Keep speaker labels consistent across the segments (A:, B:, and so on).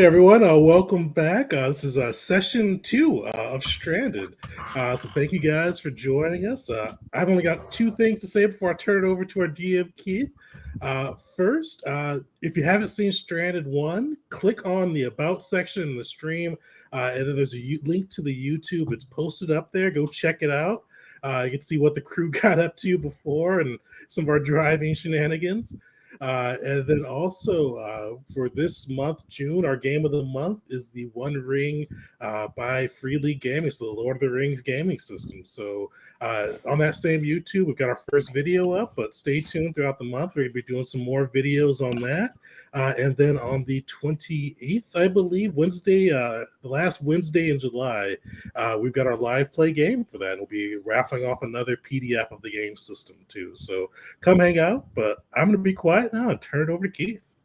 A: Hey everyone, welcome back. This is session 2 of Stranded. So thank you guys for joining us. I've only got two things to say before I turn it over to our DM Keith. First, if you haven't seen Stranded 1, click on the About section in the stream, and then there's a link to the YouTube. It's posted up there. Go check it out. You can see what the crew got up to before and some of our driving shenanigans. And then also for this month, June, our game of the month is the One Ring by Free League Gaming, so the Lord of the Rings gaming system. So on that same YouTube, we've got our first video up, but stay tuned throughout the month. We're going to be doing some more videos on that. And then on the 28th, I believe, Wednesday, the last Wednesday in July, we've got our live play game for that. We'll be raffling off another PDF of the game system too. So come hang out, but I'm going to be quiet now and turn it over to Keith.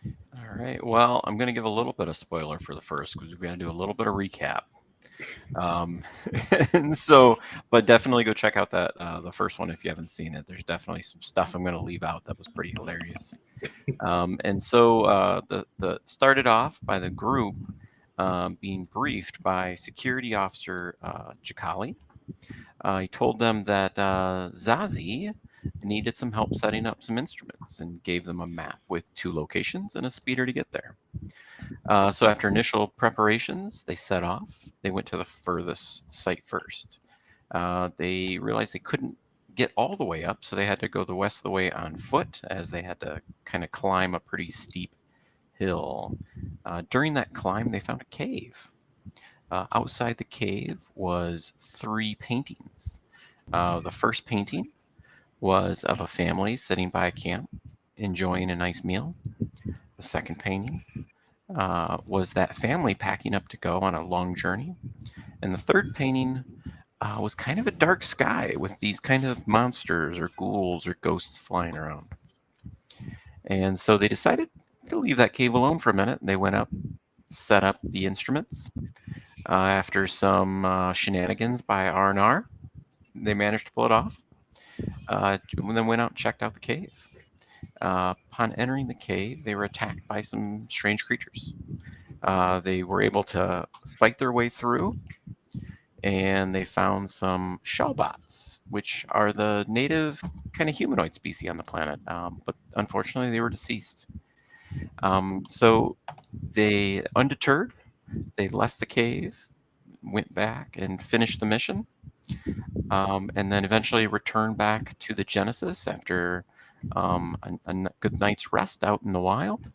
B: All right. Well, I'm going to give a little bit of spoiler for the first because we're going to do a little bit of recap. And so, but definitely go check out that the first one if you haven't seen it. There's definitely some stuff I'm going to leave out that was pretty hilarious. And so the started off by the group being briefed by Security Officer Jacali. He told them that Zazie needed some help setting up some instruments and gave them a map with 2 locations and a speeder to get there. So after initial preparations, they set off. They went to the furthest site first. They realized they couldn't get all the way up, so they had to go the rest of the way on foot, as they had to kind of climb a pretty steep hill. During that climb, they found a cave. Outside the cave was 3 paintings. The first painting was of a family sitting by a camp, enjoying a nice meal. The second painting was that family packing up to go on a long journey. And the third painting was kind of a dark sky with these kind of monsters or ghouls or ghosts flying around. And so they decided to leave that cave alone for a minute. They went up, set up the instruments. After some shenanigans by R&R, they managed to pull it off. And then went out and checked out the cave. Upon entering the cave, they were attacked by some strange creatures. They were able to fight their way through, and they found some shellbots, which are the native kind of humanoid species on the planet. But unfortunately, they were deceased. So they, undeterred, they left the cave, went back and finished the mission, and then eventually returned back to the Genesis after a good night's rest out in the wild.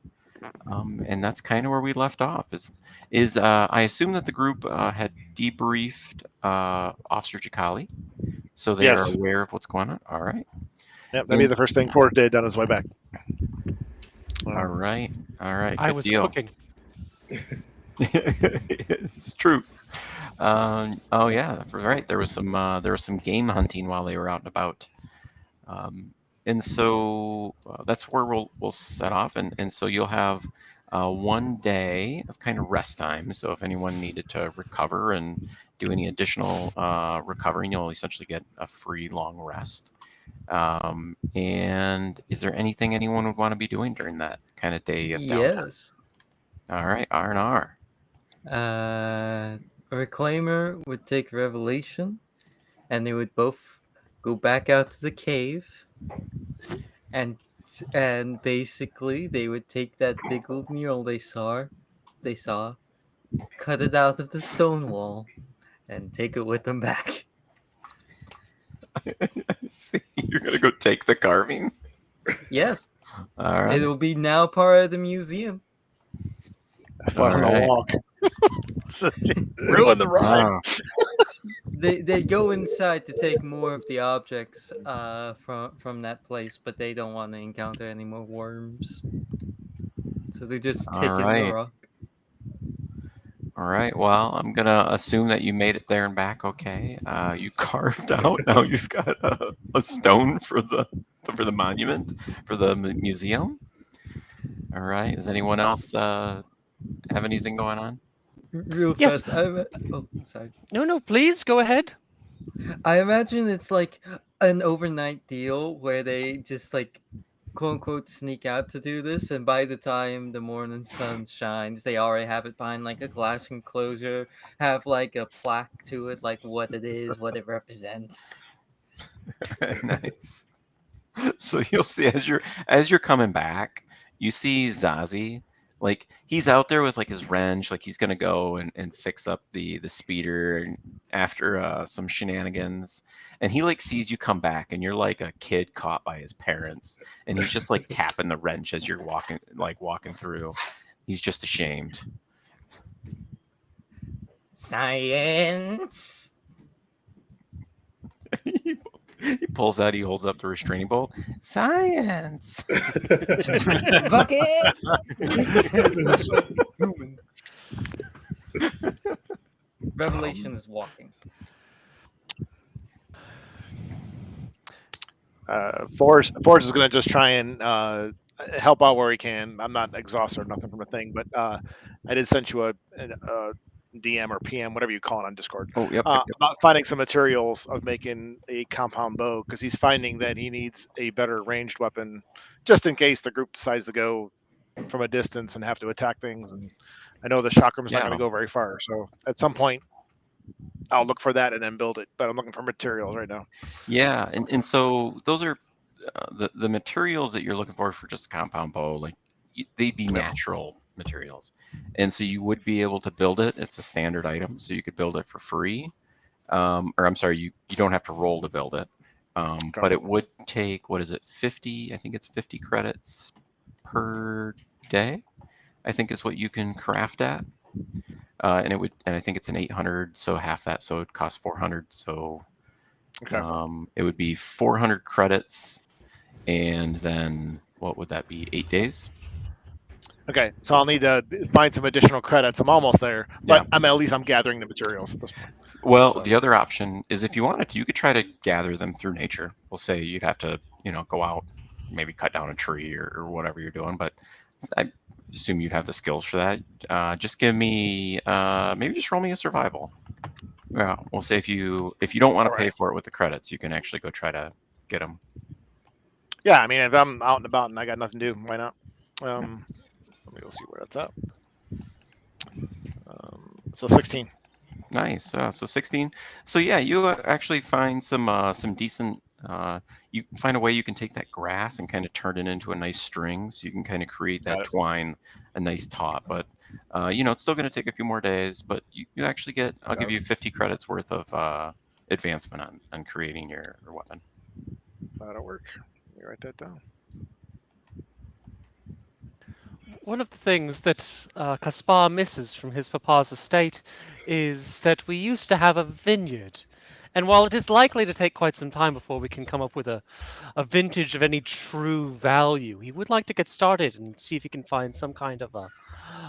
B: And that's kind of where we left off. I assume that the group had debriefed Officer Jacali, so they are aware of what's going on. All right.
C: Yep, that'd be the first thing Ford did on his way back.
B: All right.
D: I
B: Good
D: was
B: deal.
D: cooking.
B: It's true. Oh yeah, right. There was some game hunting while they were out and about. And so that's where we'll set off, and so you'll have 1 day of kind of rest time. So if anyone needed to recover and do any additional recovering, you'll essentially get a free long rest. And is there anything anyone would want to be doing during that kind of day of downtime?
E: Yes.
B: All right, R&R.
E: Reclaimer would take Revelation, and they would both go back out to the cave, and basically they would take that big old mural they saw, cut it out of the stone wall, and take it with them back.
B: See, you're gonna go take the carving?
E: Yes.
B: All right.
E: It will be now part of the museum.
C: On the walk. Ruin the ride.
E: They go inside to take more of the objects from that place, but they don't want to encounter any more worms. So they're just taking the rock.
B: All right. Well, I'm gonna assume that you made it there and back okay. You carved out. Now you've got a stone for the monument for the museum. All right. Does anyone else have anything going on?
E: Real
D: Yes.
E: fast. Sorry.
D: No, please go ahead.
E: I imagine it's like an overnight deal where they just like quote unquote sneak out to do this, and by the time the morning sun shines, they already have it behind like a glass enclosure, have like a plaque to it, like what it is, what it represents.
B: Nice. So you'll see as you're coming back, you see Zazie. Like he's out there with like his wrench, like he's gonna go and fix up the speeder after some shenanigans. And he like sees you come back, and you're like a kid caught by his parents, and he's just like tapping the wrench as you're walking through. He's just ashamed.
E: Science.
B: He pulls out. He holds up the restraining bolt. Science.
E: Bucket. Revelation is walking.
C: Forrest is going to just try and help out where he can. I'm not exhausted or nothing from a thing, but I did send you a DM or PM, whatever you call it, on Discord.
B: Oh, yep.
C: About finding some materials of making a compound bow, because he's finding that he needs a better ranged weapon, just in case the group decides to go from a distance and have to attack things. And I know the chakram's not going to go very far, so at some point I'll look for that and then build it. But I'm looking for materials right now.
B: Yeah, and so those are the materials that you're looking for just a compound bow. Like they'd be natural materials, and so you would be able to build it. It's a standard item, so you could build it for free. Or I'm sorry, you don't have to roll to build it. But it would take, what is it, 50? I think it's 50 credits per day, I think is what you can craft at. And I think it's an 800, so half that, so it costs 400. So it would be 400 credits, and then what would that be? 8 days.
C: Okay, so I'll need to find some additional credits. I'm almost there, but at least I'm gathering the materials at this point.
B: Well, the other option is if you wanted to, you could try to gather them through nature. We'll say you'd have to, go out, maybe cut down a tree or whatever you're doing, but I assume you'd have the skills for that. Just give me, maybe just roll me a survival. Yeah, we'll say if you don't want to pay for it with the credits, you can actually go try to get them.
C: Yeah, I mean, if I'm out and about and I got nothing to do, why not? Let me go see where that's at. So 16.
B: Nice. So 16. So yeah, you actually find some decent. You find a way you can take that grass and kind of turn it into a nice string, so you can kind of create that twine, a nice top. But it's still going to take a few more days. But you actually get. I'll give you 50 credits worth of advancement on creating your weapon.
C: That'll work. Let me write that down.
D: One of the things that Caspar misses from his papa's estate is that we used to have a vineyard. And while it is likely to take quite some time before we can come up with a vintage of any true value, he would like to get started and see if he can find some kind of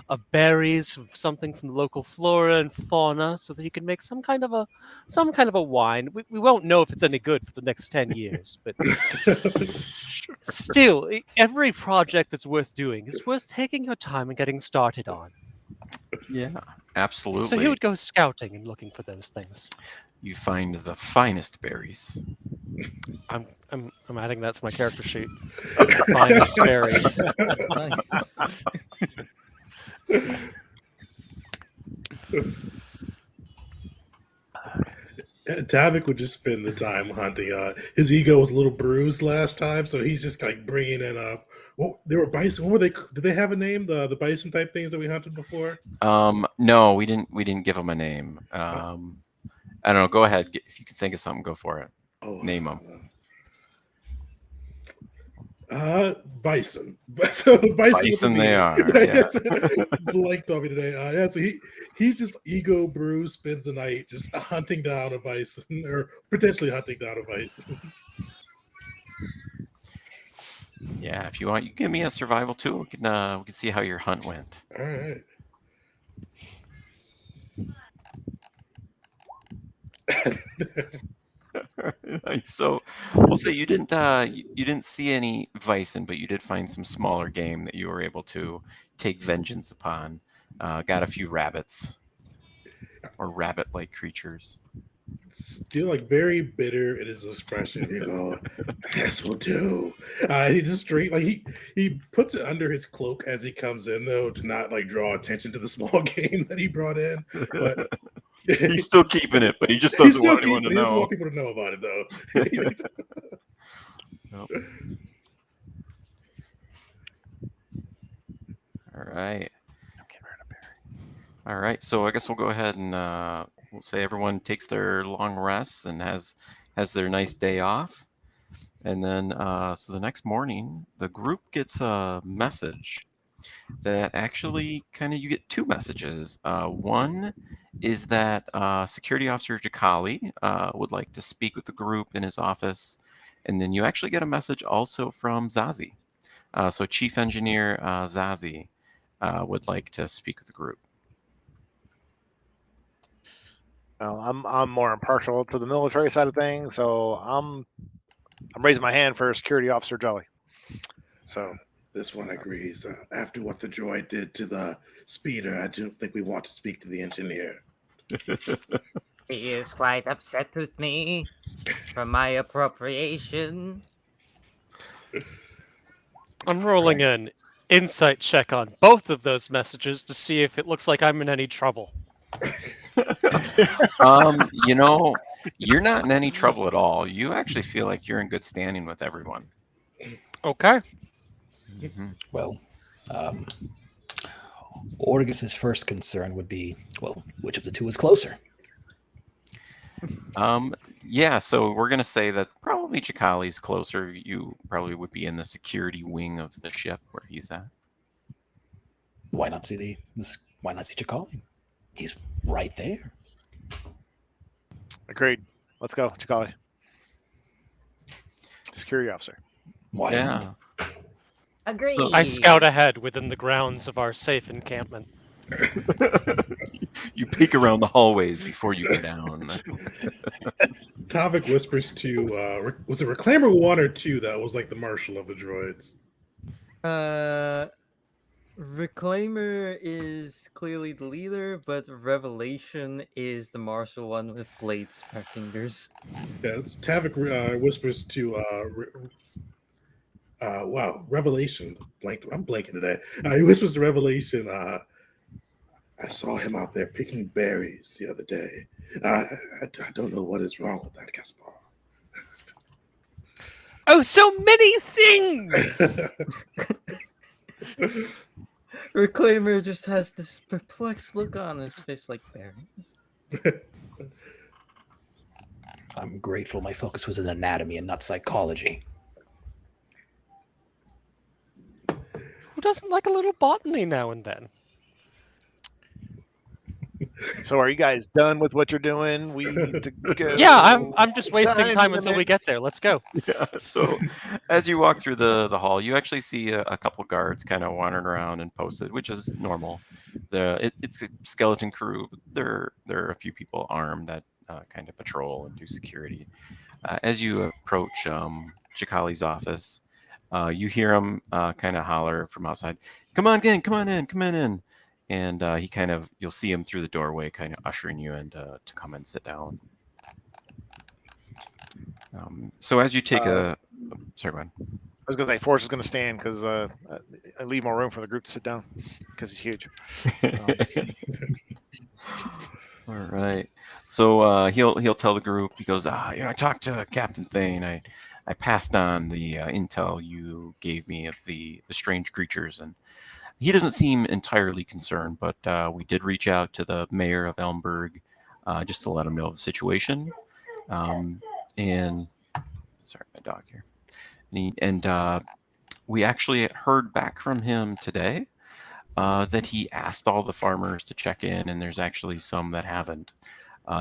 D: a berries, something from the local flora and fauna, so that he can make some kind of a wine. We won't know if it's any good for the next 10 years, but still, every project that's worth doing is worth taking your time and getting started on.
B: Yeah, absolutely.
D: So he would go scouting and looking for those things.
B: You find the finest berries.
D: I'm adding that to my character sheet. Finest berries.
E: Nice.
A: Tavik would just spend the time hunting. His ego was a little bruised last time, so he's just like bringing it up. Well, there were bison. What were they? Did they have a name? The bison type things that we hunted before?
B: No, we didn't give them a name. I don't know. Go ahead. If you can think of something, go for it. Name them.
A: Bison. So
B: Bison they are. Yeah.
A: Blanked on me today. So he's just ego bruised, spends the night just hunting down a bison, or potentially hunting down a bison.
B: Yeah, if you want, you give me a survival too. We can see how your hunt went.
A: All right.
B: So we'll say you didn't see any bison, but you did find some smaller game that you were able to take vengeance upon. Got a few rabbits or rabbit-like creatures.
A: still like very bitter in his expression. You go, "This will do." He just straight like he puts it under his cloak as he comes in, though, to not like draw attention to the small game that he brought in. But
B: He's still keeping it, but he just
A: he's
B: doesn't
A: still
B: want anyone to
A: keeping. He doesn't
B: know.
A: want people to know about it, though.
B: Nope. All right. All right. So I guess we'll go ahead and we'll say everyone takes their long rests and has their nice day off. And then so the next morning, the group gets a message that actually kind of you get two messages. One is that Security Officer Jakali would like to speak with the group in his office. And then you actually get a message also from Zazie. So Chief Engineer Zazie would like to speak with the group.
C: Well, I'm more impartial to the military side of things, so I'm raising my hand for Security Officer Jolly. So
A: This one agrees. After what the droid did to the speeder, I don't think we want to speak to the engineer.
E: He is quite upset with me for my appropriation.
D: I'm rolling an insight check on both of those messages to see if it looks like I'm in any trouble.
B: You know, you're not in any trouble at all. You actually feel like you're in good standing with everyone.
D: Okay.
B: Mhm.
F: Well, Orgus's first concern would be, well, which of the two is closer?
B: Yeah, so we're gonna say that probably Chakali's closer. You probably would be in the security wing of the ship where he's at.
F: Why not see Chakali? He's right there.
C: agreed. Let's go, Chakali. Security Officer.
F: Why not?
B: Yeah.
E: Agreed.
B: So-
D: I scout ahead within the grounds of our safe encampment.
B: You peek around the hallways before you go down.
A: Tavik whispers to was it Reclaimer 1 or 2 that was like the marshal of the droids?
E: Reclaimer is clearly the leader, but Revelation is the martial one with blades for fingers.
A: Yeah, it's Tavik whispers to wow, Revelation. I'm blanking today. He whispers to Revelation, I saw him out there picking berries the other day. I don't know what is wrong with that, Gaspar.
D: Oh, so many things!
E: Reclaimer just has this perplexed look on his face like berries.
F: I'm grateful my focus was in anatomy and not psychology.
D: Who doesn't like a little botany now and then?
C: So are you guys done with what you're doing? We need to go.
D: Yeah, I'm just wasting time until we
C: Dynamite.
D: get there. Let's go.
B: Yeah. So as you walk through the hall, you actually see a couple guards kind of wandering around and posted, which is normal. It's a skeleton crew. There are a few people armed that kind of patrol and do security. As you approach Chakali's office, you hear him kind of holler from outside, come on in. And he kind of, you'll see him through the doorway, kind of ushering you in to come and sit down. So as you take sorry, go ahead.
C: I was gonna say Forrest is gonna stand because I leave more room for the group to sit down because he's huge.
B: All right. So he'll tell the group. He goes, I talked to Captain Thane. I passed on the intel you gave me of the strange creatures, and he doesn't seem entirely concerned. But we did reach out to the mayor of Elmberg just to let him know the situation. And sorry, my dog here. And we actually heard back from him today that he asked all the farmers to check in, and there's actually some that haven't.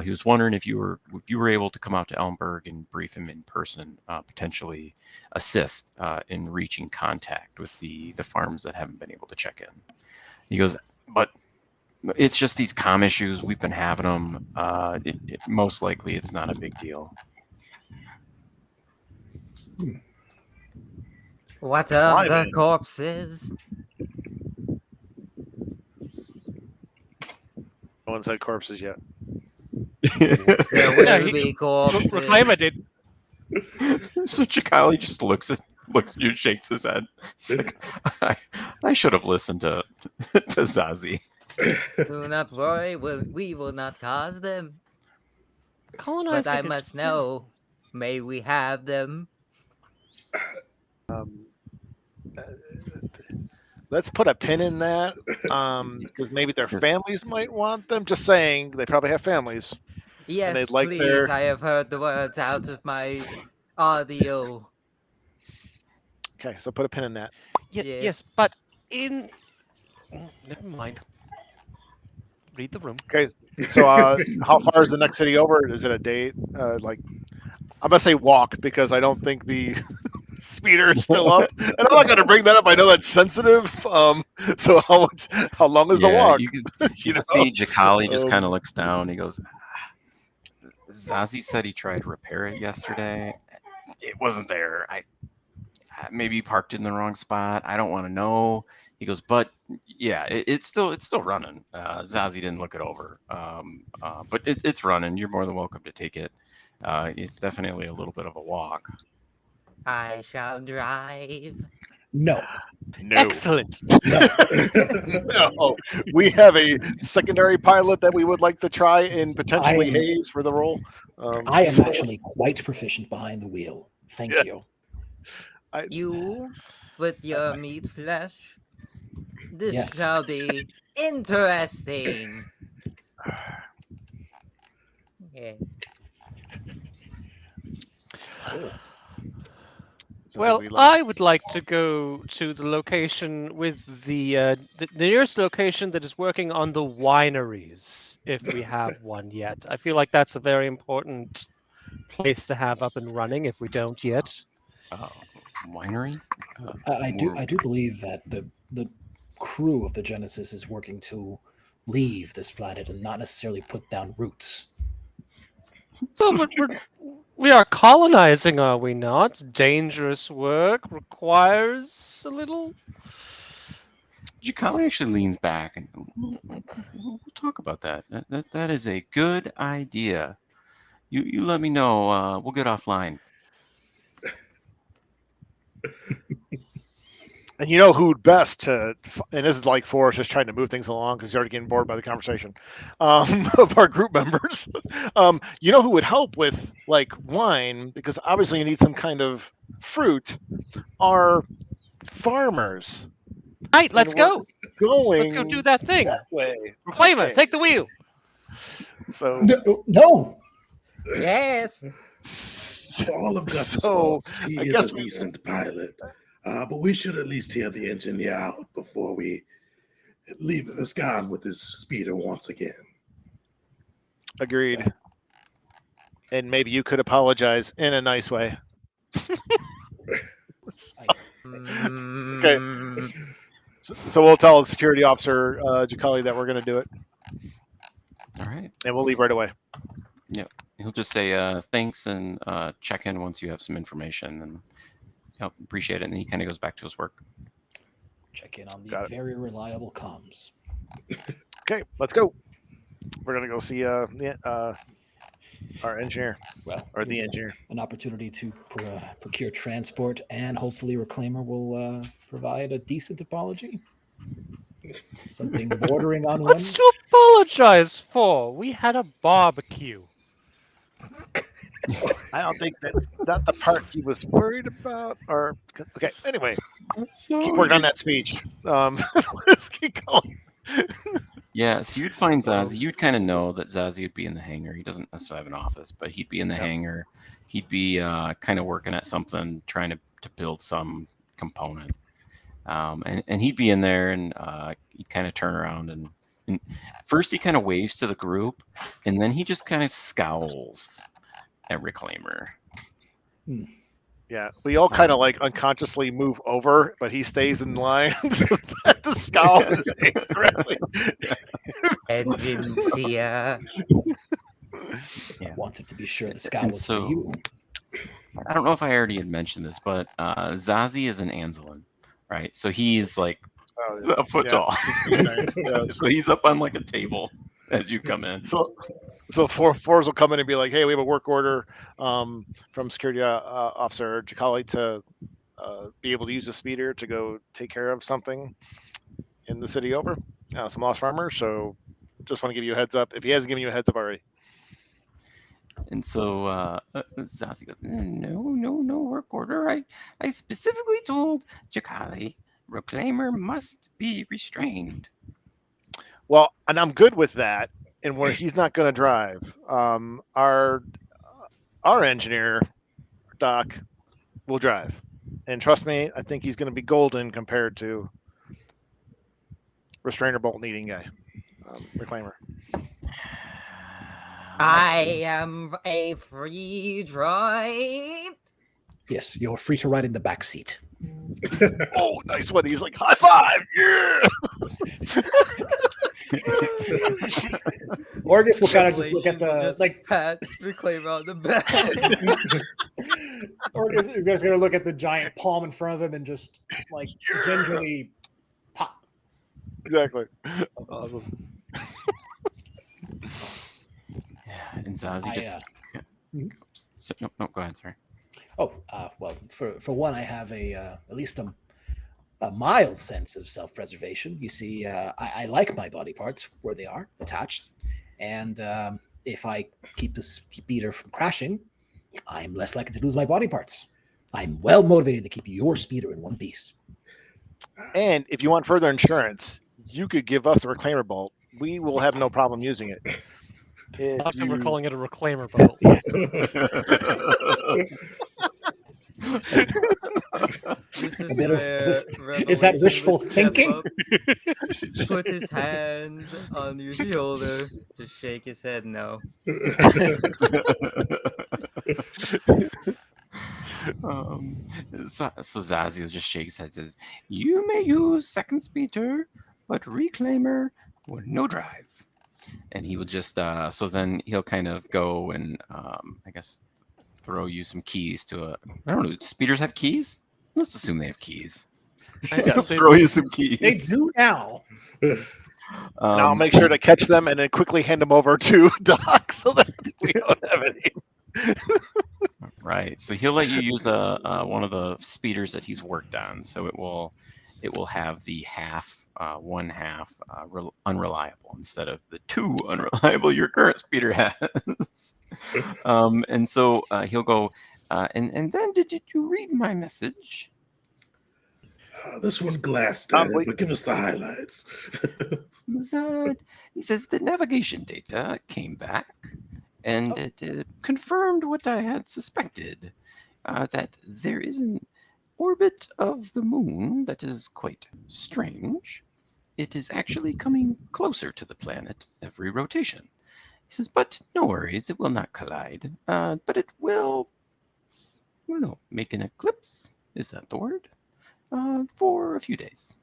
B: He was wondering if you were able to come out to Elmberg and brief him in person, potentially assist in reaching contact with the farms that haven't been able to check in. He goes, but it's just these comm issues. We've been having them. Most likely, it's not a big deal.
E: What of
C: Why,
E: the
C: man?
E: corpses?
C: No one said corpses yet.
E: There
D: Yeah,
E: will be corpses.
D: Reclaimer did.
B: So Chikali just looks at you, shakes his head. He's like, I should have listened to Zazie.
E: Do not worry, we will not cause them. But
D: Colonizing
E: I
D: is
E: must
D: very
E: know. May we have them?
C: Let's put a pin in that, because maybe their families might want them. Just saying, they probably have families.
E: Yes,
C: they'd like
E: please.
C: their-
E: I have heard the words out of my audio.
C: Okay, so put a pin in that.
E: Yeah.
D: Yes, but in. Never mind. Read the room.
C: Okay, so how far is the next city over? Is it a day? Like, I'm gonna say walk because I don't think the speeder is still up, and I'm not gonna bring that up. I know that's sensitive. So how long is the walk?
B: You can see Chikali just kind of looks down. He goes, Zazie said he tried to repair it yesterday. It wasn't there. I maybe parked it in the wrong spot. I don't want to know. He goes, but yeah, it's still running. Zazie didn't look it over, but it's running. You're more than welcome to take it. It's definitely a little bit of a walk.
E: I shall drive.
F: No.
C: No.
D: Excellent.
C: No. We have a secondary pilot that we would like to try and potentially haze for the role.
F: I am actually quite proficient behind the wheel. Thank you.
E: You with your meat flesh? This
F: Yes.
E: shall be interesting. Yeah.
D: Well, I would like to go to the location with the nearest location that is working on the wineries, if we have one yet. I feel like that's a very important place to have up and running if we don't yet.
B: Winery?
F: I do believe that the crew of the Genesis is working to leave this planet and not necessarily put down roots.
D: Well, but we are colonizing, are we not? Dangerous work requires a little.
B: Chikali actually leans back and we'll talk about that. That is a good idea. You let me know. We'll get offline.
C: And you know who'd best to, and this is like Forrest just trying to move things along because he's already getting bored by the conversation of our group members. You know who would help with like wine, because obviously you need some kind of fruit, are farmers.
D: Right, let's go.
C: Going
D: Let's go do that thing.
C: that way.
D: Reclaimer,
C: Okay.
D: take the wheel.
C: So
F: No.
E: Yes.
A: For all of Gus's
C: So,
A: faults, he
C: I
A: is
C: guess
A: a decent pilot. But we should at least hear the engineer out before we leave this god with his speeder once again.
C: agreed. And maybe you could apologize in a nice way.
E: Okay.
C: So we'll tell the security officer, Jacali, that we're going to do it.
B: All right.
C: And we'll leave right away.
B: Yep. He'll just say thanks and check in once you have some information, and appreciate it. And then he kind of goes back to his work.
F: Check in on the very reliable comms.
C: Okay, let's go. We're going to go see our engineer.
F: Well,
C: or the engineer.
F: An opportunity to procure transport, and hopefully Reclaimer will provide a decent apology. Something bordering on
D: What's
F: one.
D: to apologize for? We had a barbecue.
C: I don't think that's the part he was worried about. Or okay, anyway, keep working on that speech. Let's keep going.
B: Yeah, so you'd find Zazie. You'd kind of know that Zazie would be in the hangar. He doesn't necessarily have an office, but he'd be in the hangar. He'd be kind of working at something, trying to build some component. And he'd be in there, and he'd kind of turn around and first he kind of waves to the group, and then he just kind of scowls at Reclaimer.
C: Yeah, we all kind of like unconsciously move over, but he stays in line. So that the scowl is correctly.
E: Edgencia.
F: I wanted to be sure the scout was for you.
B: I don't know if I already had mentioned this, but Zazie is an Anzelin, right? So he's like a foot tall. So he's up on like a table as you come in.
C: So So fours will come in and be like, "Hey, we have a work order from security officer Jacali to be able to use the speeder to go take care of something in the city over some lost farmers. So just want to give you a heads up if he hasn't given you a heads up already."
B: And so Zazie goes, no work order. I specifically told Jacali, Reclaimer must be restrained.
C: Well, and I'm good with that. And where he's not going to drive, our engineer Doc will drive. And trust me, I think he's going to be golden compared to restrainer bolt needing guy, Reclaimer.
E: I am a free droid.
F: Yes, you're free to ride in the back seat.
C: Oh, nice one. He's like, high five. Yeah.
F: Orgus will kind of just look at
E: Revelation will
F: the
E: just
F: like.
E: pat Reclaimer on the back.
F: Orgus is just going to look at the giant palm in front of him and just like gingerly pop.
C: Exactly. Awesome.
B: Yeah, and Zazie just. No, go ahead. Sorry.
F: Oh, well, for one, I have at least a mild sense of self-preservation. You see, I like my body parts where they are attached, and if I keep the speeder from crashing, I'm less likely to lose my body parts. I'm well motivated to keep your speeder in one piece.
C: And if you want further insurance, you could give us a reclaimer bolt. We will have no problem using it.
D: Doctor, we're calling it a reclaimer bolt.
E: This is
F: is that wishful thinking?
E: Put his hand on your shoulder, just shake his head no.
B: So Zazie just shakes his head and says, "You may use second speeder, but Reclaimer will no drive." And he will just, so then he'll kind of go and, I guess, throw you some keys to a, I don't know, do speeders have keys? Let's assume they have keys. Throw you some keys.
F: They do now.
C: And I'll make sure to catch them and then quickly hand them over to Doc so that we don't have any.
B: Right. So he'll let you use one of the speeders that he's worked on. So it will have the one half unreliable instead of the two unreliable your current speeder has. And so he'll go, and then did you read my message?
A: This one glassed at it, but give us the highlights.
B: He says the navigation data came back, and it confirmed what I had suspected, that there is an orbit of the moon that is quite strange. It is actually coming closer to the planet every rotation. He says, but no worries, it will not collide, but it will, I don't know, make an eclipse, is that the word? For a few days.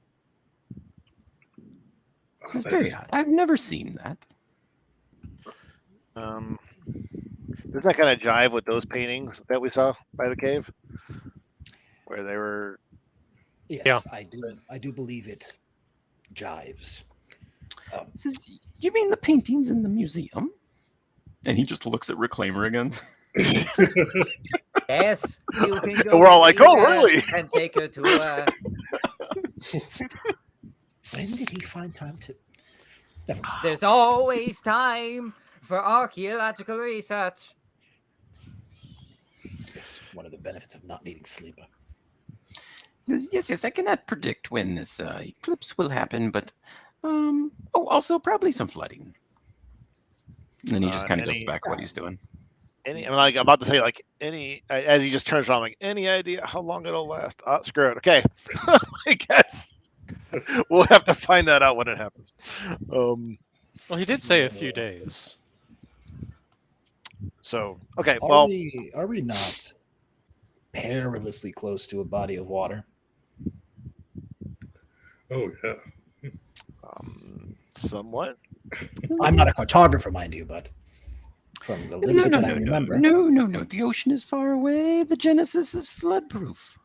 B: This is very odd. I've never seen that.
C: Doesn't that kind of jive with those paintings that we saw by the cave, where they were?
F: Yes,
D: Yeah.
F: I do believe it jives.
B: Says, you mean the paintings in the museum? And he just looks at Reclaimer again.
E: Yes, you can go.
C: And we're all like,
E: see
C: "Oh,
E: her
C: really?"
E: And take her to.
F: When did he find time to? Never mind.
E: There's always time for archaeological research.
F: It's one of the benefits of not needing sleep.
B: Yes, I cannot predict when this eclipse will happen, but also probably some flooding. And then he just kind of goes back to what he's doing.
C: I'm like about to say, like, as he just turns around, like, any idea how long it'll last? Screw it. Okay, I guess we'll have to find that out when it happens.
D: Well, he did say a few days.
C: So okay,
F: Are we not perilously close to a body of water?
A: Oh yeah.
C: Somewhat.
F: I'm not a cartographer, mind you, but from the little bit that I remember.
B: No. The ocean is far away. The Genesis is floodproof.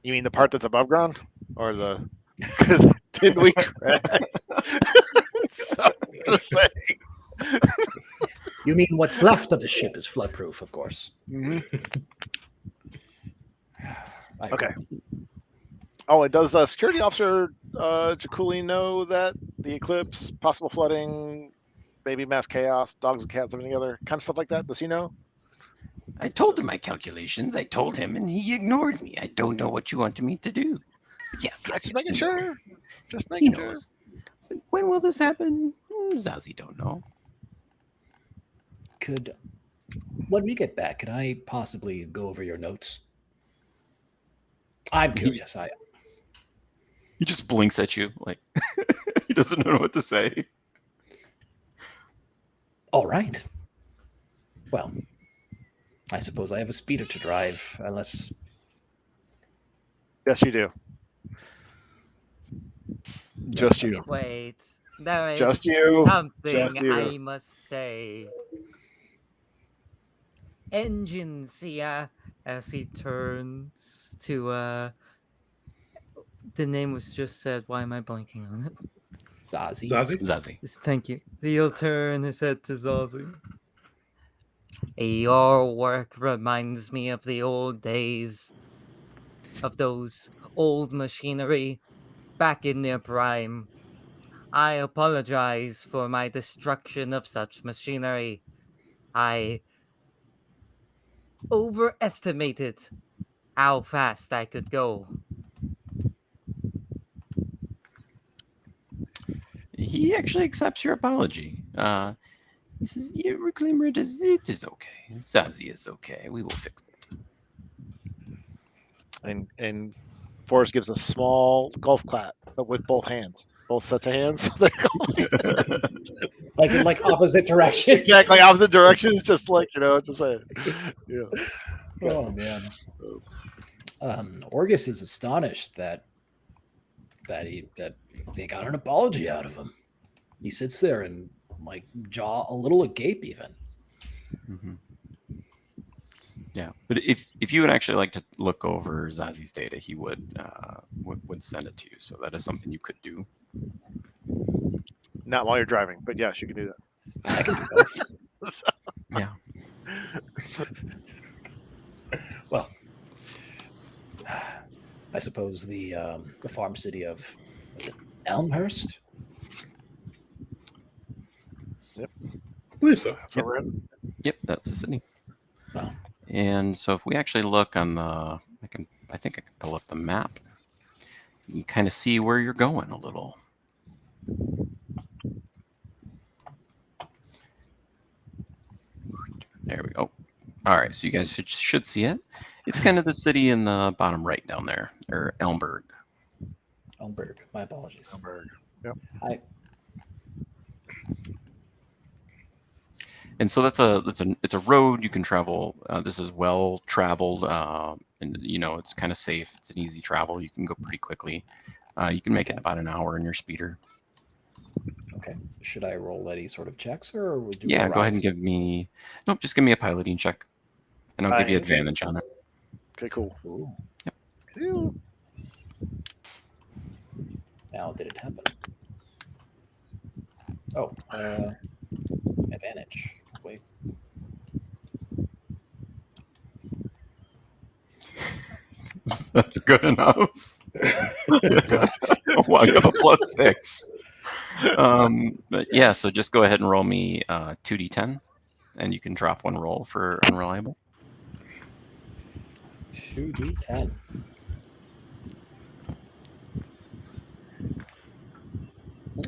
C: You mean the part that's above ground, or the? Because did we crash? So just saying.
F: You mean what's left of the ship is floodproof, of course.
C: Mhm.
F: I
C: Okay.
F: agree.
C: Oh, and does security officer Jakuli know that the eclipse, possible flooding, maybe mass chaos, dogs and cats living together, kind of stuff like that? Does he know?
B: I told him my calculations. I told him, and he ignored me. I don't know what you wanted me to do. But yes,
C: Just
B: he
C: making sure.
B: knows.
C: Just
B: He
C: making sure.
B: knows. But when will this happen? Zazie don't know.
F: When we get back, could I possibly go over your notes? I'm curious.
B: He just blinks at you like he doesn't know what to say.
F: All right. Well, I suppose I have a speeder to drive, unless.
C: Yes, you do. Just you.
E: Wait, there is
C: Just you.
E: something
C: Just you.
E: I must say. Engine Sia, as he turns to the name was just said. Why am I blanking on it?
F: Zazie.
B: Zazie.
E: Thank you. He'll turn his head to Zazie. Your work reminds me of the old days, of those old machinery back in their prime. I apologize for my destruction of such machinery. I overestimated how fast I could go.
B: He actually accepts your apology. He says, "Yeah, Reclaimer, it is okay. Zazie is okay. We will fix it."
C: And Forrest gives a small golf clap, but with both hands, both sets of hands.
F: Like opposite directions.
C: Exactly opposite directions, just like just like
F: Oh man. Orgus is astonished that they got an apology out of him. He sits there and like jaw a little agape even.
B: Mm-hmm. Yeah, but if you would actually like to look over Zazie's data, he would send it to you. So that is something you could do.
C: Not while you're driving, but yes, you can do that.
F: I can do both.
B: Yeah.
F: Well, I suppose the farm city of was it Elmhurst?
A: I believe so.
C: That's where we're at.
B: Yep, that's the city.
F: Wow.
B: And so if we actually look on I think I can pull up the map. You can kind of see where you're going a little. There we go. All right, so you guys should see it. It's kind of the city in the bottom right down there, or Elmberg.
F: Elmberg. My apologies.
C: Elmberg. Yep.
B: And so it's a road you can travel. This is well traveled, and it's kind of safe. It's an easy travel. You can go pretty quickly. You can make it in about an hour in your speeder.
F: Okay. Should I roll any sort of checks, or would you?
B: Yeah, go ahead and give me. Nope, just give me a piloting check, and I'll give you advantage on it.
C: Okay, cool.
F: Ooh.
B: Yep.
C: Ew.
F: Now, did it happen? Oh, advantage. Wait.
B: That's good enough. Well, I got a +6. But yeah, so just go ahead and roll me 2d10, and you can drop one roll for unreliable.
F: 2d10.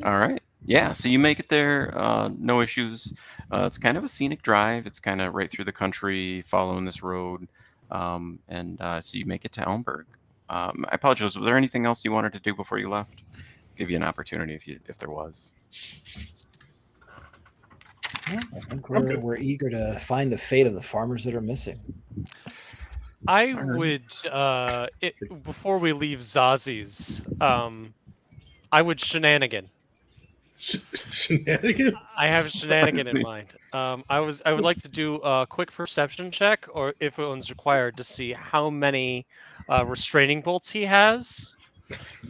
B: All right. Yeah, so you make it there, no issues. It's kind of a scenic drive. It's kind of right through the country, following this road, and so you make it to Elmberg. I apologize. Was there anything else you wanted to do before you left? Give you an opportunity if there was.
F: Yeah, I think we're eager to find the fate of the farmers that are missing.
D: I would, before we leave Zazie's, I would shenanigan.
A: Shenanigan?
D: I have shenanigan
B: see.
D: in mind. I would like to do a quick perception check, or if it was required, to see how many restraining bolts he has,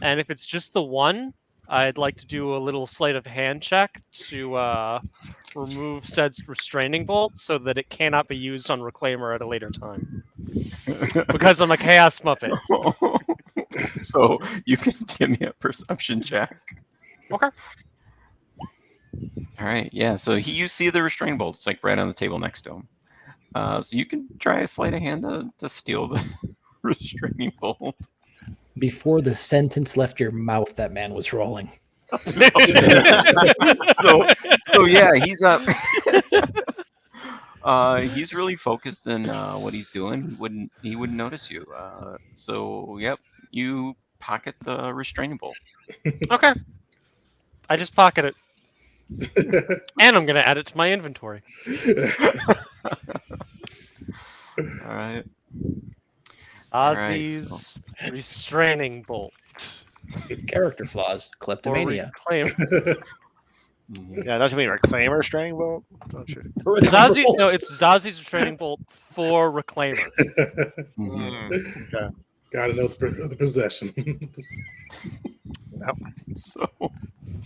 D: and if it's just the one, I'd like to do a little sleight of hand check to remove said restraining bolt so that it cannot be used on Reclaimer at a later time. Because I'm a Chaos Muppet.
B: So you can give me a perception check.
D: Okay.
B: All right, yeah. So you see the restraining bolt. It's like right on the table next to him. So you can try a sleight of hand to steal the restraining bolt.
F: Before the sentence left your mouth, that man was rolling.
B: So yeah, he's up. He's really focused in what he's doing. He wouldn't notice you. So yep, you pocket the restraining bolt.
D: Okay. I just pocket it. And I'm going to add it to my inventory.
B: All right.
D: Ozzy's restraining bolt.
F: Character flaws,
D: Or
F: kleptomania.
D: reclaim.
B: Mhm.
C: Yeah, don't you mean Reclaimer restraining bolt? That's what you-
D: Zazie, no, it's Zazi's restraining bolt for Reclaimer.
B: Mhm.
C: Okay.
A: Gotta know the possession.
B: So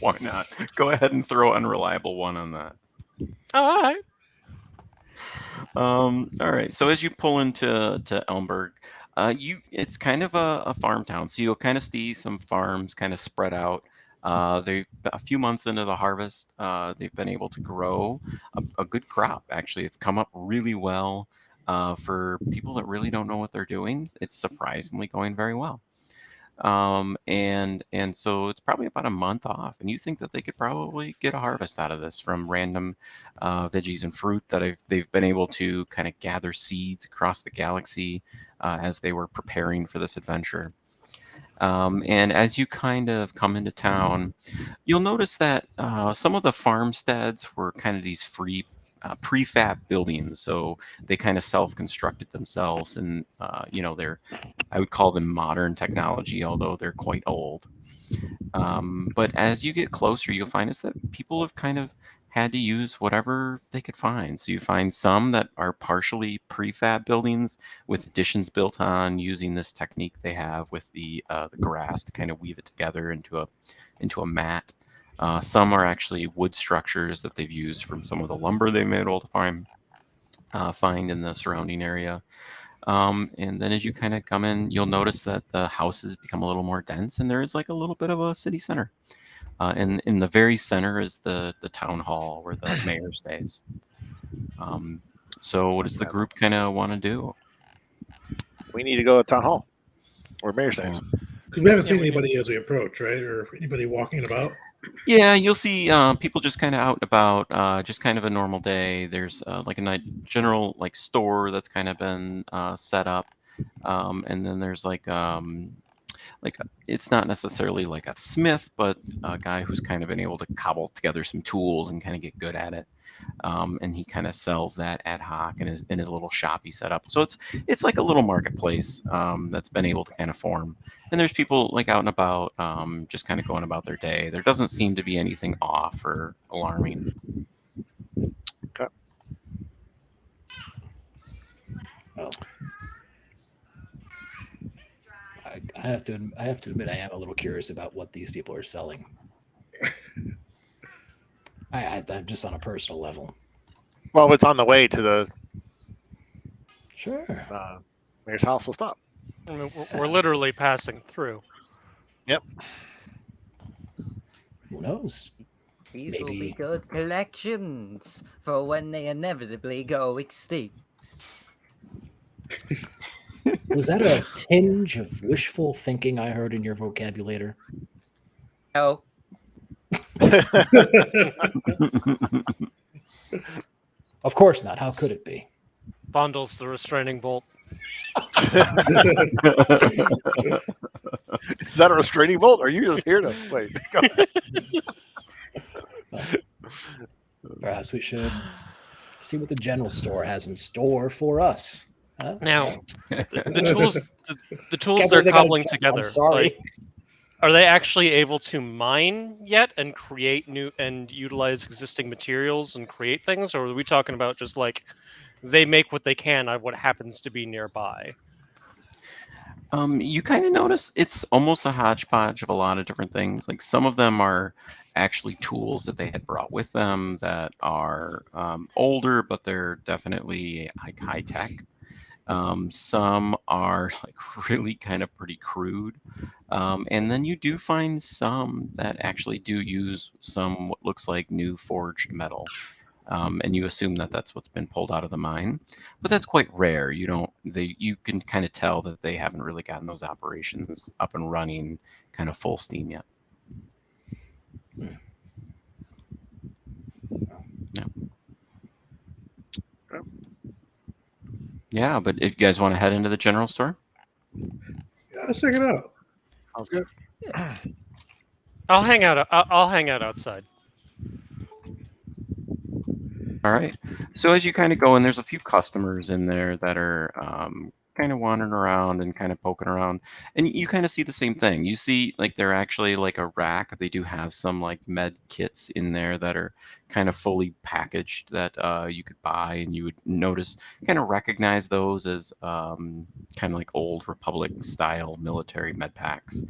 B: why not? Go ahead and throw unreliable one on that.
D: Oh, all right.
B: All right. So as you pull into Elmberg, it's kind of a farm town. So you'll kind of see some farms kind of spread out. They're a few months into the harvest. They've been able to grow a good crop. Actually, it's come up really well. For people that really don't know what they're doing, it's surprisingly going very well. And so it's probably about a month off, and you think that they could probably get a harvest out of this from random veggies and fruit that they've been able to kind of gather seeds across the galaxy as they were preparing for this adventure. And as you kind of come into town, you'll notice that some of the farmsteads were kind of these free prefab buildings, so they kind of self-constructed themselves, and I would call them modern technology, although they're quite old. But as you get closer, you'll find is that people have kind of had to use whatever they could find. So you find some that are partially prefab buildings with additions built on using this technique they have with the grass to kind of weave it together into a mat. Some are actually wood structures that they've used from some of the lumber they've been able to find in the surrounding area. And then as you kind of come in, you'll notice that the houses become a little more dense, and there is like a little bit of a city center. And in the very center is the town hall where the mayor stays. So what does the group kind of want to do?
C: We need to go to town hall where Mayor stays.
A: Because we haven't seen
D: we do.
A: anybody as we approach, right? Or anybody walking about.
B: Yeah, you'll see people just kind of out and about, just kind of a normal day. There's like a general like store that's kind of been set up, and then there's it's not necessarily like a smith, but a guy who's kind of been able to cobble together some tools and kind of get good at it. And he kind of sells that ad hoc in his little shop he set up. So it's like a little marketplace that's been able to kind of form. And there's people like out and about, just kind of going about their day. There doesn't seem to be anything off or alarming.
C: Okay.
F: Well, I have to admit I am a little curious about what these people are selling. I'm just on a personal level.
C: Well, if it's on the way to the
F: Sure.
C: mayor's house, we'll stop.
D: I mean, we're literally passing through.
F: Who knows?
E: These will be
F: Maybe.
E: good collections for when they inevitably go extinct.
F: Was that a tinge of wishful thinking I heard in your vocabulary?
E: No,
F: Of course not. How could it be?
D: Bundles the restraining bolt.
C: Is that a restraining bolt? Or are you just here to wait? Go ahead.
F: Perhaps we should see what the general store has in store for us. Huh?
D: Now, the tools the tools
F: Can't
D: they're
F: believe they got
D: cobbling
F: in trouble.
D: together.
F: I'm sorry.
D: Like, are they actually able to mine yet and create new and utilize existing materials and create things, or are we talking about just like they make what they can out of what happens to be nearby?
B: You kind of notice it's almost a hodgepodge of a lot of different things. Like some of them are actually tools that they had brought with them that are older, but they're definitely like high tech. Some are like really kind of pretty crude. And then you do find some that actually do use some what looks like new forged metal. And you assume that that's what's been pulled out of the mine, but that's quite rare. You can kind of tell that they haven't really gotten those operations up and running kind of full steam yet. Yeah.
C: Yep.
B: Yeah, but if you guys want to head into the general store,
A: Yeah, let's check it out.
C: Sounds good.
D: I'll hang out. I'll hang out outside.
B: all right. So as you kind of go in, there's a few customers in there that are kind of wandering around and kind of poking around, and you kind of see the same thing. You see, like they're actually like a rack. They do have some like med kits in there that are kind of fully packaged that you could buy, and you would notice, kind of recognize those as kind of like old Republic style military med packs.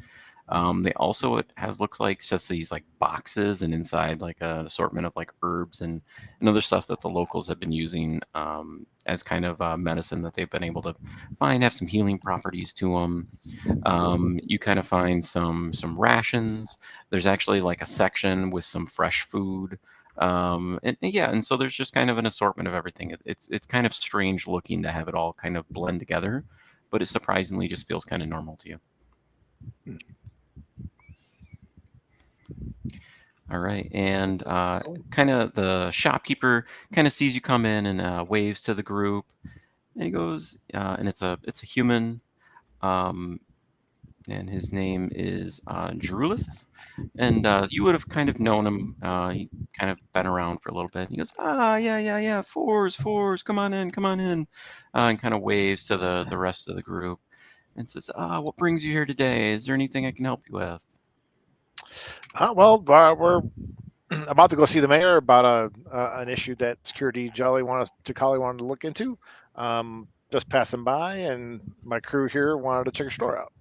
B: They also it has looks like just these like boxes, and inside like an assortment of like herbs and other stuff that the locals have been using as kind of medicine that they've been able to find have some healing properties to them. You kind of find some rations. There's actually like a section with some fresh food. And yeah, and so there's just kind of an assortment of everything. It's kind of strange looking to have it all kind of blend together, but it surprisingly just feels kind of normal to you. All right, and kind of the shopkeeper kind of sees you come in and waves to the group, and he goes, and it's a human, um, and his name is Drulus, and you would have kind of known him. He kind of been around for a little bit. He goes, yeah, fours, come on in, and kind of waves to the rest of the group, and says, what brings you here today? Is there anything I can help you with?
C: We're about to go see the mayor about an issue that security Jolly wanted to look into. Just passing by, and my crew here wanted to check your store out.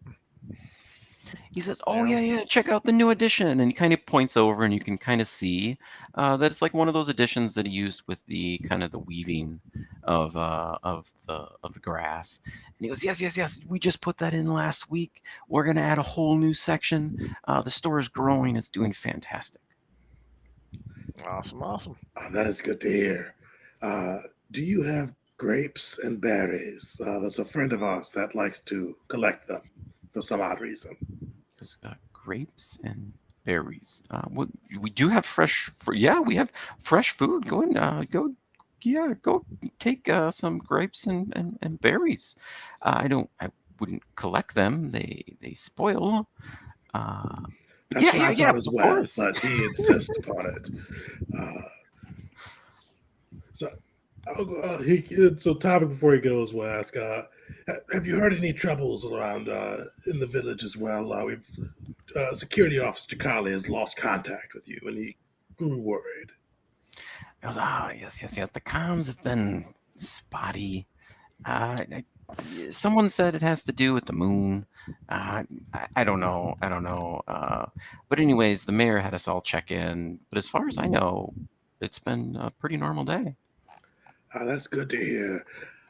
B: He says, "Oh
C: Yeah.
B: yeah, check out the new edition," and he kind of points over, and you can kind of see that it's like one of those editions that he used with the kind of the weaving of the grass. And he goes, "Yes, we just put that in last week. We're gonna add a whole new section. The store is growing; it's doing fantastic."
C: Awesome.
A: That is good to hear. Do you have grapes and berries? There's a friend of ours that likes to collect them for some odd reason.
B: There's grapes and berries. We do have yeah, we have fresh food. Go take some grapes and berries. I wouldn't collect them. They spoil.
A: That's what I thought as
B: of
A: well,
B: course.
A: but he insists upon it. So, so topic before he goes, we'll ask: have you heard any troubles around in the village as well? We've security officer Chakali has lost contact with you, and he grew worried.
B: He goes, yes. The comms have been spotty. Someone said it has to do with the moon. I don't know. But anyways, the mayor had us all check in. But as far as I know, it's been a pretty normal day.
A: That's good to hear.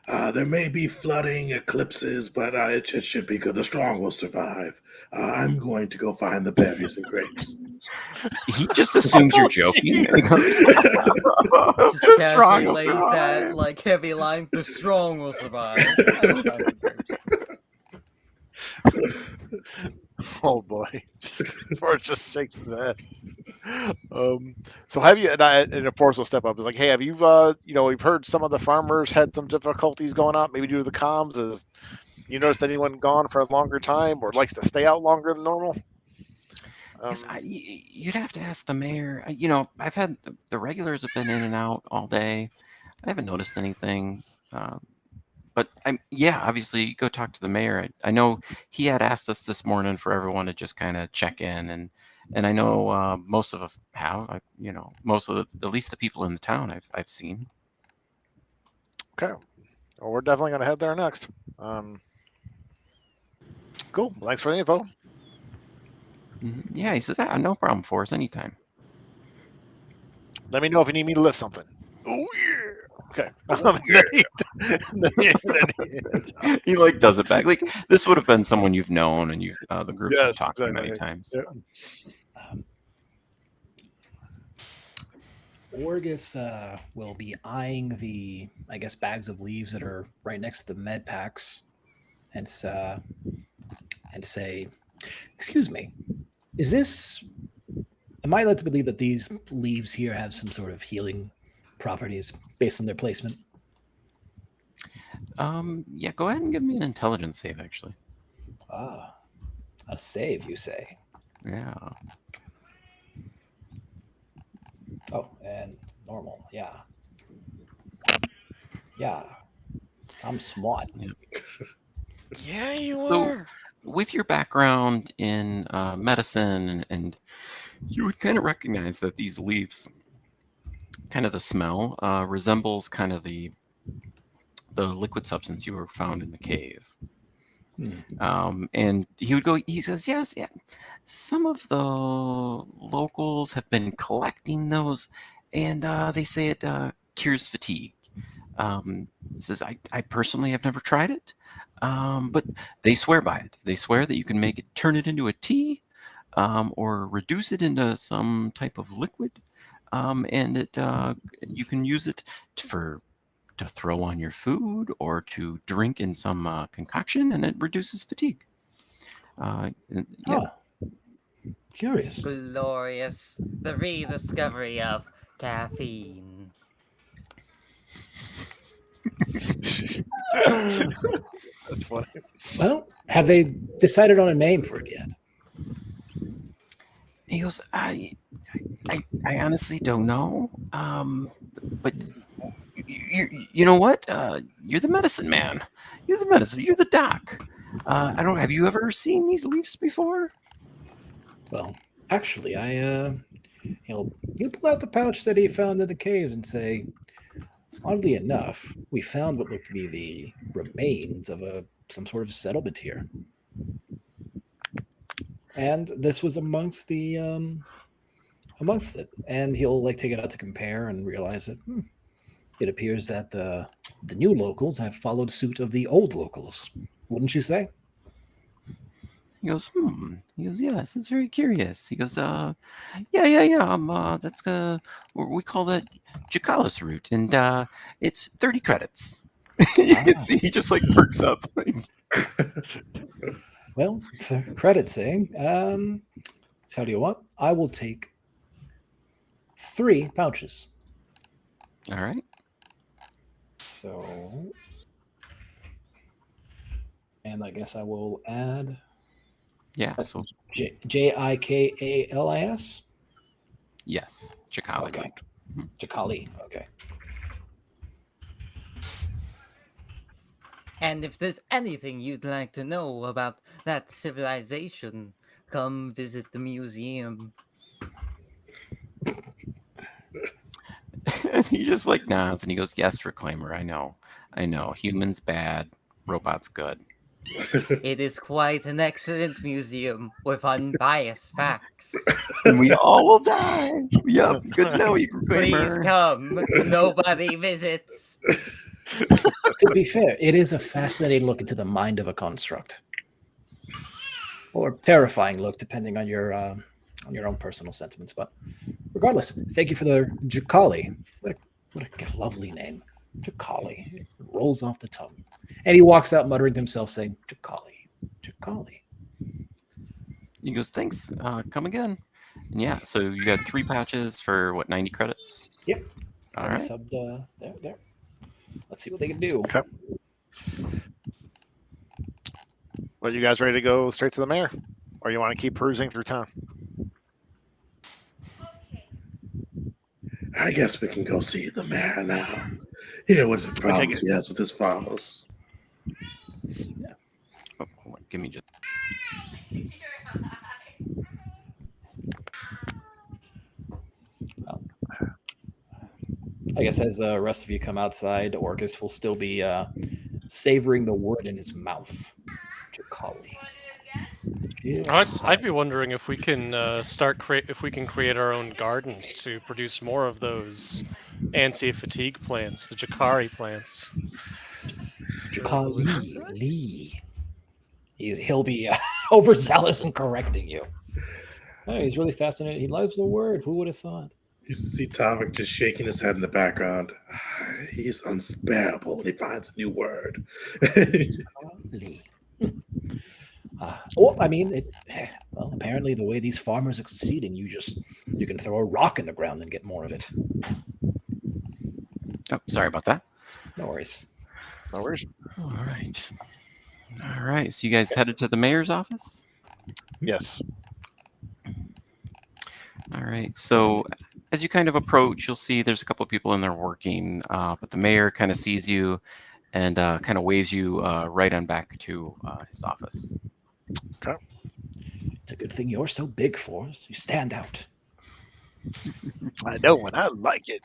A: There may be flooding, eclipses, but it should be good. The strong will survive. I'm going to go find the berries and grapes.
B: He just assumes you're joking.
E: Just
B: The strong
E: casually
B: will
E: lays
B: survive.
E: that like heavy line. The strong will survive.
C: Oh boy, Forrest just shakes his head. So have you? And of course, will step up. It's like, hey, have you? We've heard some of the farmers had some difficulties going out, maybe due to the comms. Has you noticed anyone gone for a longer time or likes to stay out longer than normal?
B: Yes, you'd have to ask the mayor. I've had the regulars have been in and out all day. I haven't noticed anything. But obviously go talk to the mayor. I know he had asked us this morning for everyone to just kind of check in, and I know most of us have. Most of at least the people in the town I've seen.
C: Okay, well, we're definitely gonna head there next. Cool. Thanks for the info.
B: Yeah, he says, no problem, Forrest, anytime.
C: Let me know if you need me to lift something. Oh yeah. Okay.
B: He like does it back. Like this would have been someone you've known and you've the groups
C: Yes,
B: have talked to many
C: exactly.
B: times.
C: Yeah.
F: Orgus will be eyeing the, I guess, bags of leaves that are right next to the med packs, and say, "Excuse me, is this? Am I led to believe that these leaves here have some sort of healing properties based on their placement?"
B: Yeah, go ahead and give me an intelligence save, actually.
F: Ah, a save, you say?
B: Yeah.
F: Oh, and normal, yeah. Yeah, I'm smart.
D: Yeah, you
B: So,
D: are.
B: with your background in medicine, and you would kind of recognize that these leaves, kind of the smell, resembles kind of the liquid substance you were found in the cave. And he says, yes, yeah, some of the locals have been collecting those, and they say it cures fatigue. He says, I personally have never tried it, but they swear by it. They swear that you can turn it into a tea, or reduce it into some type of liquid, and you can use it to throw on your food or to drink in some concoction, and it reduces fatigue. Yeah.
F: Curious.
E: Glorious. The rediscovery of caffeine.
C: That's funny.
F: Well, have they decided on a name for it yet?
B: He goes, I honestly don't know. But you know what? You're the medicine man. You're the medicine. You're the doc. I don't. Have you ever seen these leaves before?
F: Well, actually, he'll pull out the pouch that he found in the caves and say, oddly enough, we found what looked to be the remains of some sort of settlement here, and this was amongst it. And he'll take it out to compare and realize that it appears that the new locals have followed suit of the old locals. Wouldn't you say?
B: He goes, He goes, yes, it's very curious. He goes, yeah. That's we call that Jacalis root, and it's 30 credits. You can see he just like perks up.
F: Well, for credits, tell you what, I will take 3 pouches.
B: All right.
F: So, and I guess I will add.
B: Yeah. So
F: Jikalis.
B: yes, Chicali.
F: Okay. Chicali. Okay.
E: And if there's anything you'd like to know about that civilization, come visit the museum.
B: And he just like nods and he goes, yes, Reclaimer, I know. Humans bad, robots good.
E: It is quite an excellent museum with unbiased facts.
B: And we all will die. Yep, good to know you,
E: Please
B: Reclaimer.
E: come. Nobody visits.
F: To be fair, it is a fascinating look into the mind of a construct, or terrifying look, depending on your own personal sentiments. But regardless, thank you for the Jacali. What a lovely name, Jacali. It rolls off the tongue, and he walks out muttering to himself, saying, "Jacali, Jacali."
B: He goes, thanks. Come again. And yeah, so you got 3 patches for what, 90 credits?
F: Yep.
B: All right.
F: Subbed, there. Let's see what they can do.
C: Okay. Well, you guys ready to go straight to the mayor, or you want to keep perusing through town?
A: I guess we can go see the mayor now. Hear what the problems he has with his farmers.
B: Oh, hold on, give me just.
F: I guess as the rest of you come outside, Orcus will still be savoring the word in his mouth. Jacali.
D: I'd be wondering if we can if we can create our own garden to produce more of those anti-fatigue plants, the Jakari plants.
F: Lee. He'll be overzealous in correcting you. Oh, he's really fascinated. He loves the word. Who would have thought?
A: You see Tavik just shaking his head in the background. He's unbearable when he finds a new word.
F: Lee. Well, I mean, apparently the way these farmers are succeeding, you can throw a rock in the ground and get more of it.
B: Oh, sorry about that.
F: No worries.
C: No worries.
B: All right. So you guys headed to the mayor's office?
C: Yes.
B: All right. So as you kind of approach, you'll see there's a couple of people in there working, but the mayor kind of sees you and kind of waves you right on back to his office.
C: Okay.
F: It's a good thing you're so big, Forrest. You stand out.
C: I know when I like it.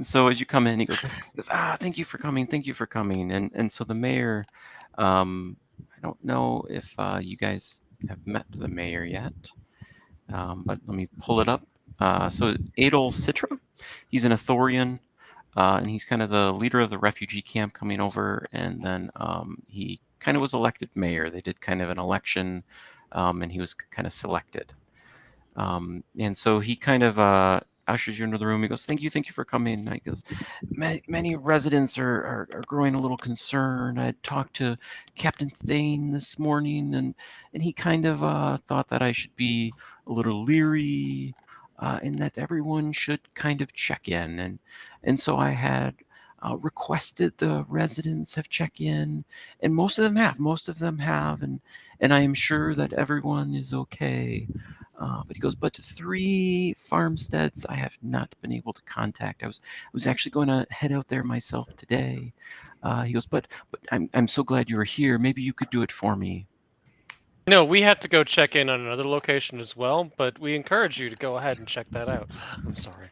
B: So as you come in, he goes, thank you for coming. And so the mayor, I don't know if you guys have met the mayor yet, but let me pull it up. So Adol Citra, he's an Athorian, and he's kind of the leader of the refugee camp coming over, and then he kind of was elected mayor. They did kind of an election, and he was kind of selected. And so he kind of ushers you into the room. He goes, thank you for coming. And he goes, many residents are growing a little concerned. I talked to Captain Thane this morning, and he kind of thought that I should be a little leery, and that everyone should kind of check in. And so I had requested the residents have checked in, and most of them have, and I am sure that everyone is okay. But he goes, but 3 farmsteads I have not been able to contact. I was actually going to head out there myself today. He goes, but I'm so glad you were here. Maybe you could do it for me.
D: No, we had to go check in on another location as well, but we encourage you to go ahead and check that out. I'm sorry.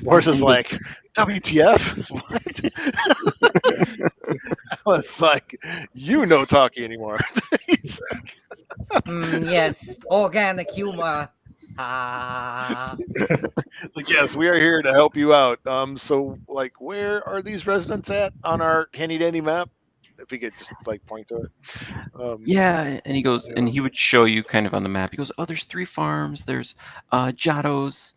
C: Forrest is like, WTF? I was like, no talkie anymore. He's like,
E: Yes, organic humor. Ah.
C: like, yes, we are here to help you out. So like, where are these residents at on our handy dandy map? If we could just like point to it.
B: Yeah, and he goes, and he would show you kind of on the map. He goes, there's 3 farms. There's Jados.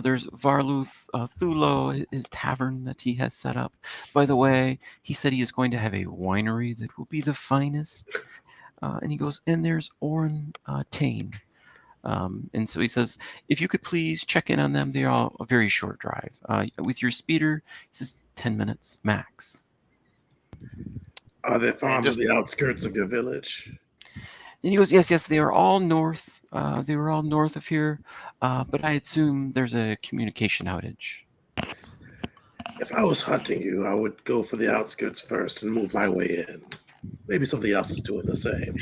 B: There's Varluth Thulo, his tavern that he has set up. By the way, he said he is going to have a winery that will be the finest. And he goes, and there's Orintain. And so he says, if you could please check in on them, they're all a very short drive. With your speeder, he says 10 minutes max.
A: Are there farms on the outskirts of your village?
B: And he goes, yes, they are all north. They were all north of here, but I assume there's a communication outage.
A: If I was hunting you, I would go for the outskirts first and move my way in. Maybe somebody else is doing the same.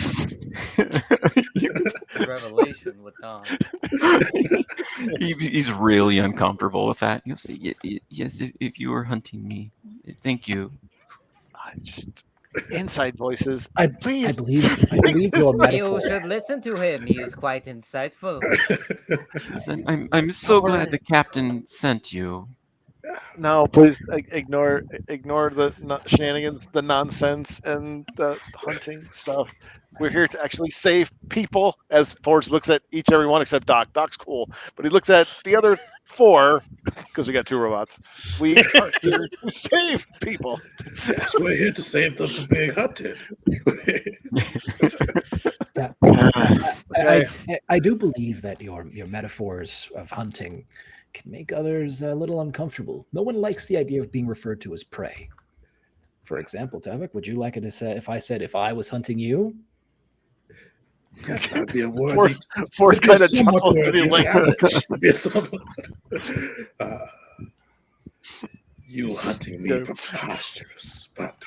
E: Revelation with Don.
B: He's really uncomfortable with that. He goes, yes, if you were hunting me, thank you.
C: Just inside voices.
F: I believe your metaphor.
E: You should listen to him. He is quite insightful.
B: Listen, I'm so glad the captain sent you.
C: No, please ignore the shenanigans, the nonsense, and the hunting stuff. We're here to actually save people. As Forge looks at each and every one except Doc. Doc's cool, but he looks at the other 4 because we got 2 robots. We are here to save people.
A: Yes, we're here to save them from being hunted.
F: I do believe that your metaphors of hunting can make others a little uncomfortable. No one likes the idea of being referred to as prey. For example, Tavik, would you like it to say if I was hunting you?
A: Yes, that'd be a worthy,
C: For kind of
A: somewhat
C: chuckles
A: worthy
C: like,
A: challenge. You hunting me preposterous, but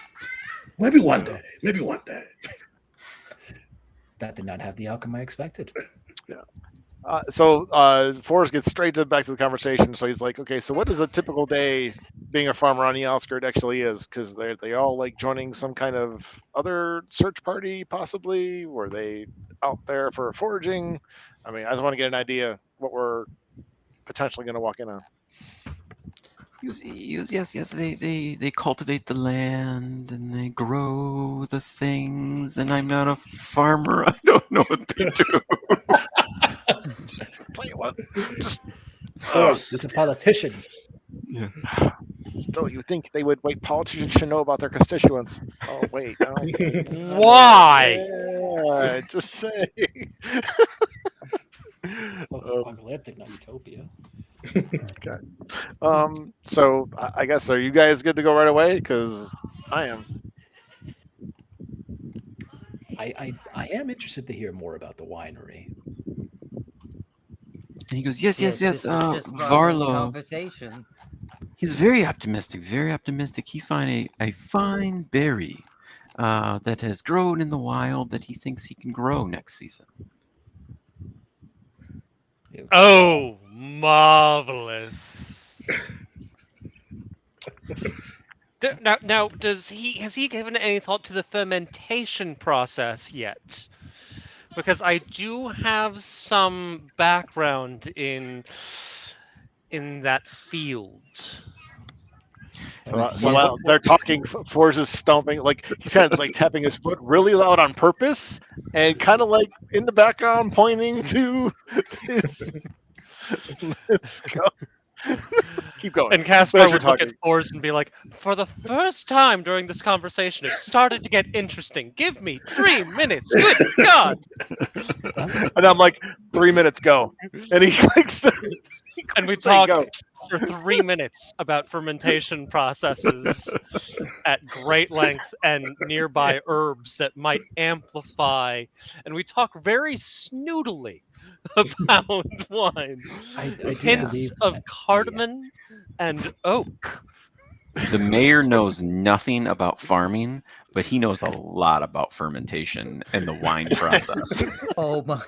A: maybe one day.
F: That did not have the outcome I expected.
C: Yeah. Forrest gets back to the conversation. So he's like, okay, so what is a typical day being a farmer on the outskirts actually is? Because they all like joining some kind of other search party, possibly. Were they out there for foraging? I mean, I just want to get an idea what we're potentially going to walk in on.
B: Yes. They cultivate the land and they grow the things. And I'm not a farmer. I don't know what to do.
C: Tell you what, just
F: Forrest is a politician.
B: Yeah.
C: no, you think they would wait? Politicians should know about their constituents. Oh wait, no.
D: Why?
C: Yeah, just say.
F: This is post-apocalyptic, not utopia.
C: So I guess are you guys good to go right away? Because I am.
F: I am interested to hear more about the winery.
B: And he goes, yes.
E: This was just part of the
B: Varlo.
E: conversation.
B: He's very optimistic. He find a fine berry that has grown in the wild that he thinks he can grow next season.
D: Oh, marvelous. Now, has he given any thought to the fermentation process yet? Because I do have some background in that field.
C: So while they're talking, Forrest is stomping, like he's kind of like tapping his foot really loud on purpose, and kind of like in the background pointing to this. Let's go. Keep going.
D: And Caspar
C: Whatever
D: would
C: you're
D: look at
C: talking.
D: Forrest and be like, for the first time during this conversation, it started to get interesting. Give me 3 minutes. Good God.
C: And I'm like, 3 minutes, go. And he like,
D: And we
C: there you
D: talk
C: go.
D: for 3 minutes about fermentation processes at great length and nearby herbs that might amplify. And we talk very snoodily about wine.
F: I do
D: Hints
F: believe
D: of
F: that
D: cardamom and oak.
B: The mayor knows nothing about farming, but he knows a lot about fermentation and the wine process.
E: Oh my.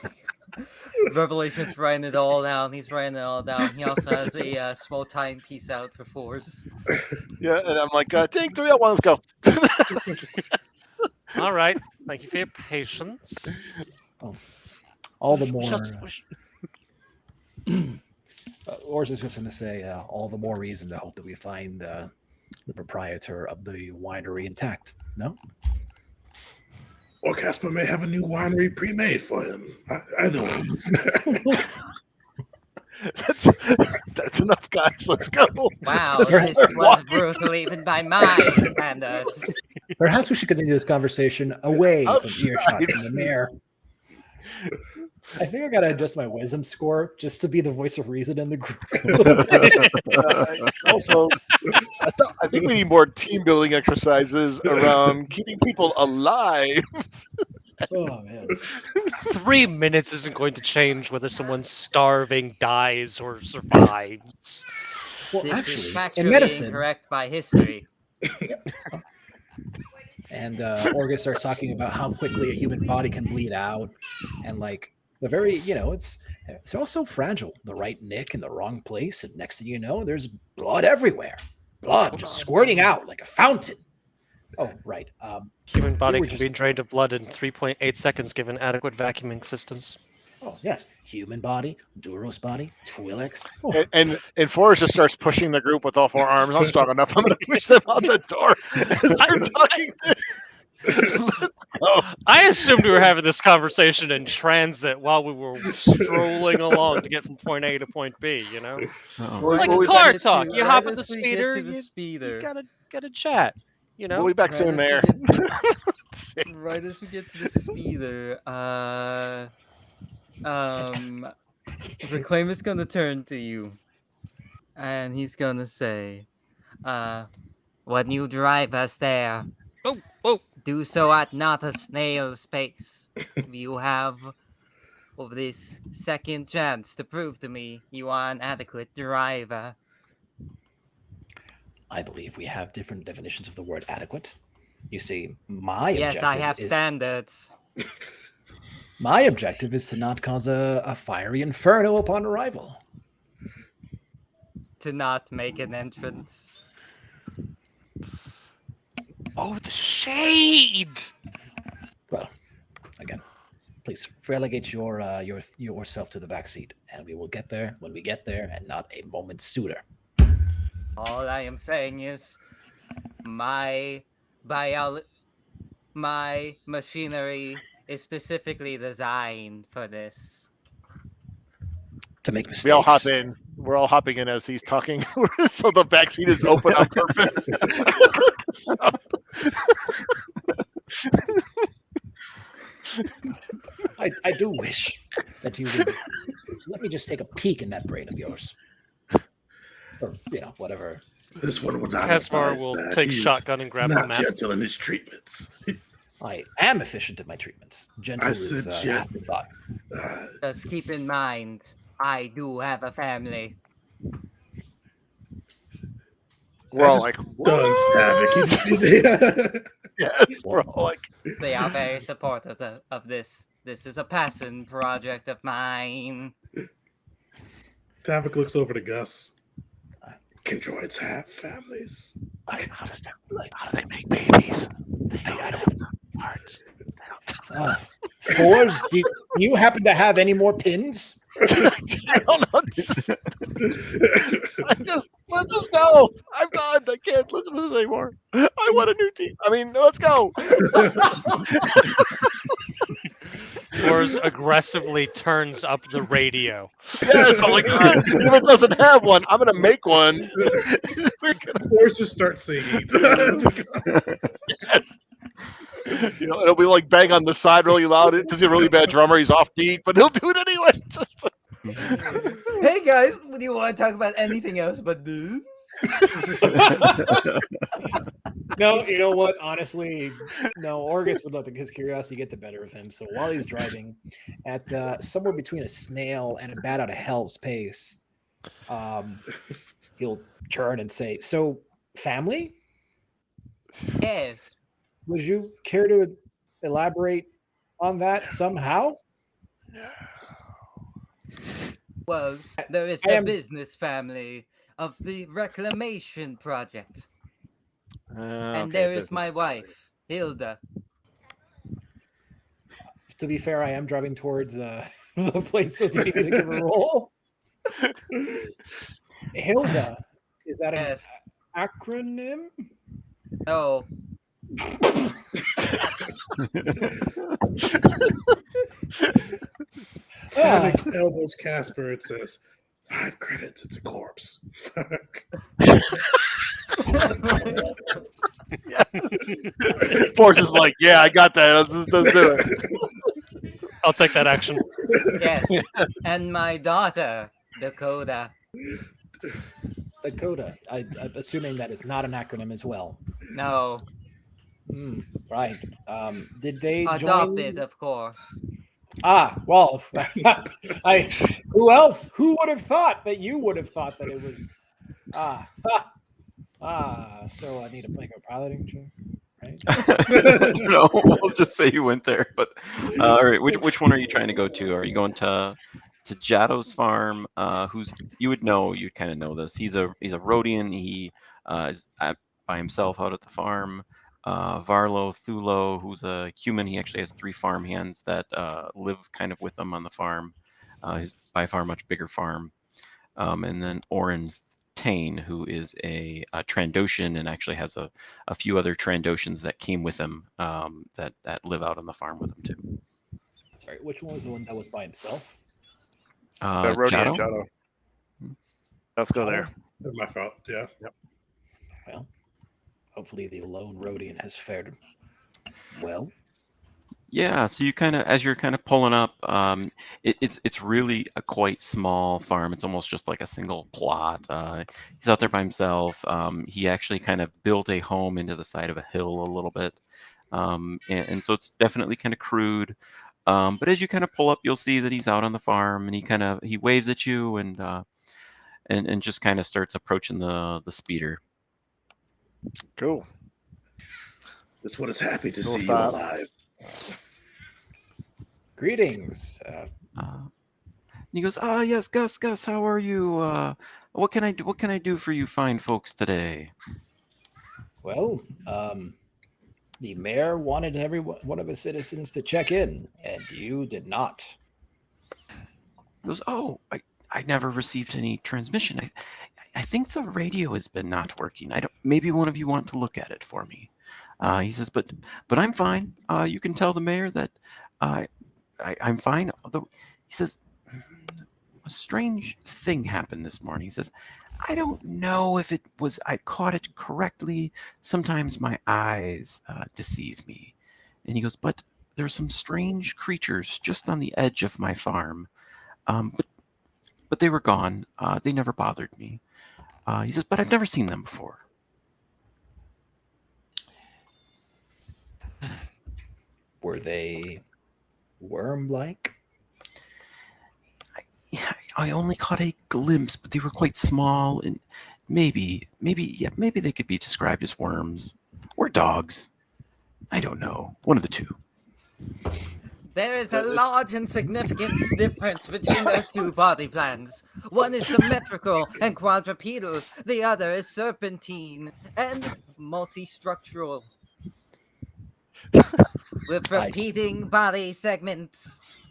E: Revelation's writing it all down. He's writing it all down. He also has a small timepiece out for Force.
C: Yeah, and I'm like, take 3 at 1, let's go.
D: All right. Thank you for your patience.
F: all the
D: We
F: more.
D: shall-
F: Ors is just going to say, all the more reason to hope that we find the proprietor of the winery intact. No?
A: Or Casper may have a new winery pre-made for him. Either way.
C: That's enough, guys. Let's go.
E: Wow, this was brutal even by my standards.
F: Perhaps we should continue this conversation away from earshot from the mayor. I think I gotta adjust my wisdom score just to be the voice of reason in the group.
C: Also, I think we need more team building exercises around keeping people alive.
F: Oh man.
D: 3 minutes isn't going to change whether someone's starving, dies, or survives.
F: Well,
E: This is
F: actually, in
E: factually
F: medicine,
E: incorrect by history.
F: and Orga starts talking about how quickly a human body can bleed out, and like the very, it's also fragile. The right nick in the wrong place, and next thing you know, there's blood everywhere. Blood just squirting out like a fountain. Oh, right.
D: Human body
F: were
D: can
F: just-
D: be drained of blood in 3.8 seconds given adequate vacuuming systems.
F: Oh, yes. Human body, Duros body, Twi'leks. Oh,
C: And Forrest just starts pushing the group with all 4 arms. I'm strong enough. I'm going to push them out the door. They're talking.
D: I assumed we were having this conversation in transit while we were strolling along to get from point A to point B,
B: Uh-oh.
D: Like
C: We'll
D: a
C: be
D: car
E: Get
D: talk.
E: to-
D: You
E: right
D: hop in
E: as
D: the
E: we get
D: speeder,
E: to the
D: you
E: speeder.
D: gotta chat,
C: We'll be back soon, Mayor.
E: Right as we get to the speeder, Reclaim is gonna turn to you, and he's gonna say, "When you drive us there,
D: Oh,
E: do so at not a snail's pace. You have of this second chance to prove to me you are an adequate driver."
F: I believe we have different definitions of the word adequate. You see, my
E: Yes, I
F: objective
E: have
F: is
E: standards.
F: My objective is to not cause a fiery inferno upon arrival.
E: To not make an entrance.
D: Oh, the shade!
F: Well, again, please relegate yourself to the back seat, and we will get there when we get there, and not a moment sooner.
E: All I am saying is my machinery is specifically designed for this.
F: To make
C: We all hop
F: mistakes.
C: in. We're all hopping in as he's talking, so the back seat is open on purpose.
F: I do wish that you would let me just take a peek in that brain of yours, or whatever.
A: This one will not
D: Caspar
A: advise
D: will
A: that.
D: take
A: He is
D: shotgun and grab the
A: not
D: map.
A: gentle in his treatments.
F: I am efficient at my treatments. Gentle
A: I
F: is
A: said
F: an
A: gentle.
F: afterthought.
E: Just keep in mind, I do have a family.
C: We're all like,
A: done, Stavik. You just need to.
C: yes. We're all like,
E: They are very supportive of this. This is a passion project of mine.
A: Stavik looks over to Gus. Can droids have families?
C: how do they make babies? They don't have hearts.
F: Fours, do you happen to have any more pins?
C: I don't know. Let's just go. I'm done. I can't listen to this anymore. I want a new team. I mean, let's go.
D: Wars aggressively turns up the radio.
C: Yes, I'm like, if it doesn't have one, I'm gonna make one.
A: Or just start singing.
C: It'll be like bang on the side really loud because he's a really bad drummer. He's off beat, but he'll do it anyway. Just
E: Hey guys, do you want to talk about anything else but this?
F: No, you know what? Honestly, no. Orgus would let his curiosity get the better of him. So while he's driving at somewhere between a snail and a bat out of hell's pace, he'll turn and say, "So, family?
E: Yes.
F: Would you care to elaborate on that somehow?"
E: Well, there is
F: I
E: the
F: am-
E: business family of the reclamation project. And there is my wife, Hilda.
F: To be fair, I am driving towards the place, so do you need to give a roll? Hilda, is that an acronym?
E: No.
A: Stavik elbows Casper. It says, 5 credits. It's a corpse.
C: Force is like, yeah, I got that. Let's do it.
D: I'll take that action.
E: Yes. And my daughter, Dakota.
F: Dakota. I'm assuming that is not an acronym as well.
E: No.
F: Right. Did they
E: Adopted,
F: join?
E: of course.
F: Well, who else? Who would have thought that you would have thought that it was? So I need to make a piloting check, right?
B: No, we'll just say you went there. But all right, which one are you trying to go to? Are you going to Jaddo's farm? Who's you would know? You'd kind of know this. He's a Rhodian. He is by himself out at the farm. Varlo Thulo, who's a human. He actually has 3 farm hands that live kind of with him on the farm. He's by far a much bigger farm. And then Orintain, who is a Trandoshan and actually has a few other Trandoshans that came with him that live out on the farm with him too.
F: Sorry, which one was the one that was by himself?
C: Rhodian
B: Jaddo?
C: Jaddo. Let's go there.
A: That's my fault. Yeah.
C: Yep.
F: Well, hopefully the lone Rhodian has fared well.
B: Yeah, so you kind of, as you're kind of pulling up, it's really a quite small farm. It's almost just like a single plot. He's out there by himself. He actually kind of built a home into the side of a hill a little bit, and so it's definitely kind of crude. But as you kind of pull up, you'll see that he's out on the farm, and he waves at you and just kind of starts approaching the speeder.
C: Cool.
A: This one is happy to
C: Cool
A: see
C: stop.
A: you alive.
F: Greetings.
B: He goes, yes, Gus, how are you? What can I do? What can I do for you fine folks today?
F: Well, the mayor wanted every one of his citizens to check in, and you did not.
B: He goes, I never received any transmission. I think the radio has been not working. I don't. Maybe one of you want to look at it for me. He says, but I'm fine. You can tell the mayor that I'm fine. Although he says, a strange thing happened this morning. He says, I don't know if it was I caught it correctly. Sometimes my eyes deceive me. And he goes, but there's some strange creatures just on the edge of my farm. But they were gone. They never bothered me. He says, but I've never seen them before.
F: Were they worm-like?
B: I only caught a glimpse, but they were quite small, and maybe they could be described as worms or dogs. I don't know. One of the two.
E: There is a large and significant difference between those two body plans. One is symmetrical and quadrupedal, the other is serpentine and multi-structural, with repeating body segments.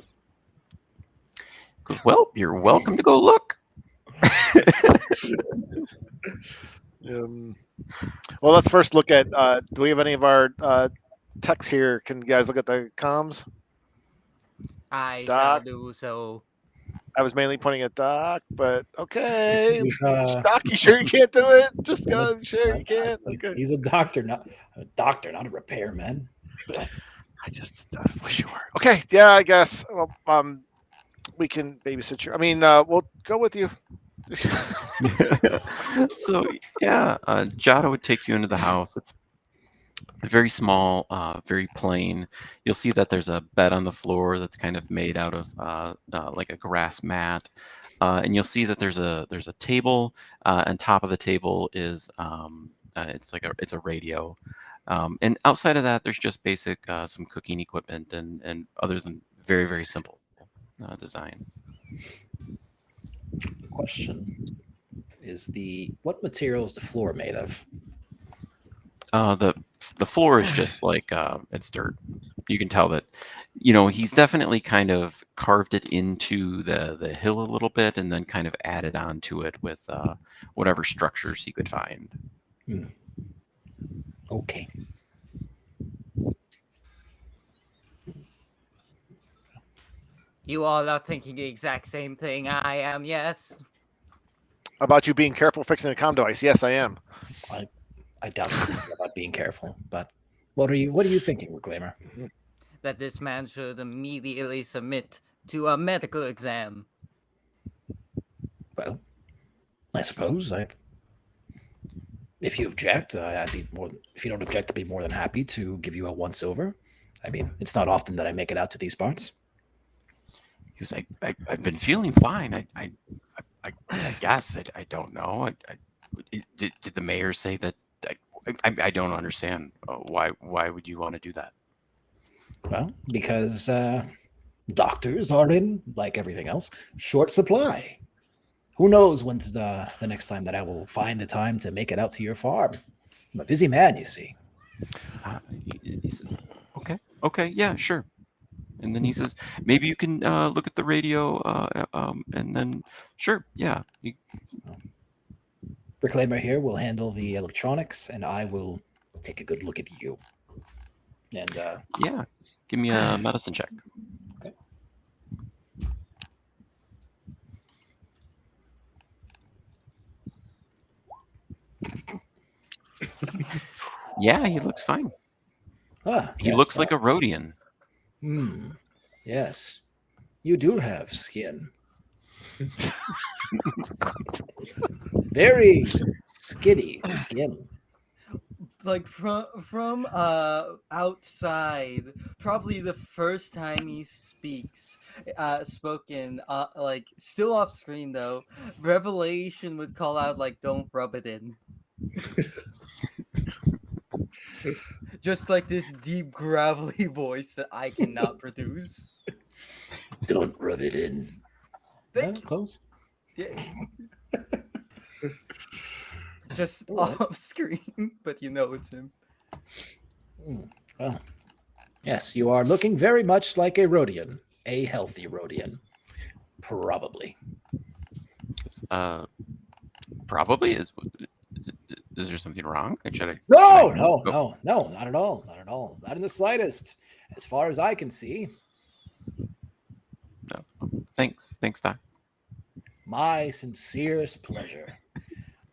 B: Goes, well, you're welcome to go look.
C: Well, let's first look at. Do we have any of our techs here? Can you guys look at the comms?
E: I
C: Doc.
E: shall do so.
C: I was mainly pointing at Doc, but okay.
F: Uh,
C: Doc, you sure you can't do it? Just go. Sure you can't. Okay.
F: He's a doctor, not a repairman.
C: I just wish you were. Okay. Yeah, I guess. Well, we can babysit you. I mean, we'll go with you.
B: So yeah, Jado would take you into the house. It's very small, very plain. You'll see that there's a bed on the floor that's kind of made out of like a grass mat, and you'll see that there's a table. On top of the table is it's a radio, and outside of that, there's just basic some cooking equipment and other than very very simple design.
F: Question is what material is the floor made of?
B: The floor is just like it's dirt. You can tell that, he's definitely kind of carved it into the hill a little bit and then kind of added onto it with whatever structures he could find.
F: Okay.
E: You all are thinking the exact same thing I am, yes?
C: About you being careful fixing the comm device. Yes, I am.
F: I doubt he's thinking about being careful, but what are you thinking, Reclaimer?
E: That this man should immediately submit to a medical exam.
F: Well, I suppose if you object, if you don't object, I'd be more than happy to give you a once over. I mean, it's not often that I make it out to these parts.
B: He was like, I've been feeling fine. I guess I don't know. Did the mayor say that? I don't understand. Why would you want to do that?
F: Well, because doctors are in, like everything else, short supply. Who knows when's the next time that I will find the time to make it out to your farm? I'm a busy man, you see.
B: He says, okay, yeah, sure. And then he says, maybe you can look at the radio, and then, sure, yeah.
F: Reclaimer here will handle the electronics, and I will take a good look at you. And
B: yeah, give me a medicine check.
F: Okay.
B: Yeah, he looks fine. He
F: yes,
B: looks like a Rhodian.
F: Yes, you do have skin. Very skinny skin.
E: Like from outside, probably the first time he speaks, spoken, like still off screen though, Revelation would call out like, "Don't rub it in." Just like this deep gravelly voice that I cannot produce.
F: Don't rub it in.
E: Thank you.
F: Close.
E: Yay. Just
F: All right.
E: off screen, but you know it's him.
F: Well, yes, you are looking very much like a Rhodian, a healthy Rhodian. Probably.
B: Probably is. Is there something wrong? Should I?
F: No,
B: should I
F: no,
B: go?
F: no, no, not at all. Not at all. Not in the slightest. As far as I can see.
B: No. Thanks, Doc.
F: My sincerest pleasure.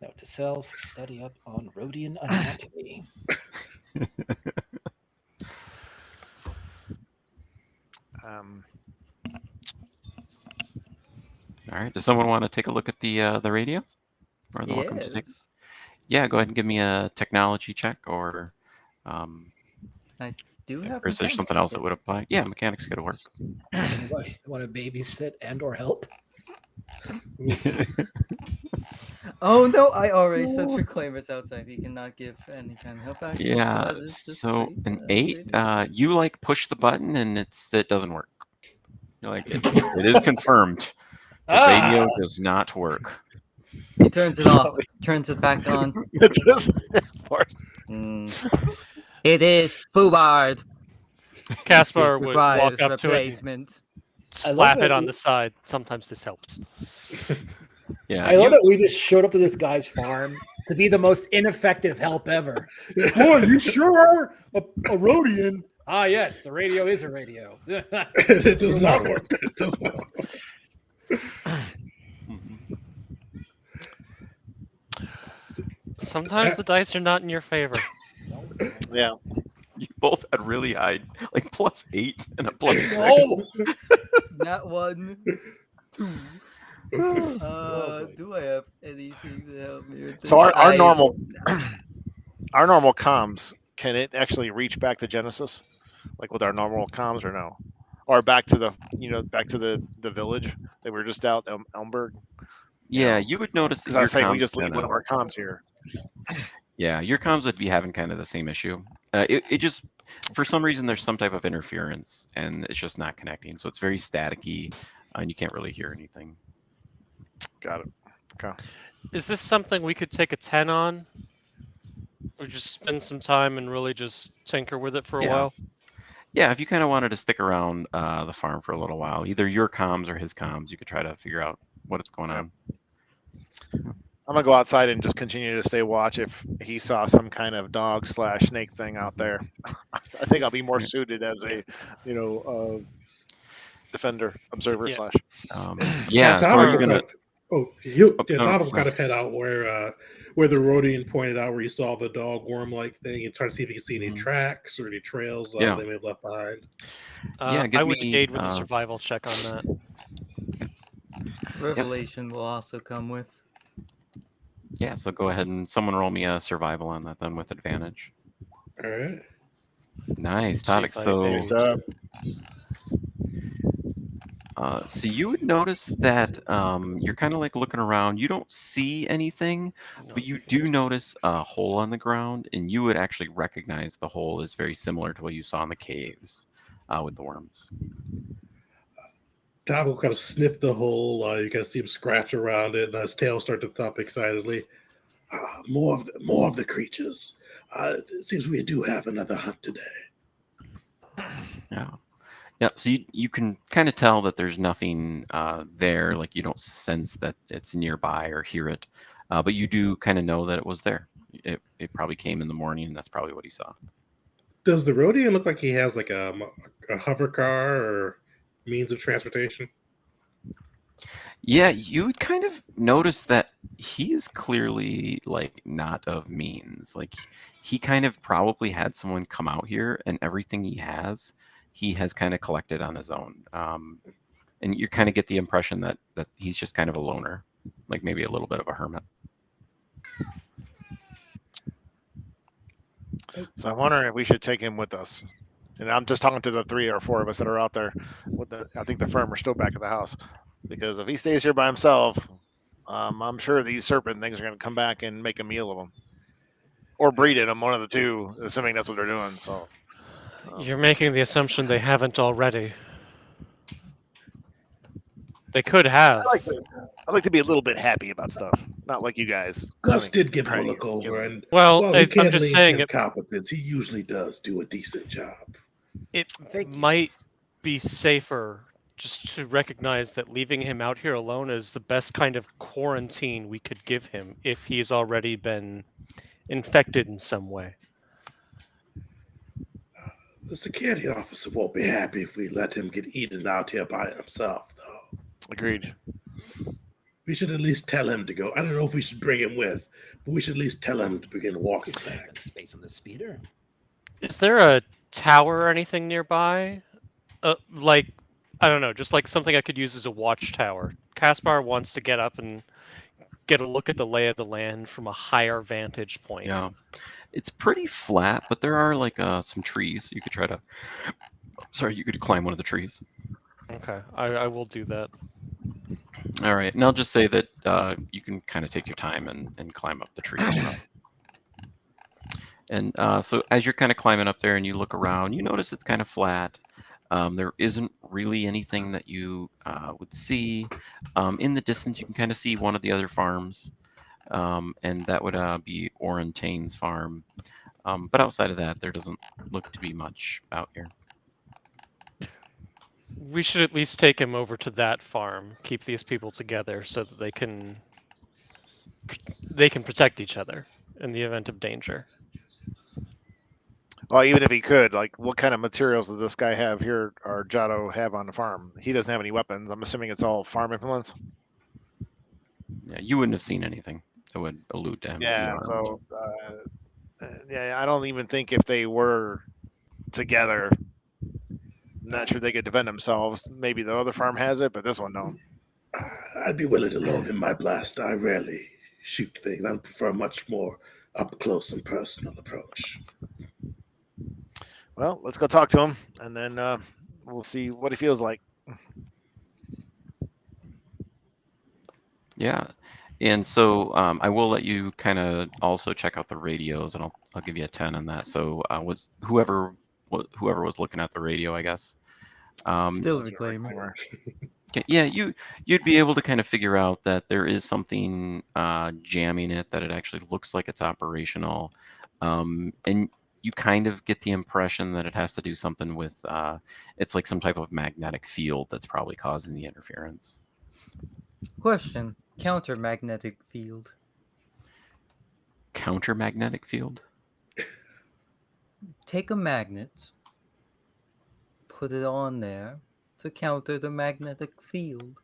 F: Note to self, study up on Rhodian anatomy.
B: All right. Does someone want to take a look at the radio? Or the welcome to take?
E: Yes.
B: Yeah, go ahead and give me a technology check, or
E: I do have.
B: or is there something else that would apply? Yeah, mechanics could work.
F: Does anybody want to babysit and or help?
E: Oh no! I already sent reclaimers outside. He cannot give any kind of help action.
B: Yeah.
E: that is just
B: So
E: straight,
B: an
E: straight
B: 8, you like push the button and it doesn't work. You're like it is confirmed. The radio does not work.
E: He turns it off. Turns it back on. It is Fubard.
D: Caspar would walk
E: Requires
D: up to it and
E: replacement.
D: slap
F: that
D: it on
F: we-
D: the side. Sometimes this helps.
B: Yeah.
F: I love that we just showed up to this guy's farm to be the most ineffective help ever. Boy, you sure are a Rhodian. Ah, yes, the radio is a radio.
A: It does not work. It does not work.
B: Mhm.
D: Sometimes the dice are not in your favor.
C: Yeah.
B: You both had really high, like +8 and a +6.
F: Oh,
E: Not 1, 2.
F: Lovely.
E: Do I have anything to help me with this?
C: So our normal our normal comms, can it actually reach back to Genesis, like with our normal comms, or no, or back to the village that we were just out Elmberg?
B: Yeah, you would notice that
C: Because I was
B: your
C: saying we
B: comms
C: just leave
B: kinda-
C: one of our comms here.
B: Yeah, your comms would be having kind of the same issue. It just, for some reason, there's some type of interference, and it's just not connecting. So it's very staticky, and you can't really hear anything.
C: Got it. Okay.
D: Is this something we could take a 10 on? Or just spend some time and really just tinker with it for a
B: Yeah.
D: while?
B: Yeah, if you kind of wanted to stick around the farm for a little while, either your comms or his comms, you could try to figure out what's going on.
C: I'm gonna go outside and just continue to stay watch if he saw some kind of dog/snake thing out there. I think I'll be more suited as a, defender, observer
D: Yeah.
C: slash.
B: Yeah, so
D: Caspar-
B: are you gonna?
A: Donald will
B: no.
A: kind of head out where the Rhodian pointed out, where you saw the dog worm-like thing, and try to see if you can see any
B: Mhm.
A: tracks or any trails
B: Yeah.
A: they may have left behind.
B: Yeah, give
D: I would
B: me,
D: aid with a survival check on that.
E: Revelation will also come with.
B: Yeah, so go ahead and someone roll me a survival on that then with advantage.
A: All right.
B: Nice,
D: See
B: Tadic.
D: if I
B: So,
D: aid.
B: so you would notice that you're kind of like looking around. You don't see anything, but you do notice a hole on the ground, and you would actually recognize the hole is very similar to what you saw in the caves with the worms.
A: Doc will kind of sniff the hole. You kind of see him scratch around it, and his tail start to thump excitedly. More of the creatures. It seems we do have another hunt today.
B: Yeah. Yeah, so you can kind of tell that there's nothing there, like you don't sense that it's nearby or hear it, but you do kind of know that it was there. It probably came in the morning, and that's probably what he saw.
A: Does the Rhodian look like he has like a hover car or means of transportation?
B: Yeah, you would kind of notice that he is clearly like not of means. Like he kind of probably had someone come out here, and everything he has kind of collected on his own. And you kind of get the impression that he's just kind of a loner, like maybe a little bit of a hermit.
C: So I'm wondering if we should take him with us. And I'm just talking to the 3 or 4 of us that are out there. I think the firm are still back at the house, because if he stays here by himself, I'm sure these serpent things are going to come back and make a meal of him, or breed in him, one of the two, assuming that's what they're doing. So
D: You're making the assumption they haven't already. They could have.
C: I like to be a little bit happy about stuff, not like you guys.
A: Gus
C: having
A: did give him a
C: praying
A: look
C: and
A: over,
C: killing.
A: and
D: Well,
A: while he
D: I'm
A: can't
D: just
A: lean
D: saying
A: to
D: it.
A: incompetence, he usually does do a decent job.
D: It
F: Thank you.
D: might be safer just to recognize that leaving him out here alone is the best kind of quarantine we could give him if he's already been infected in some way.
A: The security officer won't be happy if we let him get eaten out here by himself, though.
C: Agreed.
A: We should at least tell him to go. I don't know if we should bring him with, but we should at least tell him to begin walking back.
F: And space on the speeder.
D: Is there a tower or anything nearby? Like, I don't know, just like something I could use as a watchtower. Caspar wants to get up and get a look at the lay of the land from a higher vantage point.
B: Yeah, it's pretty flat, but there are like some trees. You could try to. Sorry, you could climb one of the trees.
D: Okay, I will do that.
B: All right, and I'll just say that you can kind of take your time and climb up the tree as well. And so as you're kind of climbing up there and you look around, you notice it's kind of flat. There isn't really anything that you would see. In the distance, you can kind of see one of the other farms, and that would be Orintain's farm. But outside of that, there doesn't look to be much out here.
D: We should at least take him over to that farm, keep these people together so that they can protect each other in the event of danger.
C: Well, even if he could, like, what kind of materials does this guy have here, or Jado have on the farm? He doesn't have any weapons. I'm assuming it's all farm implements.
B: Yeah, you wouldn't have seen anything that would allude to him. being
C: Yeah.
B: armed.
C: So, yeah, I don't even think if they were together, not sure they could defend themselves. Maybe the other farm has it, but this one don't.
A: I'd be willing to loan him my blaster. I rarely shoot things. I prefer a much more up close and personal approach.
C: Well, let's go talk to him, and then we'll see what he feels like.
B: Yeah, and so I will let you kind of also check out the radios, and I'll give you a 10 on that. So was whoever was looking at the radio, I guess.
E: Still reclaimer.
B: Okay, yeah, you'd be able to kind of figure out that there is something jamming it, that it actually looks like it's operational, and you kind of get the impression that it has to do something with it's like some type of magnetic field that's probably causing the interference.
E: Question: counter-magnetic field.
B: Counter-magnetic field?
E: Take a magnet, put it on there to counter the magnetic field.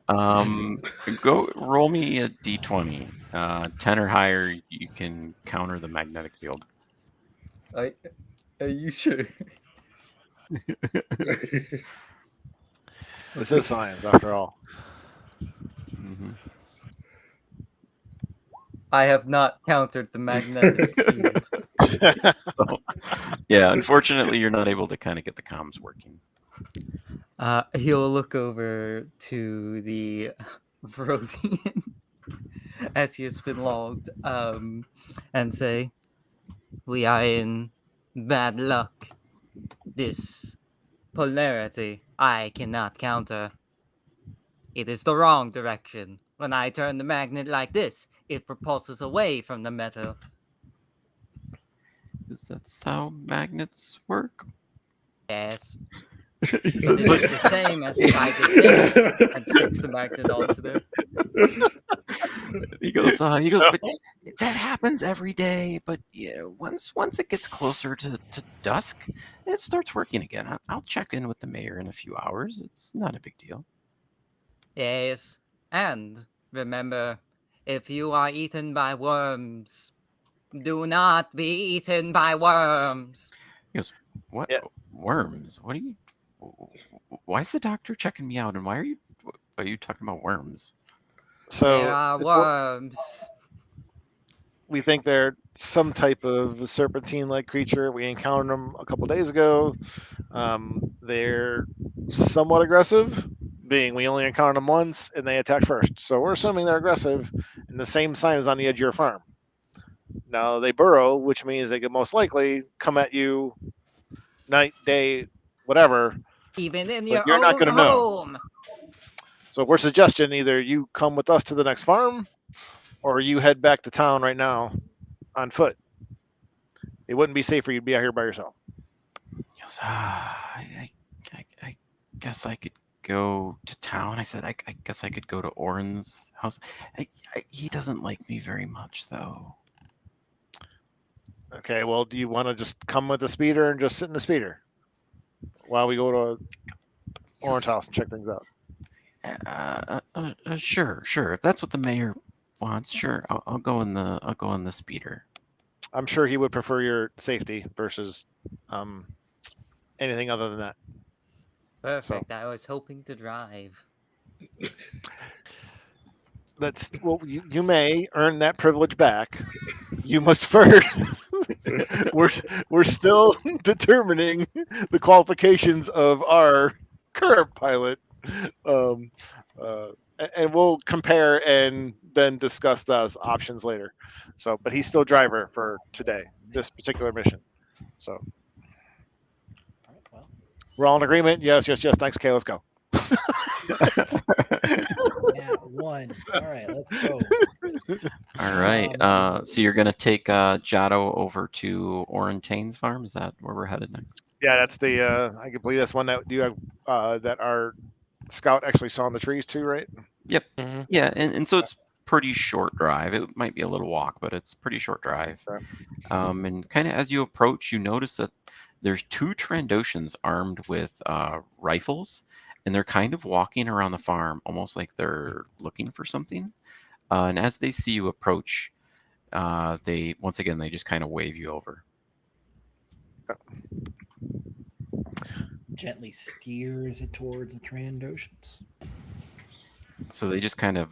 B: Go roll me a d20. 10 or higher, you can counter the magnetic field.
E: Are you sure?
C: This is science, after all.
B: Mhm.
E: I have not countered the magnetic field.
B: So, yeah, unfortunately, you're not able to kind of get the comms working.
E: He'll look over to the Rodian as he has been logged, and say, "We are in bad luck. This polarity I cannot counter. It is the wrong direction. When I turn the magnet like this, it propulses away from the metal."
B: Is that how magnets work?
E: Yes.
B: He
E: It
B: says,
E: is
B: like,
E: the same as if I did this and sticks the magnet onto there.
B: he goes, but that happens every day. But yeah, once it gets closer to dusk, it starts working again. I'll check in with the mayor in a few hours. It's not a big deal.
E: Yes. And remember, if you are eaten by worms, do not be eaten by worms.
B: He goes, what?
C: Yeah.
B: Worms? What are you? Why is the doctor checking me out? And why are you talking about worms?
C: So
E: There are worms.
C: we think they're some type of serpentine-like creature. We encountered them a couple days ago. They're somewhat aggressive, being we only encountered them once and they attacked first. So we're assuming they're aggressive, and the same sign is on the edge of your farm. Now they burrow, which means they could most likely come at you night, day, whatever,
E: Even in
C: But
E: your
C: you're not
E: own
C: gonna know.
E: home.
C: So we're suggesting either you come with us to the next farm, or you head back to town right now on foot. It wouldn't be safe for you to be out here by yourself.
B: He goes, I guess I could go to town. I said, I guess I could go to Orin's house. He doesn't like me very much, though.
C: Okay, well, do you want to just come with the speeder and just sit in the speeder while we go to Orange House and check things out?
B: Sure. If that's what the mayor wants, sure. I'll go in the speeder.
C: I'm sure he would prefer your safety versus anything other than that.
E: Perfect. I was hoping to drive.
C: You may earn that privilege back. You must first. we're still determining the qualifications of our current pilot, and we'll compare and then discuss those options later. So, but he's still driver for today, this particular mission. So,
F: All right, well,
C: we're all in agreement. Yes. Thanks, Kay. Let's go.
F: yeah, one. All right, let's go.
B: All right. So you're gonna take Jado over to Orintain's farm. Is that where we're headed next?
C: Yeah, that's the. I can believe that's one that you have that our scout actually saw in the trees too, right?
B: Yep.
D: Mhm.
B: Yeah, and so it's pretty short drive. It might be a little walk, but it's pretty short drive.
C: Okay.
B: And kind of as you approach, you notice that there's two Trandoshans armed with rifles, and they're kind of walking around the farm, almost like they're looking for something. And as they see you approach, they just kind of wave you over.
F: Gently steers it towards the Trandoshans.
B: So they just kind of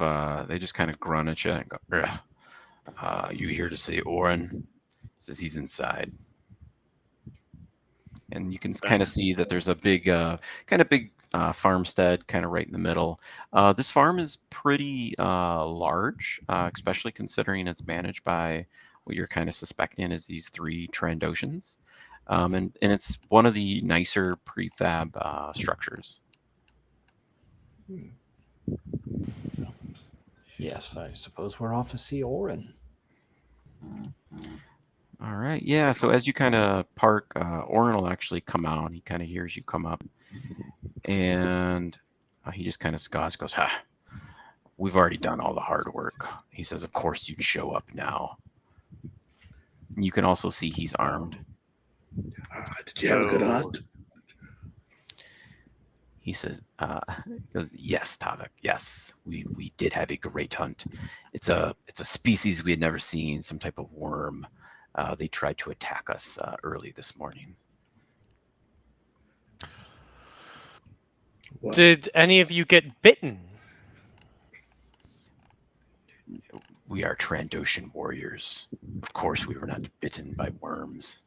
B: grunt at you and go, "You here to see Orin?" Says he's inside. And you can kind of see that there's a big farmstead kind of right in the middle. This farm is pretty large, especially considering it's managed by what you're kind of suspecting is these three Trandoshans. And it's one of the nicer prefab structures.
F: Yes, I suppose we're off to see Orin.
B: All right. Yeah. So as you kind of park, Orin will actually come out. He kind of hears you come up, and he just kind of scoffs, goes, "Ha! We've already done all the hard work." He says, "Of course you'd show up now." You can also see he's armed.
A: Did you have a good hunt?
B: He says, he goes, "Yes, Tavik. Yes, we did have a great hunt. It's a species we had never seen, some type of worm. They tried to attack us early this morning."
A: What?
D: Did any of you get bitten?
B: We are Trandoshan warriors. Of course we were not bitten by worms.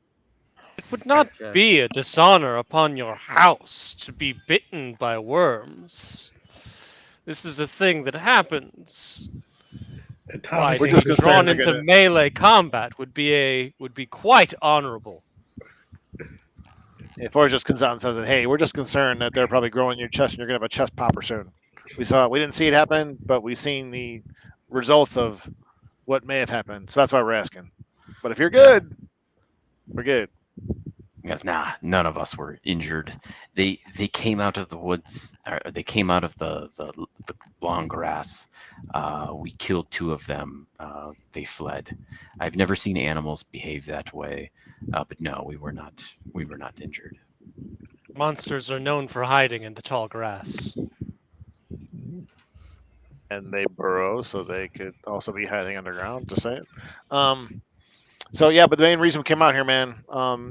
D: It would not
E: Okay.
D: be a dishonor upon your house to be bitten by worms. This is a thing that happens.
A: And
D: Why,
A: Tommy,
C: just
D: being
C: concerned
D: drawn
C: they're
D: into
C: gonna-
D: melee combat would be quite honorable.
C: If Forrest just comes out and says, "Hey, we're just concerned that they're probably growing your chest and you're gonna have a chest popper soon." We didn't see it happen, but we've seen the results of what may have happened. So that's why we're asking. But if you're good, we're good.
B: He goes, "Nah, none of us were injured. They came out of the woods. They came out of the long grass. We killed two of them. They fled. I've never seen animals behave that way. But no, we were not injured."
D: Monsters are known for hiding in the tall grass.
C: And they burrow, so they could also be hiding underground. Just saying. So yeah, but the main reason we came out here, man,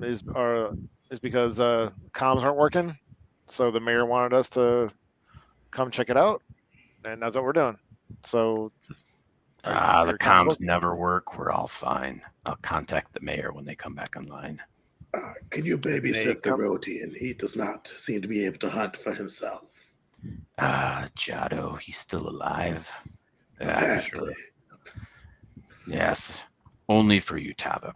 C: is because comms aren't working. So the mayor wanted us to come check it out, and that's what we're doing. So
B: The
C: your
B: comms
C: work-
B: never work. We're all fine. I'll contact the mayor when they come back online.
A: Can you babysit the
C: come-
A: Rodian? He does not seem to be able to hunt for himself.
B: Jado, he's still alive. Yeah,
A: Apparently.
B: yes. Only for you, Tavok.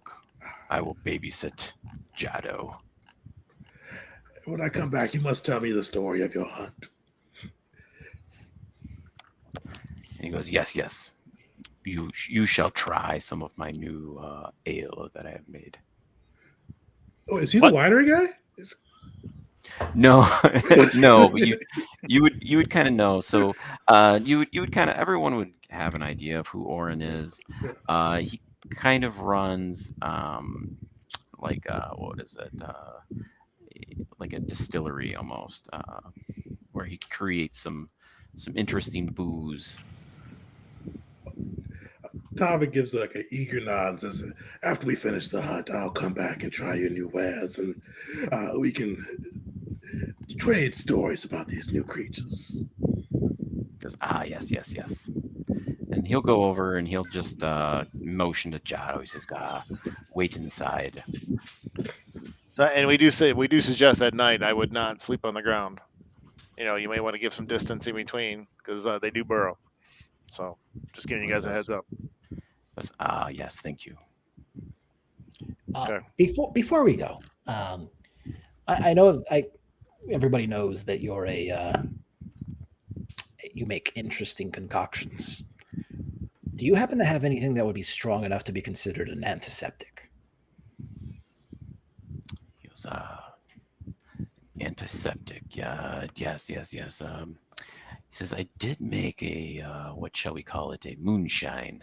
B: I will babysit Jado.
A: When I come back, you must tell me the story of your hunt.
B: And he goes, yes, yes. You shall try some of my new ale that I have made.
A: Oh, is he
C: What?
A: the winery guy?
B: No, no, but you would kind of know. So you would kind of everyone would have an idea of who Orin is. He kind of runs like what is it? Like a distillery almost, where he creates some interesting booze.
A: Tava gives like an eager nod and says, "After we finish the hunt, I'll come back and try your new wares, and we can trade stories about these new creatures."
B: He goes, yes, yes, yes. And he'll go over and he'll just motion to Jado. He says, wait inside.
C: And we do suggest at night I would not sleep on the ground. You may want to give some distance in between because they do burrow. So just giving you guys a heads up.
B: He goes, yes, thank you.
C: Okay.
F: Before we go, I know everybody knows that you're you make interesting concoctions. Do you happen to have anything that would be strong enough to be considered an antiseptic?
B: He goes, antiseptic. Yes. He says, I did make a, what shall we call it, a moonshine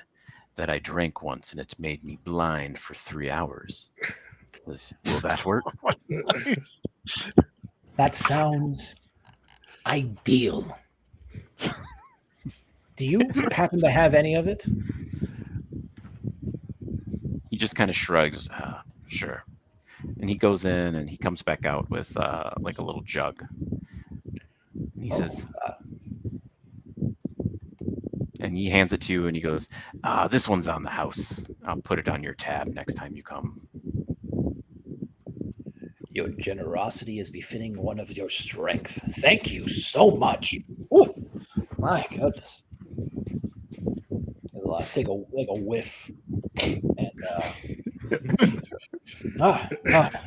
B: that I drank once, and it made me blind for 3 hours. He says, will that work?
F: That sounds ideal. Do you happen to have any of it?
B: He just kind of shrugs, sure. And he goes in and he comes back out with like a little jug. And he says, and he hands it to you and he goes, this one's on the house. I'll put it on your tab next time you come.
F: Your generosity is befitting one of your strength. Thank you so much. Oh, my goodness. I'll take a whiff. And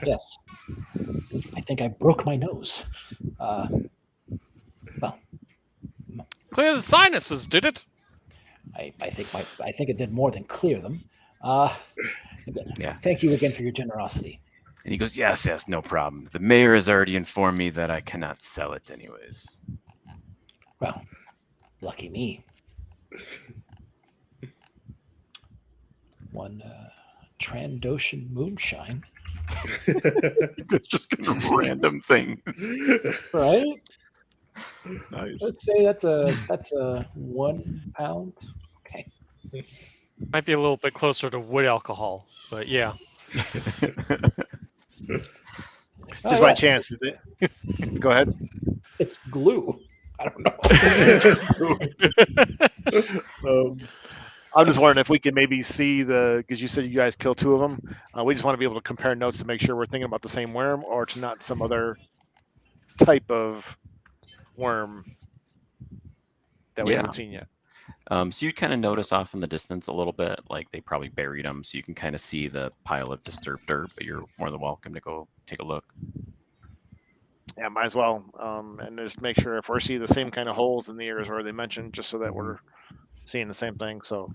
F: yes. I think I broke my nose. Well,
D: Clear the sinuses, did it?
F: I think it did more than clear them.
B: Yeah.
F: Thank you again for your generosity.
B: And he goes, yes, no problem. The mayor has already informed me that I cannot sell it anyways.
F: Well, lucky me. One Trandoshan moonshine.
B: It's just kind of random things.
F: Right?
C: Nice.
F: Let's say that's a 1 pound. Okay.
D: Might be a little bit closer to wood alcohol, but yeah.
C: Just by chance. Is it? Go ahead.
F: It's glue. I don't know.
C: I'm just wondering if we can maybe see because you said you guys killed 2 of them. We just want to be able to compare notes to make sure we're thinking about the same worm or it's not some other type of worm that we haven't seen yet.
B: So you kind of notice off in the distance a little bit, like they probably buried them, so you can kind of see the pile of disturbed dirt, but you're more than welcome to go take a look.
C: Yeah, might as well. And just make sure if we're seeing the same kind of holes in the ears where they mentioned, just so that we're seeing the same thing. So,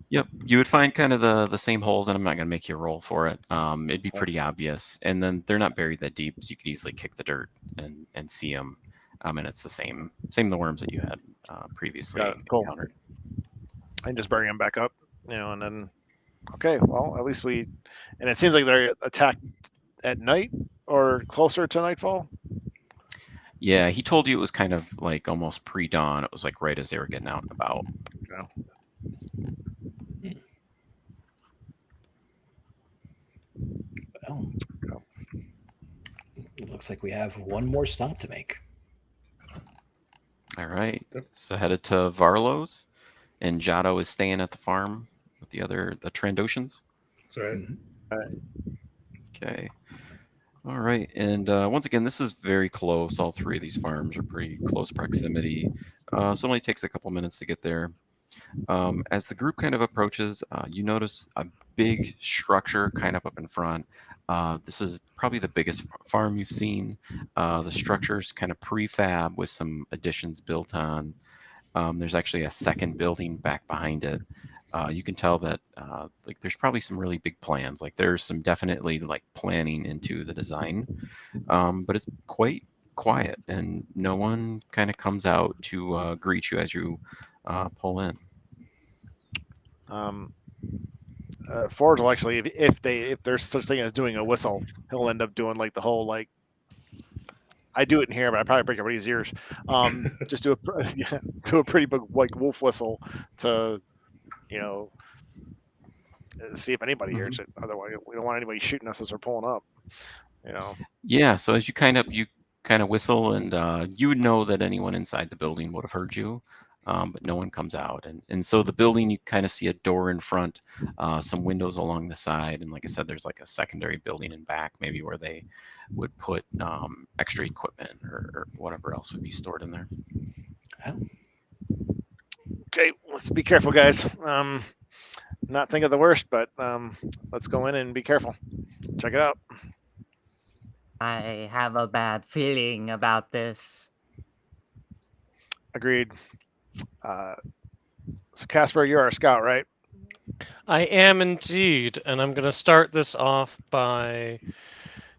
B: Yep, you would find kind of the same holes, and I'm not going to make you roll for it. It'd be pretty obvious, and then they're not buried that deep, so you could easily kick the dirt and see them. And it's the same the worms that you had previously encountered.
C: And just bury them back up, and then okay, well at least and it seems like they're attacked at night or closer to nightfall.
B: Yeah, he told you it was kind of like almost pre-dawn. It was like right as they were getting out and about.
C: Yeah.
F: Well, it looks like we have one more stop to make.
B: All right, so headed to Varlo's, and Jado is staying at the farm with the Trandoshans.
A: That's right.
B: Okay. All right, and once again, this is very close. All 3 of these farms are pretty close proximity, so it only takes a couple minutes to get there. As the group kind of approaches, you notice a big structure kind of up in front. This is probably the biggest farm you've seen. The structure's kind of prefab with some additions built on. There's actually a second building back behind it. You can tell that like there's probably some really big plans. Like there's some definitely like planning into the design, but it's quite quiet and no one kind of comes out to greet you as you pull in.
C: Forge will actually, if there's such thing as doing a whistle, he'll end up doing like the whole like. I do it in here, but I probably break everybody's ears. Just do a pretty big like wolf whistle to, see if anybody hears it. Otherwise, we don't want anybody shooting us as we're pulling up.
B: Yeah. So as you kind of whistle, and you would know that anyone inside the building would have heard you. But no one comes out. And so the building, you kind of see a door in front, some windows along the side. And like I said, there's like a secondary building in back, maybe where they would put extra equipment or whatever else would be stored in there.
C: Okay, let's be careful, guys. Not think of the worst, but let's go in and be careful. Check it out.
E: I have a bad feeling about this.
C: Agreed. So Casper, you're our scout, right?
D: I am indeed, and I'm going to start this off by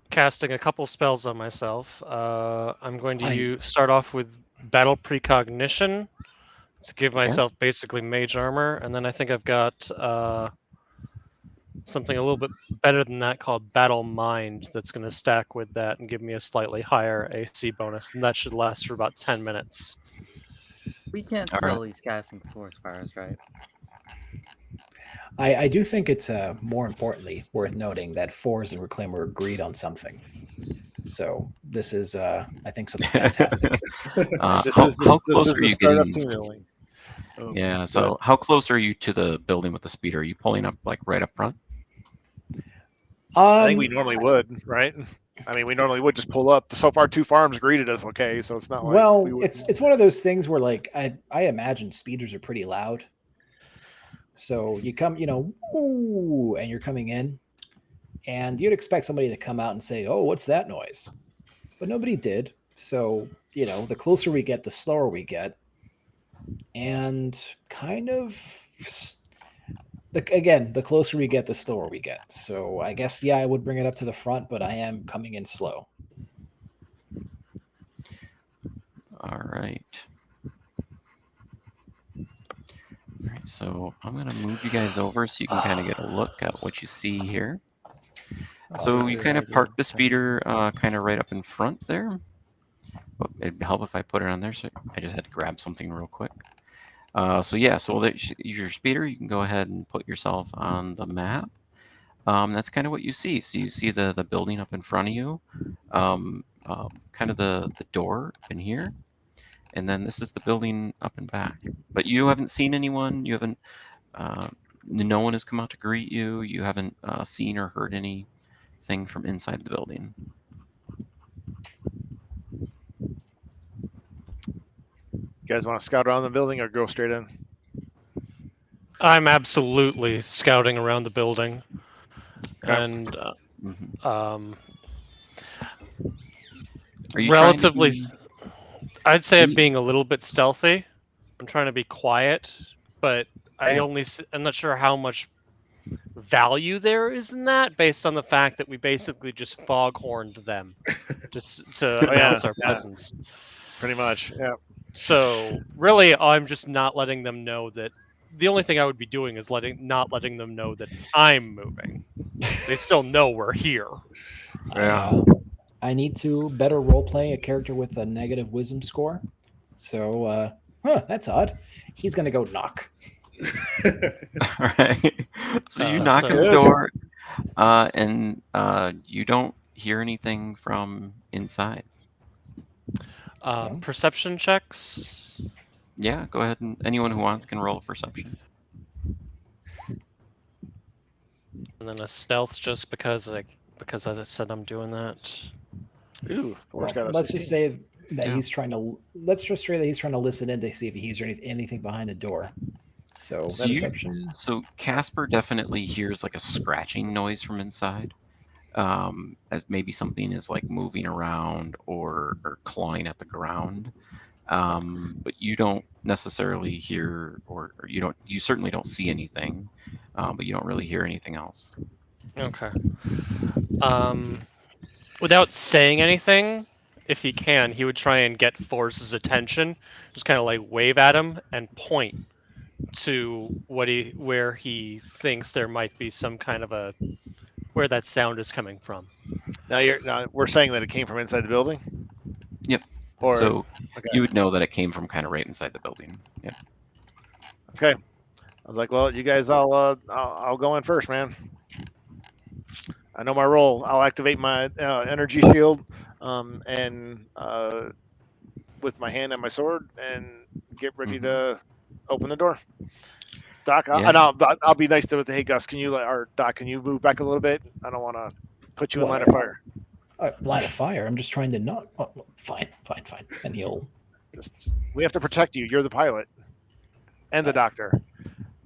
D: casting a couple spells on myself. I'm going to start off with Battle Precognition to give myself basically mage armor, and then I think I've got something a little bit better than that called Battle Mind that's going to stack with that and give me a slightly higher AC bonus, and that should last for about 10 minutes.
E: We can't tell he's casting forest fires, right?
F: I do think it's more importantly worth noting that Fours and Reclaimer agreed on something. So this is, I think, something fantastic.
B: How close are you getting? Yeah, so how close are you to the building with the speeder? Are you pulling up like right up front?
C: I think we normally would, right? I mean, we normally would just pull up. So far, 2 farms greeted us okay, so it's not like
F: it's one of those things where like I imagine speeders are pretty loud. So you come, ooh, and you're coming in, and you'd expect somebody to come out and say, "Oh, what's that noise?" But nobody did. So the closer we get, the slower we get, and kind of. The closer we get, the slower we get. So I guess, I would bring it up to the front, but I am coming in slow.
B: All right. All right, so I'm going to move you guys over so you can kind of get a look at what you see here. So you kind of park the speeder kind of right up in front there. But it'd help if I put it on there, so I just had to grab something real quick. So use your speeder. You can go ahead and put yourself on the map. That's kind of what you see. So you see the building up in front of you, kind of the door in here, and then this is the building up and back. But you haven't seen anyone. You haven't. No one has come out to greet you. You haven't seen or heard anything from inside the building.
C: You guys want to scout around the building or go straight in?
D: I'm absolutely scouting around the building.
C: Okay.
D: And
B: Are you
D: relatively, I'd say I'm being a little bit stealthy. I'm trying to be quiet, but I'm not sure how much value there is in that based on the fact that we basically just foghorned them just to announce our presence.
C: Pretty much, yeah.
D: So really, I'm just not letting them know that. The only thing I would be doing is not letting them know that I'm moving. They still know we're here.
C: Yeah.
F: I need to better roleplay a character with a negative wisdom score. So, that's odd. He's gonna go knock.
B: All right. So you knock on the door, and you don't hear anything from inside.
D: Perception checks.
B: Yeah, go ahead, and anyone who wants can roll a perception.
D: And then a stealth, just because I said I'm doing that.
C: Ooh.
F: Let's just say that he's trying to. Let's just say that he's trying to listen in to see if he hears anything behind the door. So
B: Casper definitely hears like a scratching noise from inside, as maybe something is like moving around or clawing at the ground. But you don't necessarily hear, or you certainly don't see anything, but you don't really hear anything else.
D: Okay. Without saying anything, if he can, he would try and get Force's attention. Just kind of like wave at him and point to where he thinks there might be some kind of where that sound is coming from.
C: Now we're saying that it came from inside the building.
B: Yep.
C: Or
B: So
C: okay.
B: you would know that it came from kind of right inside the building. Yep.
C: Okay. I was like, well, you guys, I'll go in first, man. I know my role. I'll activate my energy shield, and with my hand and my sword, and get ready to open the door. Doc,
B: Yeah.
C: and I'll be nice to hey Gus, can you or Doc, can you move back a little bit? I don't want to put you in line of fire.
F: Line of fire. I'm just trying to not. Oh, fine. And he'll.
C: We have to protect you. You're the pilot, and the doctor,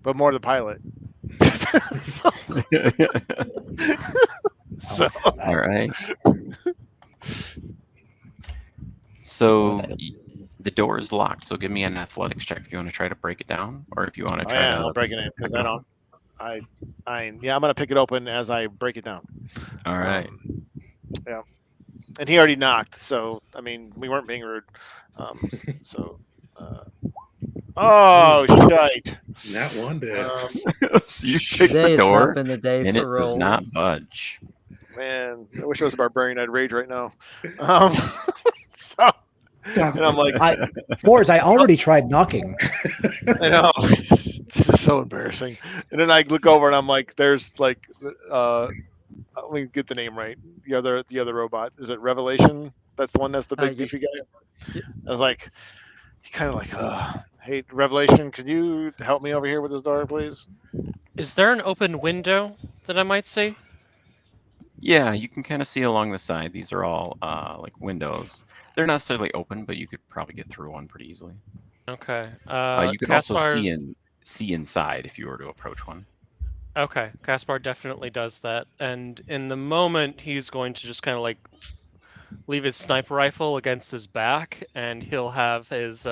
C: but more the pilot. So,
B: All right. So the door is locked. So give me an athletics check if you want to try to break it down, or if you want to try to.
C: I'll break it in because I don't. I'm gonna pick it open as I break it down.
B: All right.
C: Yeah, and he already knocked, so I mean we weren't being rude. So. Oh shite!
A: Not one day.
B: So you kick
E: Today
B: the
E: has
B: door,
E: not been the day
B: and it
E: for
B: does
E: rolls.
B: not budge.
C: Man, I wish I was a barbarian. I'd rage right now. So, and I'm like,
F: Force, I already tried knocking.
C: I know this is so embarrassing. And then I look over and I'm like, there's like, let me get the name right. The other robot, is it Revelation? That's the one that's the big
E: Yep.
C: beefy guy. I was like, he kind of like, hey Revelation, could you help me over here with this door, please?
D: Is there an open window that I might see?
B: Yeah, you can kind of see along the side. These are all like windows. They're not necessarily open, but you could probably get through one pretty easily.
D: Okay.
B: You could also
D: Caspar's...
B: see inside if you were to approach one.
D: Okay, Caspar definitely does that, and in the moment he's going to just kind of like leave his sniper rifle against his back, and he'll have his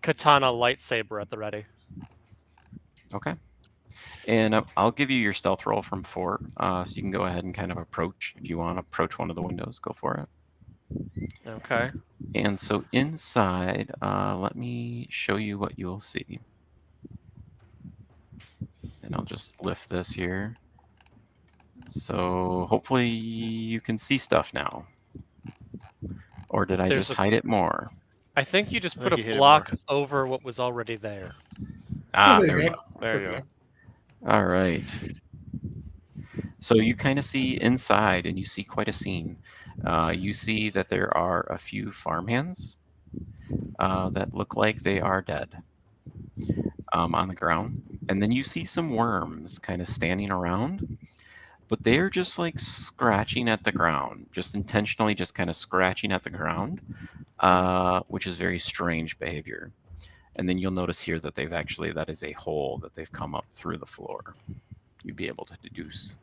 D: katana lightsaber at the ready.
B: Okay. And I'll give you your stealth roll from 4, so you can go ahead and kind of approach. If you want to approach one of the windows, go for it.
D: Okay.
B: And so inside, let me show you what you'll see. And I'll just lift this here. So hopefully you can see stuff now. Or did I just hide it more?
D: I think you just
C: I
D: put
C: think you hit
D: a
C: it
D: block over what was already there.
B: Ah,
A: Oh,
B: there we go.
C: There you go.
B: All right. So you kind of see inside, and you see quite a scene. You see that there are a few farmhands that look like they are dead on the ground. And then you see some worms kind of standing around, but they're just like scratching at the ground, just intentionally just kind of scratching at the ground, which is very strange behavior. And then you'll notice here that that is a hole that they've come up through the floor. You'd be able to deduce.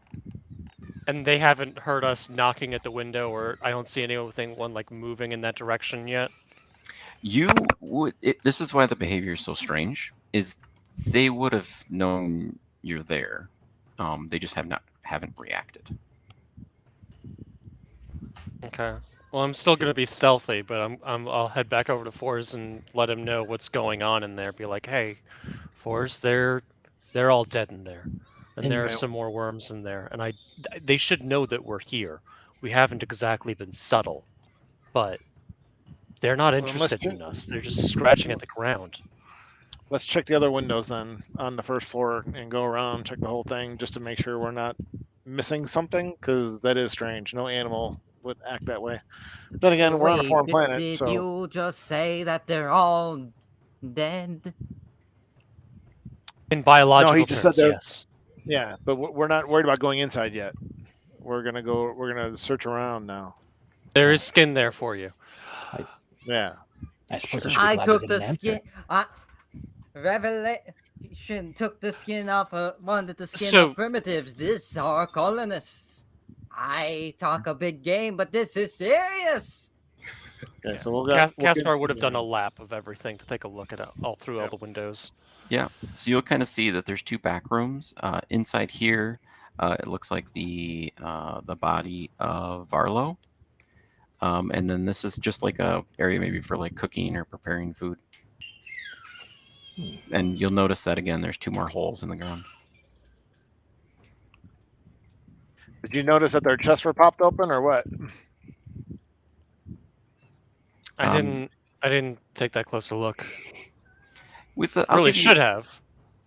D: And they haven't heard us knocking at the window, or I don't see anything like moving in that direction yet.
B: This is why the behavior is so strange, is they would have known you're there. They just haven't reacted.
D: Okay. Well, I'm still gonna be stealthy, but I'll head back over to Force and let him know what's going on in there. Be like, hey, Force, they're all dead in there, and there are some more worms in there, and they should know that we're here. We haven't exactly been subtle, but they're not interested in us. They're just scratching at the ground.
C: Let's check the other windows then on the first floor and go around, check the whole thing just to make sure we're not missing something, because that is strange. No animal would act that way. Then again, we're on a foreign planet.
E: Did
C: so...
E: you just say that they're all dead?
D: In biological
C: no, he just
D: terms,
C: said
D: yes.
C: Yeah, but we're not worried about going inside yet. We're gonna search around now.
D: There is skin there for you.
C: Yeah.
F: I suppose
B: Sure.
F: I should be
E: I
F: glad
E: took
F: you
E: the
F: didn't
E: skin.
F: answer.
E: Revelation took the skin off. Wanted the skin
D: So-
E: of primitives. This are colonists. I talk a big game, but this is serious.
C: Okay, so we'll get
D: Caspar would have done a lap of everything to take a look at it all through all the windows.
B: Yeah, so you'll kind of see that there's 2 back rooms. Inside here, it looks like the body of Varlo. And then this is just like a area maybe for like cooking or preparing food. And you'll notice that again, there's 2 more holes in the ground.
C: Did you notice that their chests were popped open or what?
D: I didn't take that close a look.
B: With the,
D: Really should have.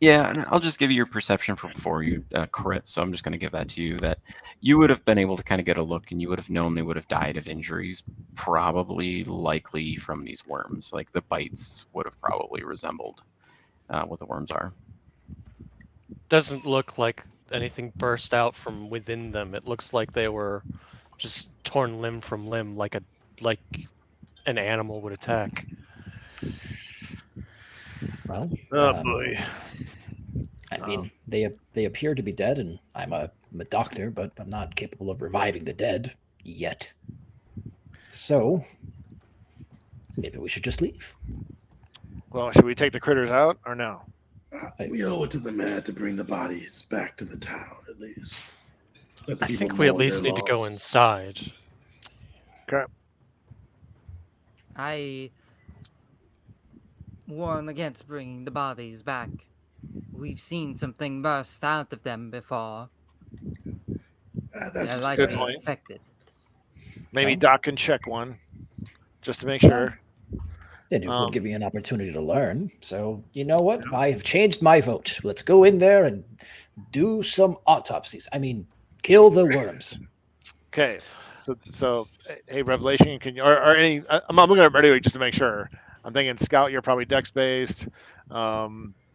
B: Yeah, and I'll just give you your perception for before you crit. So I'm just going to give that to you. That you would have been able to kind of get a look, and you would have known they would have died of injuries, probably likely from these worms. Like the bites would have probably resembled what the worms are.
D: Doesn't look like anything burst out from within them. It looks like they were just torn limb from limb, like an animal would attack.
F: Well,
C: boy.
F: I mean, they appear to be dead, and I'm a doctor, but I'm not capable of reviving the dead yet. So maybe we should just leave.
C: Well, should we take the critters out or no?
A: We owe it to the man to bring the bodies back to the town, at least. Let the
D: I
A: people
D: think we at
A: mourn
D: least
A: their
D: need to go
A: loss.
D: inside.
C: Okay.
E: I warn against bringing the bodies back. We've seen something burst out of them before.
A: That's
E: They're
A: a
E: likely
C: good point.
E: infected.
C: Maybe
F: Well-
C: Doc can check one just to make sure.
F: Then it
C: Um,
F: would give me an opportunity to learn. So you know what? I have changed my vote. Let's go in there and do some autopsies. I mean, kill the worms.
C: Okay. So hey, Revelation, can you or any? I'm looking at it anyway just to make sure. I'm thinking Scout, you're probably Dex based.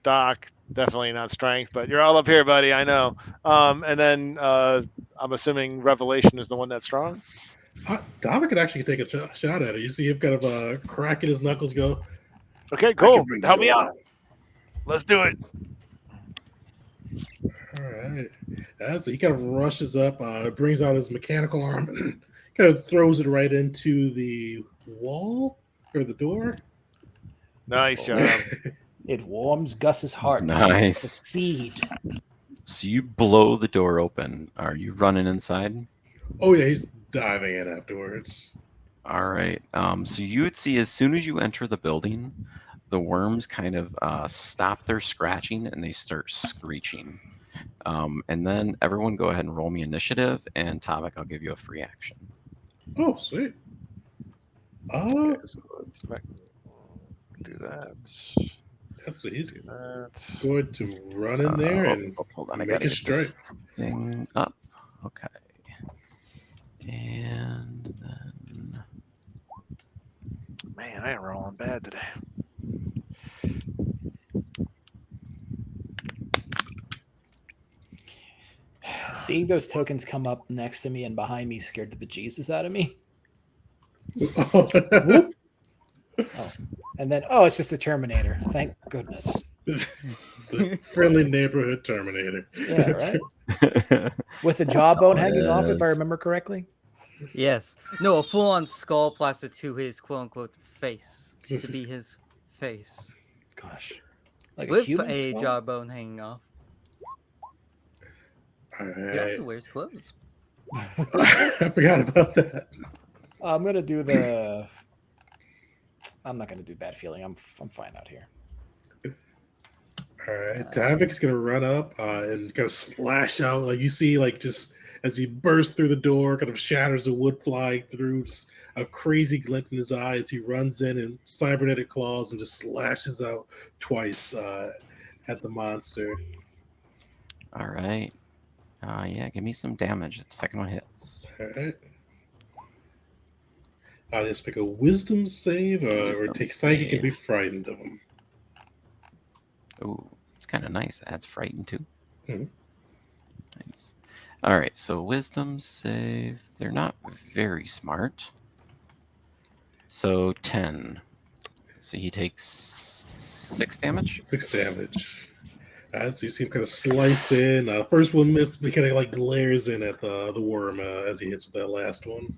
C: Doc, definitely not strength, but you're all up here, buddy. I know. And then I'm assuming Revelation is the one that's strong.
A: David could actually take a shot at it. You see him kind of cracking his knuckles, go,
C: Okay,
A: I
C: cool.
A: can bring the
C: Help me
A: door
C: out.
A: down.
C: Let's do it.
A: All right. So he kind of rushes up, brings out his mechanical arm, and kind of throws it right into the wall or the door.
C: Nice job.
F: It warms Gus's heart.
B: Nice.
F: The seed.
B: So you blow the door open. Are you running inside?
A: Oh yeah, he's diving in afterwards.
B: All right. So you would see as soon as you enter the building, the worms kind of stop their scratching and they start screeching. And then everyone go ahead and roll me initiative, and Tavik, I'll give you a free action.
A: Oh, sweet.
C: Let's do that.
A: That's easy.
C: Do that.
A: Going to run in there and
B: hold on, I
A: make
B: gotta
A: a
B: get
A: strike.
B: this thing up. Okay. And then
C: Man, I am rolling bad today.
F: Seeing those tokens come up next to me and behind me scared the bejesus out of me.
A: Oh.
F: Oh, and then it's just a Terminator. Thank goodness.
A: It's a friendly neighborhood Terminator.
F: Yeah, right. With the
B: That's
F: jawbone
B: all it
F: hanging off, if I
B: is.
F: remember correctly.
E: Yes. No, a full-on skull plastered to his quote-unquote face. To be his face.
F: Gosh, like a
E: With
F: human
E: a
F: skull?
E: jawbone hanging off.
A: All
E: He
A: right.
E: also wears clothes.
A: I forgot about that.
F: I'm gonna do the. I'm not gonna do bad feeling. I'm fine out here.
A: All right, Tavik's gonna run up and kind of slash out. Like you see, like just as he bursts through the door, kind of shatters the wood flying through. Just a crazy glint in his eyes. He runs in and cybernetic claws and just slashes out twice at the monster.
B: all right. Yeah, give me some damage. The second one hits.
A: All right. Just make a wisdom save, or
B: Wisdom
A: take psychic and be
B: save.
A: frightened of him.
B: Ooh, it's kind of nice. Adds frighten too.
A: Mhm.
B: Nice. All right, so wisdom save. They're not very smart. So 10. So he takes 6 damage.
A: 6 damage. So you see him kind of slice in. First one missed, but kind of like glares in at the worm as he hits with that last one.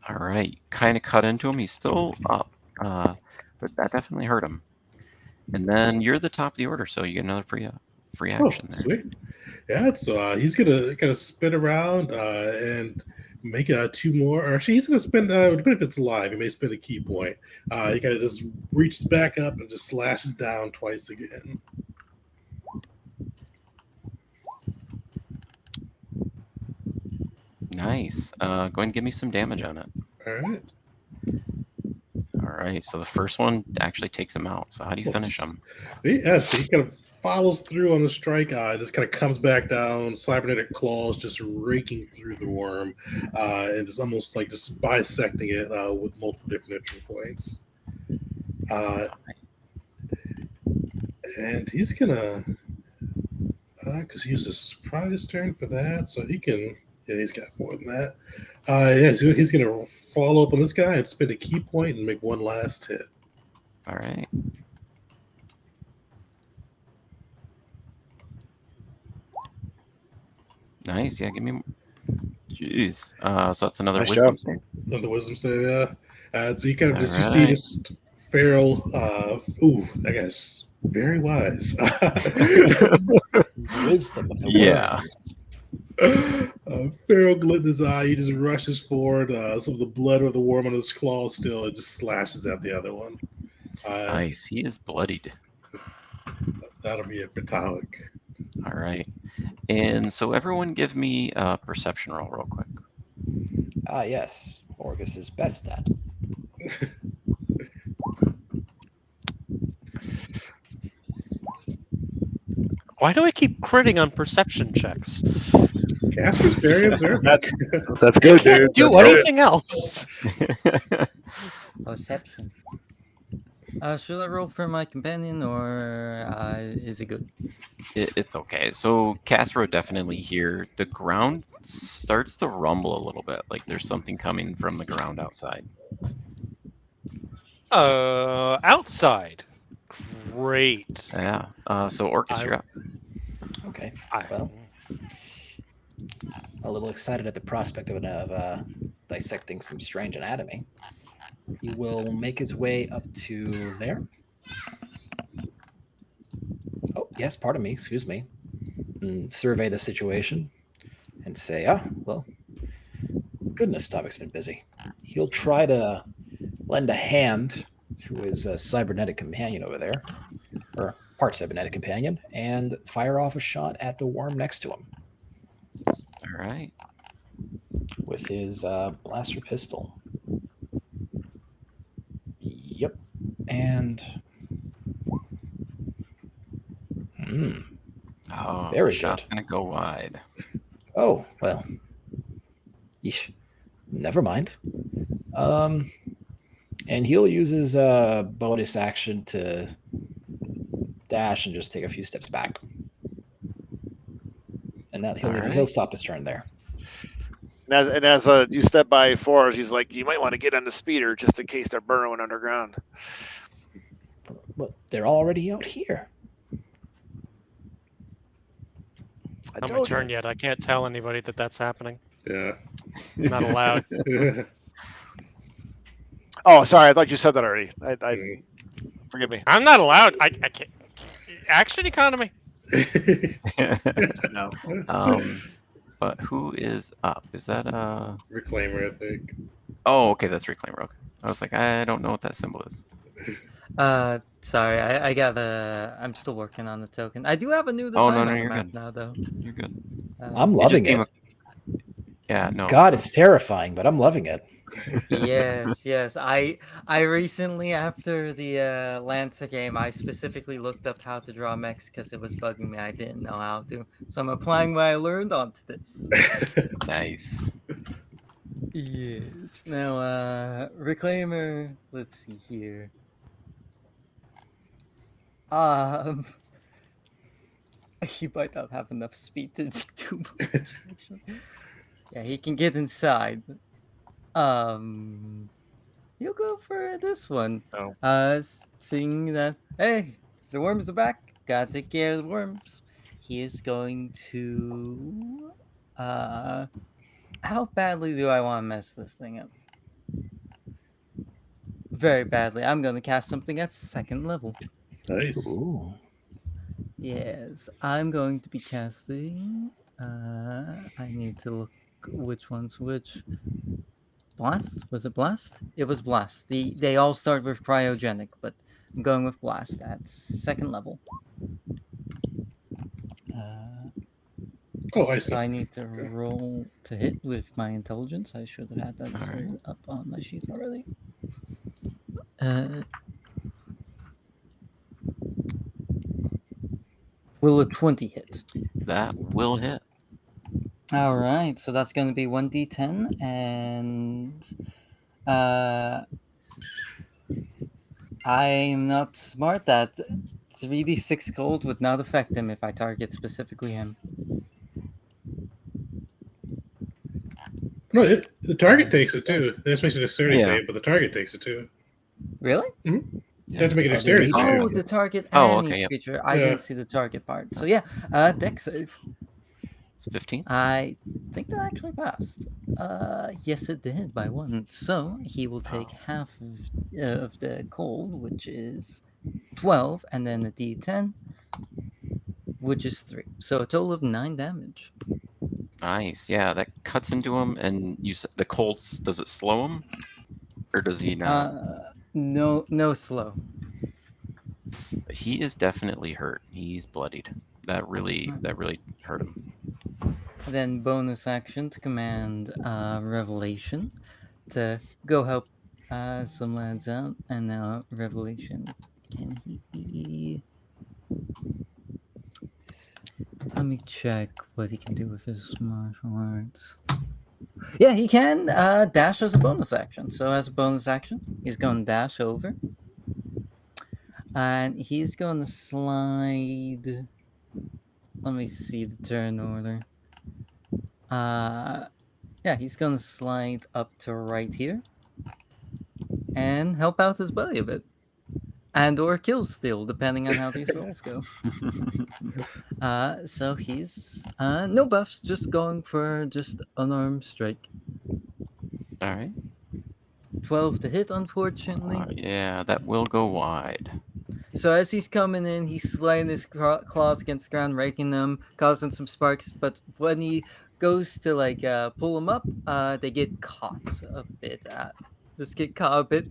B: All right, kind of cut into him. He's still up, but that definitely hurt him. And then you're the top of the order, so you get another free action there.
A: Sweet. Yeah, so he's gonna kind of spin around and make 2 more. Or actually, he's gonna spin. Depending if it's live, he may spin a key point. He kind of just reaches back up and just slashes down twice again.
B: Nice. Go ahead and give me some damage on it.
A: All right.
B: All right. So the first one actually takes him out. So how do you finish him?
A: Yeah, so he kind of follows through on the strike. Just kind of comes back down. Cybernetic claws just raking through the worm, and it's almost like just bisecting it with multiple different entry points. And he's gonna, because he used a surprise turn for that, so he can. Yeah, he's got more than that. Yeah, so he's gonna follow up on this guy and spend a key point and make one last hit.
B: All right. Nice. Yeah, give me. Jeez. So that's another
C: Nice
B: wisdom
C: job.
B: save.
A: Another wisdom save, yeah. So you kind of just you see
B: Alright.
A: this feral. That guy's very wise.
F: Wisdom of the
B: Yeah.
F: worms.
A: Feral glint in his eye. He just rushes forward. Some of the blood of the worm on his claw still, and just slashes at the other one.
B: Nice. He is bloodied.
A: That'll be it for Talik.
B: All right. And so everyone give me a perception roll real quick.
F: Yes. Orgus is best at.
D: Why do I keep critting on perception checks?
A: Casper's very observant.
C: That's good, dude.
D: Can't do
C: That's good.
D: anything else.
E: Perception. Should I roll for my companion, or is it good?
B: It's okay. So Casper definitely here. The ground starts to rumble a little bit. Like there's something coming from the ground outside.
D: Outside. Great.
B: Yeah. So Orcus, you're up.
F: Okay.
D: I-
F: Well, a little excited at the prospect of dissecting some strange anatomy. He will make his way up to there. Oh, yes, pardon me, excuse me. And survey the situation and say, well, goodness, Tavic's been busy. He'll try to lend a hand to his cybernetic companion over there, or part cybernetic companion, and fire off a shot at the worm next to him
B: All right.
F: with his blaster pistol. Yep. And
B: Oh,
F: Very
B: shot's
F: good.
B: gonna go wide.
F: oh, well. Yeesh. Never mind. And he'll use his bonus action to dash and just take a few steps back. And that he'll
B: Alright.
F: stop his turn there.
C: And as you step by Forrest, he's like, you might want to get on the speeder just in case they're burrowing underground.
F: But they're already out here.
D: Not my turn yet. I can't tell anybody that that's happening.
A: Yeah.
D: I'm not allowed.
C: Oh, sorry. I thought you said that already. I forgive me.
D: I'm not allowed. I can't. Action economy.
C: No.
B: But who is up? Is that
A: Reclaimer, I think.
B: Oh, okay, that's Reclaimer. Okay. I was like, I don't know what that symbol is.
E: Sorry, I gotta. I'm still working on the token. I do have a new
B: Oh,
E: design
B: no,
E: on
B: no,
E: the
B: you're
E: map
B: good.
E: now, though.
B: You're good.
F: I'm
B: It just
F: loving
B: came
F: it.
B: up- Yeah, no.
F: God, it's terrifying, but I'm loving it.
E: Yes. I recently, after the Lancer game, I specifically looked up how to draw mechs because it was bugging me. I didn't know how to, so I'm applying what I learned onto this.
B: Nice.
E: Yes. Now, Reclaimer. Let's see here. He might not have enough speed to do much. Actually. Yeah, he can get inside. He'll go for this one.
C: Oh.
E: Seeing that, hey, the worms are back. gotta take care of the worms. He is going to. How badly do I want to mess this thing up? Very badly. I'm going to cast something at 2nd level.
A: Nice.
F: Ooh.
E: Yes, I'm going to be casting. I need to look which one's which. Blast? Was it Blast? It was Blast. They all start with cryogenic, but I'm going with Blast at 2nd level.
A: Oh, I
E: So
A: see.
E: I need to roll to hit with my intelligence. I should have had that
B: All right.
E: set up on my sheet already. Will a 20 hit?
B: That will hit.
E: All right, so that's going to be 1d10, and I'm not smart. That 3d6 cold would not affect him if I target specifically him.
A: No, the target takes it too. This makes a dexterity
B: Yeah.
A: save, but the target takes it too.
E: Really?
A: You have to make a
F: Oh,
A: dexterity
F: these-
A: save.
E: Oh, the target
B: Oh,
E: and
B: okay,
E: each
B: yep.
E: creature. I
A: Yeah.
E: didn't see the target part. So yeah, dex save.
B: It's 15.
E: I think that actually passed. Yes, it did by 1. So he will take half of the cold, which is 12, and then a d10, which is 3. So a total of 9 damage.
B: Nice. Yeah, that cuts into him, and the Colts. Does it slow him, or does he not?
E: No slow.
B: But he is definitely hurt. He's bloodied. That really hurt him.
E: Then bonus action to command Revelation to go help some lads out. And now Revelation, can he? Let me check what he can do with his martial arts. Yeah, he can dash as a bonus action. So as a bonus action, he's going to dash over. And he's going to slide. Let me see the turn order. Yeah, he's going to slide up to right here. And help out his buddy a bit. And or kill still, depending on how these rolls go. So he's no buffs, just going for just unarmed strike.
B: All right.
E: 12 to hit, unfortunately.
B: Yeah, that will go wide.
E: So as he's coming in, he's sliding his claws against the ground, raking them, causing some sparks. But when he goes to pull them up, they get caught a bit. Just get caught a bit.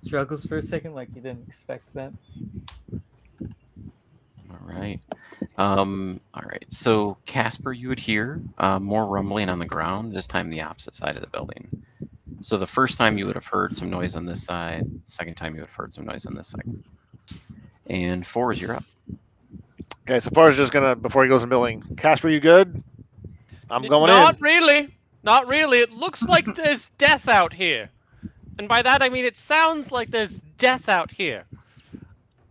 E: Struggles for a second, like you didn't expect that.
B: All right. All right. So Casper, you would hear more rumbling on the ground. This time, the opposite side of the building. So the first time you would have heard some noise on this side. Second time you would have heard some noise on this side. And 4 is you're up.
C: Okay, so far as just gonna before he goes in building. Casper, you good? I'm going
D: Not
C: in.
D: really. Not really. It looks like there's death out here. And by that I mean it sounds like there's death out here.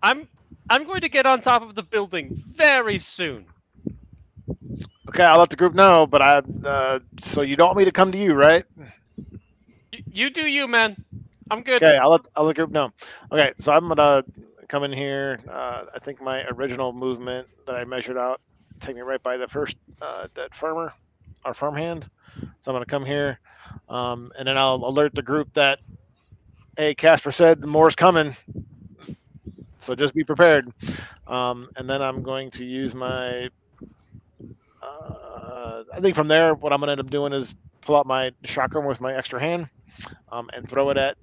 D: I'm going to get on top of the building very soon.
C: Okay, I'll let the group know, but so you don't want me to come to you, right?
D: You do you, man. I'm good.
C: Okay, I'll let the group know. Okay, so I'm gonna come in here. I think my original movement that I measured out take me right by the first dead farmer, our farmhand. So I'm gonna come here, and then I'll alert the group that, hey, Casper said more's coming, so just be prepared. And then I'm going to use my. I think from there, what I'm gonna end up doing is pull out my shotgun with my extra hand, and throw it at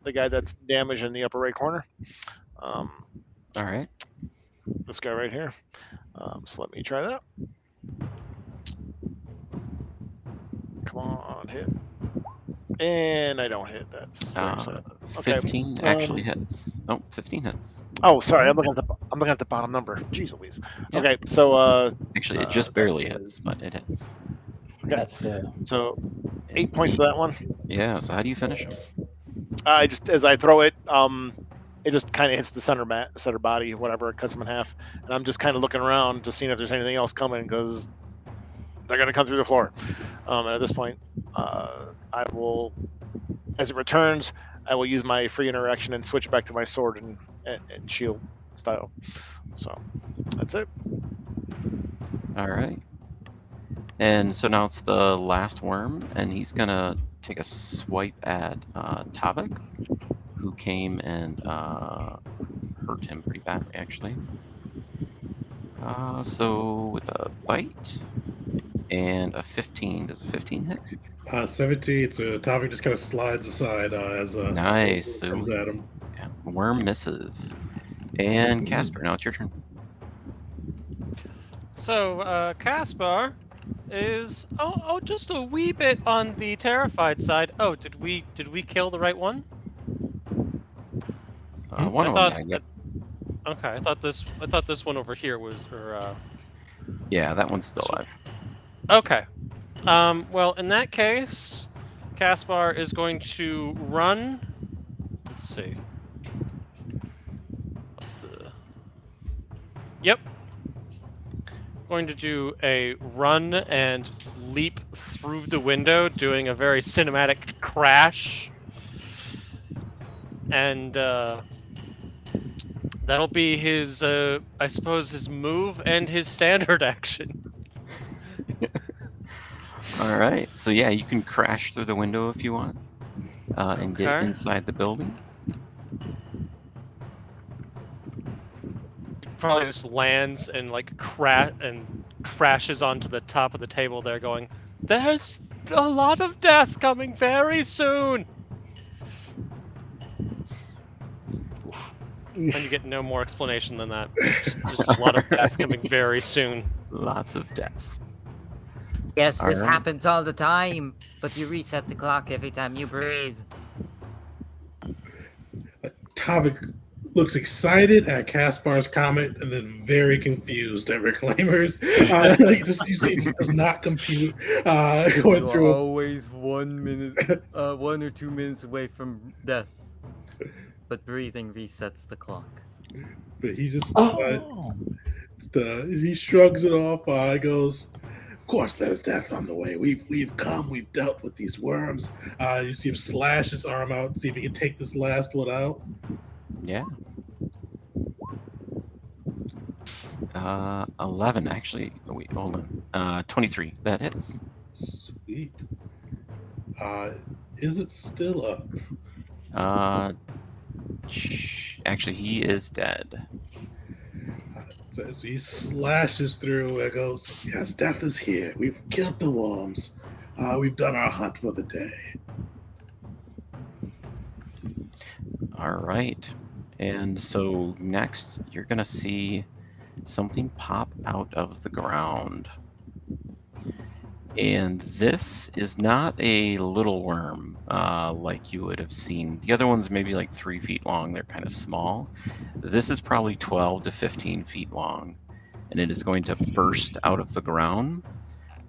C: the guy that's damaged in the upper right corner.
B: All right.
C: This guy right here. So let me try that. Come on, hit. And I don't hit. That's very sad. Okay,
B: 15 actually hits. Oh, 15 hits.
C: Oh, sorry. I'm looking at the bottom number. Jeez Louise.
B: Yeah.
C: Okay, so
B: Actually, it just barely hits, but it hits.
C: okay.
F: That's
C: So 8 points to that one.
B: Yeah. So how do you finish him?
C: I just as I throw it, it just kind of hits the center body, whatever. It cuts him in half, and I'm just kind of looking around, just seeing if there's anything else coming because they're gonna come through the floor. And at this point, I will, as it returns, I will use my free interaction and switch back to my sword and shield style. So that's it.
B: All right. And so now it's the last worm, and he's gonna take a swipe at Tavik, who came and hurt him pretty badly, actually. So with a bite and a 15, does a 15 hit?
A: 17. So Topic just kind of slides aside as
B: Nice.
A: comes
B: So
A: at him.
B: yeah, worm misses. And Casper, now it's your turn.
D: So, Caspar is just a wee bit on the terrified side. Oh, did we kill the right one?
B: One
D: I
B: of
D: thought.
B: them, yeah.
D: Okay, I thought this one over here was,
B: Yeah, that one's still alive.
D: Okay. Well, in that case, Caspar is going to run. Let's see. What's the? Yep. Going to do a run and leap through the window, doing a very cinematic crash. And that'll be his, I suppose, his move and his standard action.
B: All right. So yeah, you can crash through the window if you want, and get
D: Okay.
B: inside the building.
D: Probably just lands and like crashes onto the top of the table there, going, "There's a lot of death coming very soon." And you get no more explanation than that. Just a lot of death coming very soon.
B: Lots of death.
E: Yes, this
B: Alright.
E: happens all the time, but you reset the clock every time you breathe.
A: Topic looks excited at Caspar's comment and then very confused at Reclaimers. You see, it just does not compute. Going
E: You're
A: through.
E: always 1 minute, 1 or 2 minutes away from death. But breathing resets the clock.
A: But he just
F: Oh.
A: he shrugs it off. He goes, "Of course, there's death on the way. We've come. We've dealt with these worms." You see him slash his arm out and see if he can take this last one out.
B: Yeah. 11 actually. Oh, wait, hold on. 23. That hits.
A: Sweet. Is it still up?
B: Actually, he is dead.
A: So he slashes through and goes, "Yes, death is here. We've killed the worms. We've done our hunt for the day."
B: All right. And so next, you're going to see something pop out of the ground. And this is not a little worm like you would have seen. The other one's maybe like 3 feet long. They're kind of small. This is probably 12 to 15 feet long. And it is going to burst out of the ground.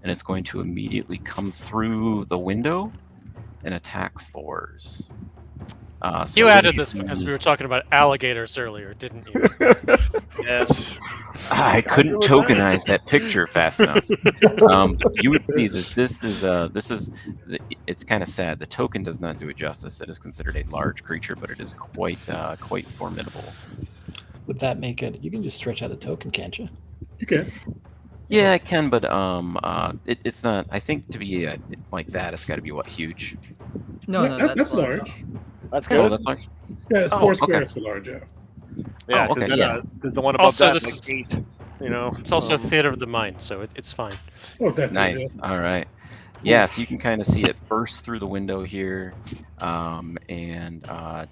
B: And it's going to immediately come through the window and attack 4s. So
D: You added this because we were talking about alligators earlier, didn't you?
C: Yes.
B: I couldn't tokenize that picture fast enough. You would see that this is it's kind of sad. The token does not do it justice. It is considered a large creature, but it is quite formidable.
F: Would that make it? You can just stretch out the token, can't you?
A: You can.
B: Yeah, I can, but it's not. I think to be like that, it's got to be what, huge?
E: No,
A: that's large.
C: That's
B: Oh,
C: good.
B: that's large.
A: Yeah, it's
B: Oh,
A: 4
B: okay.
A: squares for large. Yeah.
C: Yeah,
B: Oh, okay,
C: because
B: yeah.
C: the one above
D: Also,
C: that's
D: this
C: like 8. You know,
D: It's also theater of the mind, so it's fine.
A: Oh, that too,
B: Nice. All right. Yeah, so you can kind of see it burst through the window here, and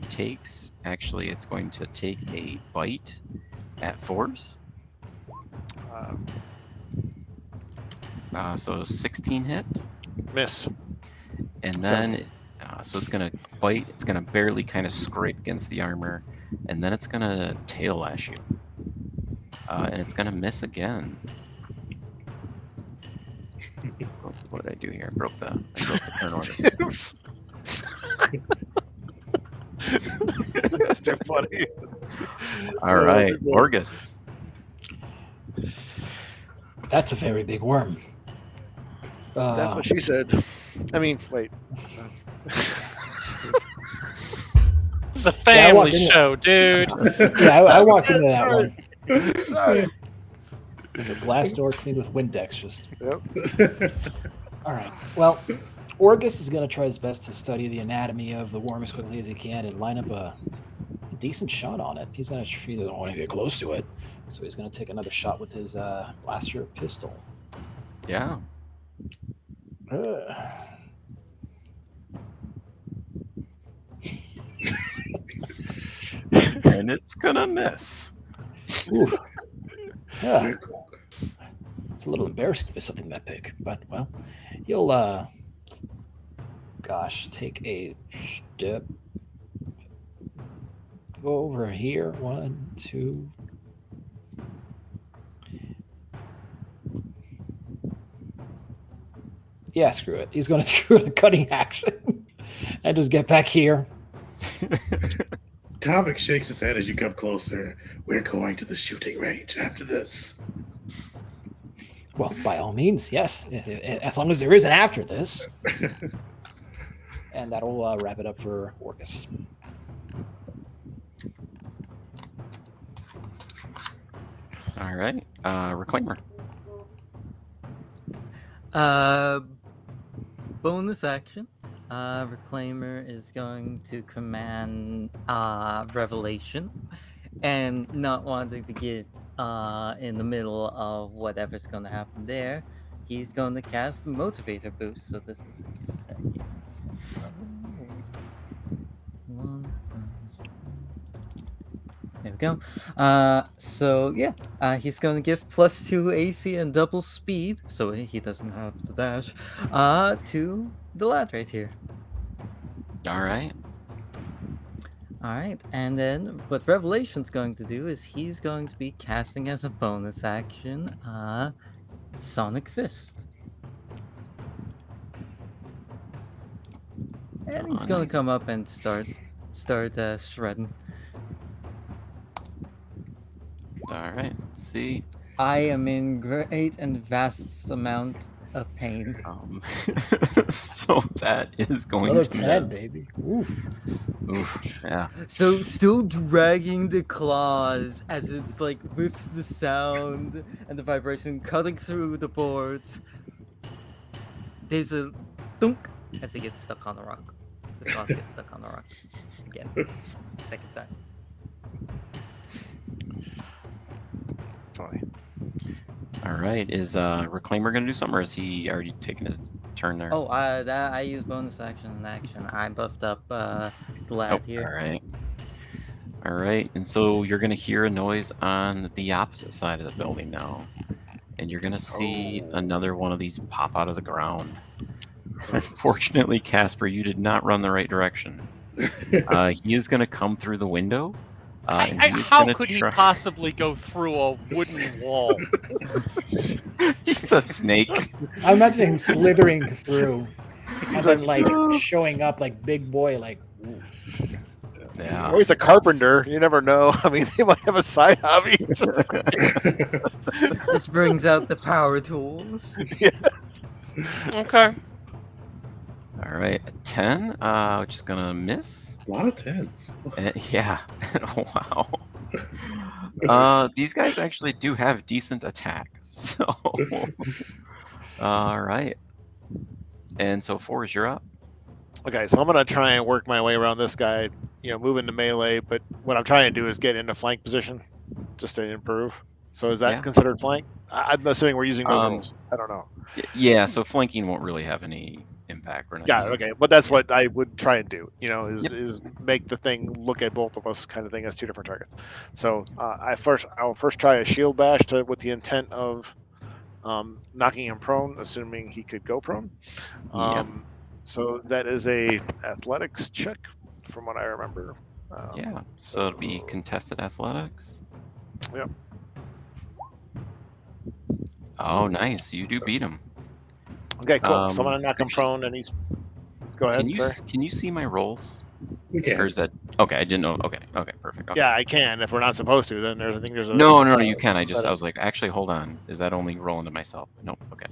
B: takes. Actually, it's going to take a bite at 4s. So 16 hit,
C: miss.
B: and then so it's gonna bite. It's gonna barely kind of scrape against the armor, and then it's gonna tail lash you, and it's gonna miss again. What did I do here? I broke the turn order.
C: Oops. That's too funny.
B: All right, Orgus.
F: That's a very big worm.
C: That's what she said. I mean, wait.
D: It's a family
F: into
D: show, dude.
F: Yeah, I walked into that one.
C: Sorry.
F: Like a glass door cleaned with Windex. Just
C: Yep.
F: all right. Well, Orgus is going to try his best to study the anatomy of the worm as quickly as he can and line up a decent shot on it. He's going to he doesn't want to get close to it, so he's going to take another shot with his blaster pistol.
B: Yeah. And it's gonna miss.
F: Oof. Yeah. It's a little embarrassing to miss something that big, but well, he'll take a step over here. 1, 2. Yeah, screw it. He's going to do a cutting action and just get back here.
A: Tomik shakes his head as you come closer. We're going to the shooting range after this.
F: Well, by all means, yes. As long as there is an after this. And that'll wrap it up for Orcus.
B: All right. Reclaimer.
E: Bonus action. Reclaimer is going to command Revelation, and not wanting to get in the middle of whatever's going to happen there, he's going to cast the Motivator Boost. So this is a second. There we go. So yeah, he's going to give +2 AC and double speed, so he doesn't have to dash, to the lad right here.
B: All right.
E: Alright, and then what Revelation's going to do is he's going to be casting as a bonus action, Sonic Fist. And he's going
B: nice.
E: to come up and start shredding.
B: All right. Let's see.
E: I am in great and vast amount of pain.
B: So that is going
F: Another
B: to
F: 10,
B: miss.
F: baby. Oof.
B: Oof. Yeah.
E: So still dragging the claws as it's like with the sound and the vibration cutting through the boards. There's a thunk as it gets stuck on the rock. The claws get stuck on the rock again. Second time.
C: Funny.
B: All right. Is Reclaimer gonna do something, or is he already taken his turn there?
E: Oh, I use bonus action and action. I buffed up the lad here.
B: All right. All right. And so you're gonna hear a noise on the opposite side of the building now, and you're gonna see another one of these pop out of the ground. Unfortunately, Casper, you did not run the right direction. He is gonna come through the window. And he is
D: How
B: gonna
D: could he
B: try-
D: possibly go through a wooden wall?
B: He's a snake.
F: I imagine him slithering through and then like showing up like big boy, like ooh.
B: Yeah.
C: Or he's a carpenter. You never know. I mean, they might have a side hobby.
E: This brings out the power tools.
D: Okay.
B: All right, a 10, which is gonna miss.
A: A lot of 10s.
B: Yeah. Wow.
A: Nice.
B: These guys actually do have decent attack. So, all right. And so 4 is you're up.
C: Okay, so I'm gonna try and work my way around this guy. Move into melee. But what I'm trying to do is get into flank position, just to improve. So is that
B: Yeah.
C: considered flank? I'm assuming we're using no rules. I don't know.
B: Yeah. So flanking won't really have any impact. We're not
C: Yeah,
B: using-
C: okay, but that's what I would try and do. Is
B: Yep.
C: is make the thing look at both of us, kind of thing, as two different targets. So I'll first try a shield bash with the intent of knocking him prone, assuming he could go prone.
B: Yep.
C: So that is a athletics check, from what I remember.
B: Yeah. So it'll be contested athletics.
C: Yep.
B: Oh, nice. You do beat him.
C: Okay, cool. So I'm gonna knock him
B: actually-
C: prone, and he's. Go ahead.
B: Can you see my rolls?
A: We can.
B: Or is that okay? I didn't know. Okay, perfect. Okay.
C: Yeah, I can. If we're not supposed to, then I think there's a.
B: No, you can. I was like, actually, hold on. Is that only rolling to myself? Nope. Okay.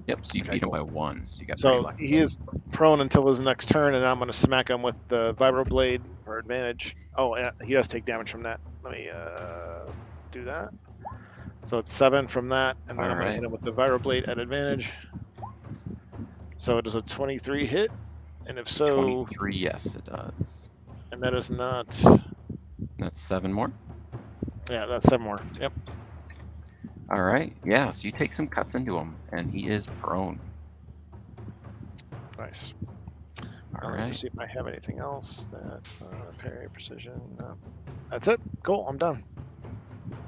B: Yep. So you
C: Okay,
B: beat him
C: cool.
B: by 1. So you got pretty
C: So
B: lucky.
C: he is prone until his next turn, and I'm going to smack him with the vibroblade for advantage. Oh, yeah, he does take damage from that. Let me do that. So it's 7 from that, and then I'm going to hit him with the Vibroblade at advantage. So does a 23 hit? And if so...
B: 23, yes, it does.
C: And that is not...
B: That's 7 more?
C: Yeah, that's 7 more. Yep.
B: All right. Yeah, so you take some cuts into him, and he is prone.
C: Nice.
B: All
C: Let me
B: right.
C: see if I have anything else. That parry, precision. No. That's it. Cool, I'm done.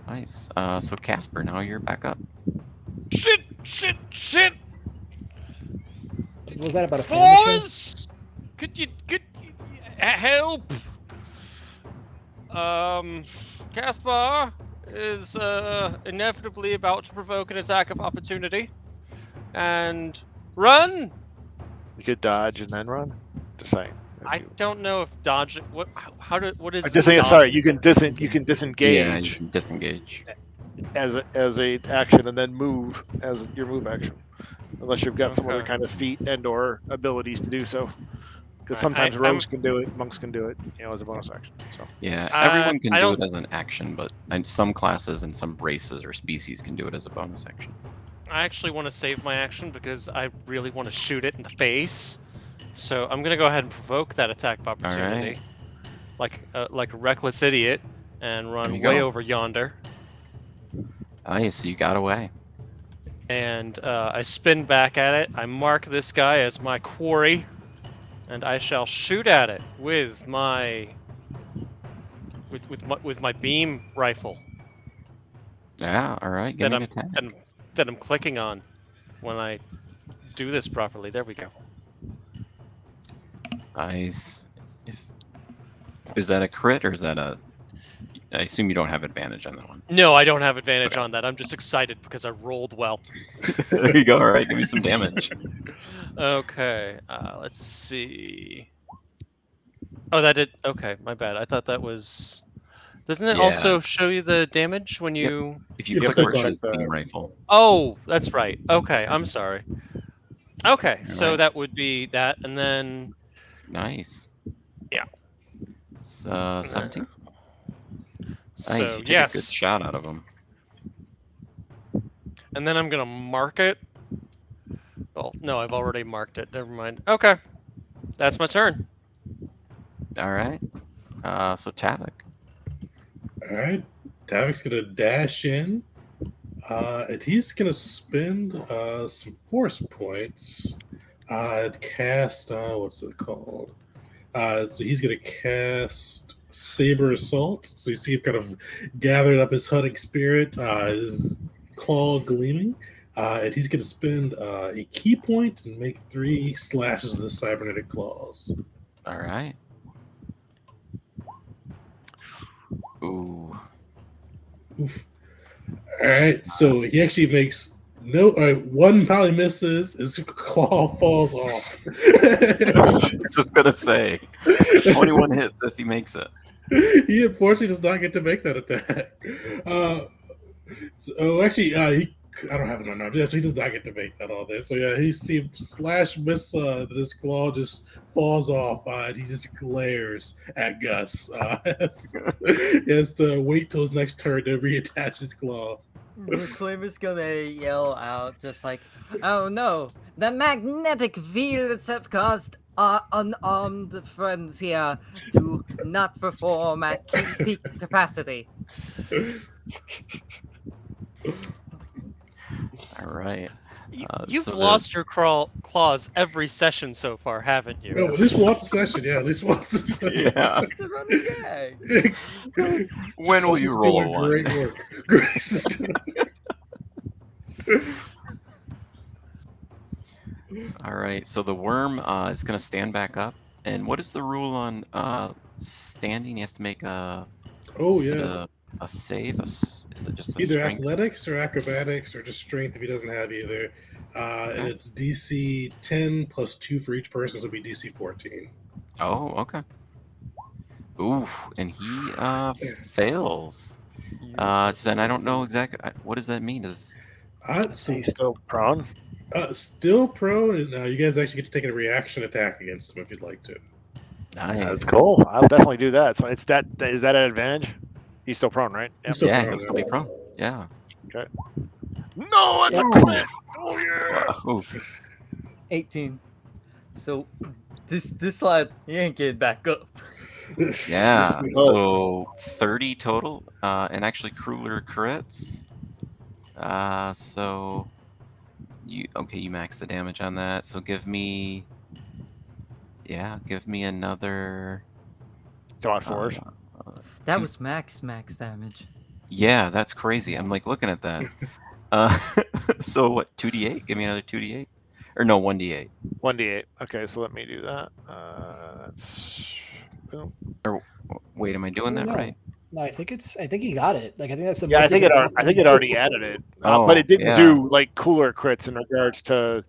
B: Nice. So Casper, now you're back up.
D: Shit!
F: What was that about a family show?
D: Boys! Could you help? Caspar is inevitably about to provoke an attack of opportunity. And run!
C: You could dodge and then run. Just saying.
D: I don't know if dodge. What is?
C: I'm just saying.
D: dodge?
C: Sorry, you can
B: Yeah, you
C: disengage
B: can disengage.
C: as a action and then move as your move action, unless you've got some other
D: Okay.
C: kind of feat and/or abilities to do so. Because sometimes rogues can do it, monks can do it, as a bonus action. So
B: Yeah, everyone can
D: I
B: do
D: don't-
B: it as an action, but some classes and some races or species can do it as a bonus action.
D: I actually want to save my action because I really want to shoot it in the face. So I'm gonna go ahead and provoke that attack of opportunity, like a reckless idiot, and run
B: There you
D: way
B: go.
D: over yonder.
B: Nice, so you got away.
D: And I spin back at it. I mark this guy as my quarry, and I shall shoot at it with my with my beam rifle
B: Yeah, all right, give
D: that
B: me an attack.
D: that I'm clicking on when I do this properly. There we go.
B: Nice. Is that a crit or is that a... I assume you don't have advantage on that one.
D: No, I don't have advantage on that. I'm just excited because I rolled well.
B: There you go, all right, give me some damage.
D: Okay, let's see. Oh, that did. Okay, my bad. I thought that was. Doesn't it
B: Yeah.
D: also show you the damage when
B: Yep.
D: you?
B: If you
A: Yeah,
B: click where it
A: click on
B: says beam rifle.
D: Oh, that's right. Okay, I'm sorry. Okay, so
B: Alright.
D: that would be that, and then
B: Nice.
D: Yeah.
B: It's 17.
D: so
B: Nice, you take a good
D: yes,
B: shot out of him.
D: and then I'm gonna mark it. Well, no, I've already marked it. Never mind. Okay, that's my turn.
B: All right. So Tavik.
A: All right, Tavik's gonna dash in, and he's gonna spend some force points and cast what's it called? So he's gonna cast Saber Assault. So you see him kind of gathering up his hunting spirit, his claw gleaming, and he's gonna spend a key point and make 3 slashes with his cybernetic claws.
B: All right. Ooh.
A: Oof. All right, so he actually makes no. All right, 1 probably misses. His claw falls off.
B: Just gonna say, 21 hits if he makes it.
A: He unfortunately does not get to make that attack. Actually, I don't have it on now. Yeah, so he does not get to make that all day. So yeah, he seems slash miss. This claw just falls off, and he just glares at Gus. He has to wait till his next turn to reattach his claw.
E: Reclaimer's gonna yell out just like, "Oh no, the magnetic fields have caused our unarmed friends here to not perform at peak capacity."
B: All right.
D: You've
B: so
D: lost your claws every session so far, haven't you?
A: No, at least once a session. Yeah, at least once a session.
B: Yeah.
E: It's a running gag.
B: When will
A: Grace
B: you
A: is
B: roll a
A: doing
B: 1?
A: great work. Grace is doing.
B: All right. So the worm is gonna stand back up. And what is the rule on standing? He has to make a.
A: Oh
B: Is it
A: yeah.
B: a save? Is it just a
A: Either
B: strength?
A: athletics or acrobatics or just strength if he doesn't have either. And it's DC 10 plus 2 for each person, so it'll be DC 14.
B: Oh, okay. Oof, and he fails. So, and I don't know exactly what does that mean. Does
A: So,
C: he's still prone.
A: still prone, and you guys actually get to take a reaction attack against him if you'd like to.
B: nice?
C: That's cool. I'll definitely do that. So is that an advantage? He's still prone, right? Yep.
A: Still
B: Yeah,
A: prone,
B: he'll still be prone. Yeah.
C: No, it's a crit. Oh yeah.
B: Oof.
E: 18. So this lad, he ain't getting back up.
B: Yeah.
C: Oh.
B: So 30 total, and actually Crueler crits. So you max the damage on that. So give me another.
C: Dot forward.
E: That
B: Two-
E: was max damage.
B: Yeah, that's crazy. I'm like looking at that. So what? 2d8? Give me another 2d8, or no, 1d8.
C: 1d8. Okay, so let me do that. That's. Boom.
B: Wait, am I doing that
F: No.
B: right?
F: No, I think he got it. Like I think that's the
C: Yeah, I
F: most
C: think
F: you
C: it.
F: can
C: I think it already added it,
B: Oh,
C: but it didn't
B: yeah.
C: do like cooler crits in regards to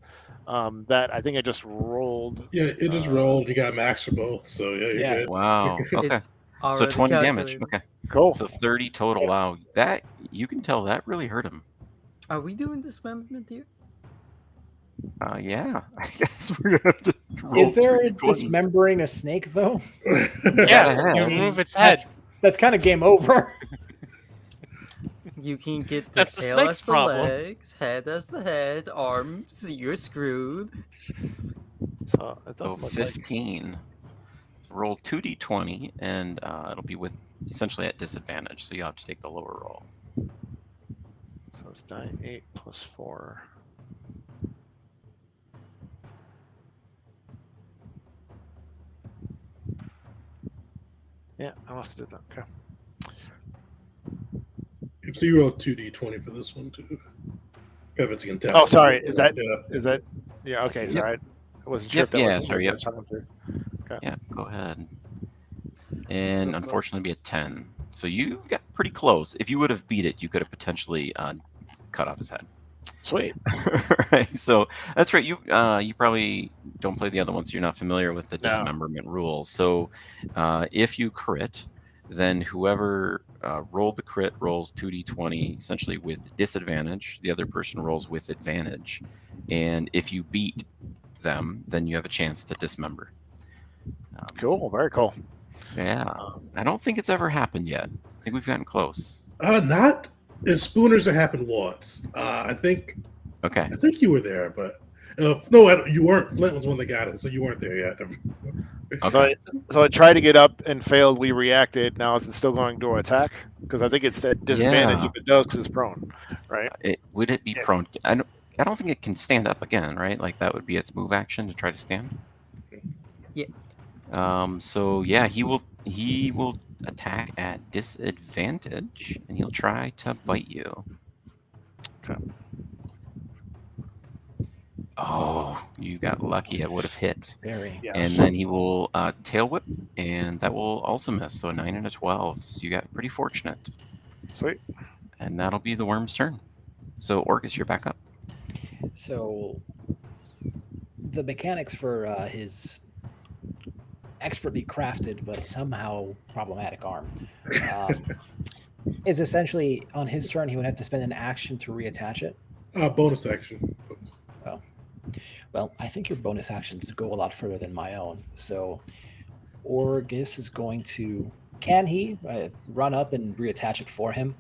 C: that. I think I just rolled.
A: Yeah, it just rolled. You got max for both, so yeah, you're
F: Yeah.
A: good.
B: Wow. Okay.
E: It's
B: So
E: already
B: 20 damage.
E: calculated.
B: Okay.
C: Cool.
B: So 30 total. Wow. That you can tell that really hurt him.
E: Are we doing dismemberment here?
B: Yeah. I guess we're gonna have to roll
F: Is there
B: 2d20s.
F: dismembering a snake though?
B: Gotta
D: You
B: have.
D: remove its head.
F: That's kind of game over.
E: You can get the
D: That's the
E: tail
D: snake's
E: as the
D: problem.
E: legs, head as the head, arms, you're screwed.
C: So it
B: So
C: doesn't look like.
B: 15. Roll 2d20, and it'll be with essentially at disadvantage. So you have to take the lower roll.
C: So it's 9, 8 plus 4. Yeah, I must have did that. Okay.
A: So you rolled 2d20 for this one too. If it's a contested.
C: Oh, sorry. Is that?
A: Yeah.
C: Is that? Yeah. Okay.
B: Yep.
C: Sorry. I wasn't sure
B: Yep,
C: if that
B: yeah,
C: was.
B: sorry, yep.
C: Okay.
B: Yeah, go ahead. And
E: So
B: unfortunately, be a 10. So you got pretty close. If you would have beat it, you could have potentially cut off his head.
C: Sweet.
B: Right. So that's right. You probably don't play the other ones. So you're not familiar with the
C: No.
B: dismemberment rules. So if you crit, then whoever rolled the crit rolls 2d20 essentially with disadvantage. The other person rolls with advantage. And if you beat them, then you have a chance to dismember.
C: Cool. Very cool.
B: Yeah. I don't think it's ever happened yet. I think we've gotten close.
A: Not in Spooners. It happened once. I think
B: Okay.
A: you were there, but no, you weren't. Flint was the one that got it, so you weren't there yet.
B: Okay.
C: So I tried to get up and failed. We reacted. Now is it still going to attack? Because I think it's at disadvantage
B: Yeah.
C: if it does, 'cause it's prone, right?
B: Would it be
C: Yeah.
B: prone? I don't think it can stand up again, right? Like that would be its move action to try to stand.
E: Yes.
B: So yeah, he will attack at disadvantage, and he'll try to bite you.
C: Okay.
B: Oh, you got lucky. It would have hit.
F: Very.
C: Yeah.
B: And then he will tail whip, and that will also miss. So a 9 and a 12. So you got pretty fortunate.
C: Sweet.
B: And that'll be the worm's turn. So Orcus, you're back up.
F: So the mechanics for his expertly crafted but somehow problematic arm is essentially on his turn he would have to spend an action to reattach it.
A: Bonus action.
F: Oh. Well, I think your bonus actions go a lot further than my own. So Orgus is going to... Can he run up and reattach it for him?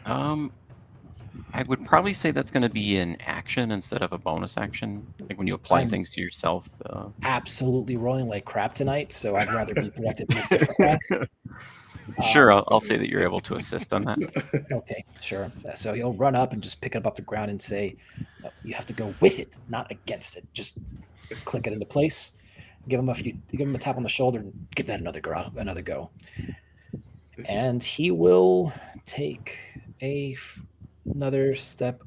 B: I would probably say that's going to be an action instead of a bonus action. Like when you apply
F: I'm-
B: things to yourself.
F: Absolutely rolling like crap tonight, so I'd rather be protected in a different way.
B: Sure, I'll say that you're able to assist on that.
F: Okay, sure. So he'll run up and just pick it up off the ground and say, "No, you have to go with it, not against it. Just click it into place. Give him a tap on the shoulder and give that another go. And he will take another step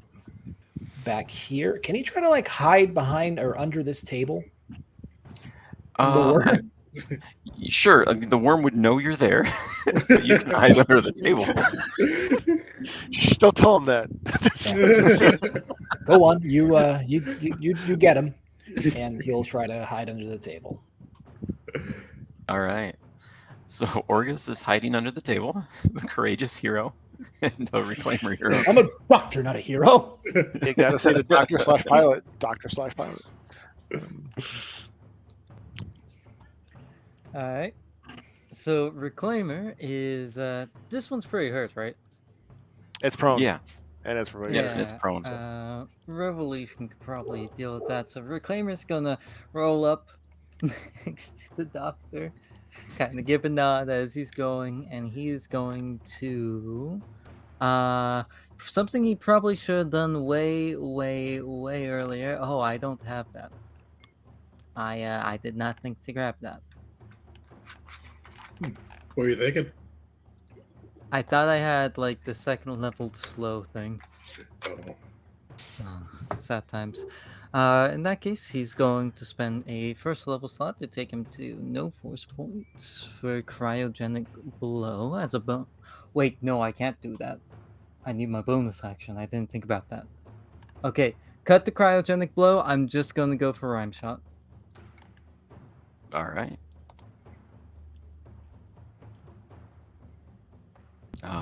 F: back here. Can he try to like hide behind or under this table? From the worm?
B: Sure, I mean, the worm would know you're there. So you can hide under the table.
C: Shh, don't tell him that.
F: Go on, you get him, and he'll try to hide under the table.
B: All right. So Orgus is hiding under the table, the courageous hero and a reclaimer hero.
F: I'm a doctor, not a hero.
C: You gotta say the doctor/pilot. Doctor/pilot.
E: All right. So Reclaimer is this one's pretty hurt, right?
C: It's prone.
B: Yeah.
C: And it's for
B: Yeah, it's prone.
E: Revolution could probably deal with that. So Reclaimer's gonna roll up next to the doctor, kind of give a nod as he's going, and he's going to something he probably should have done way earlier. Oh, I don't have that. I did not think to grab that.
A: What were you thinking?
E: I thought I had like the second level slow thing.
A: Oh.
E: Sad times. In that case, he's going to spend a first level slot to take him to no force points for cryogenic blow as a Wait, no, I can't do that. I need my bonus action. I didn't think about that. Okay, cut the cryogenic blow. I'm just gonna go for rhyme shot.
B: All right.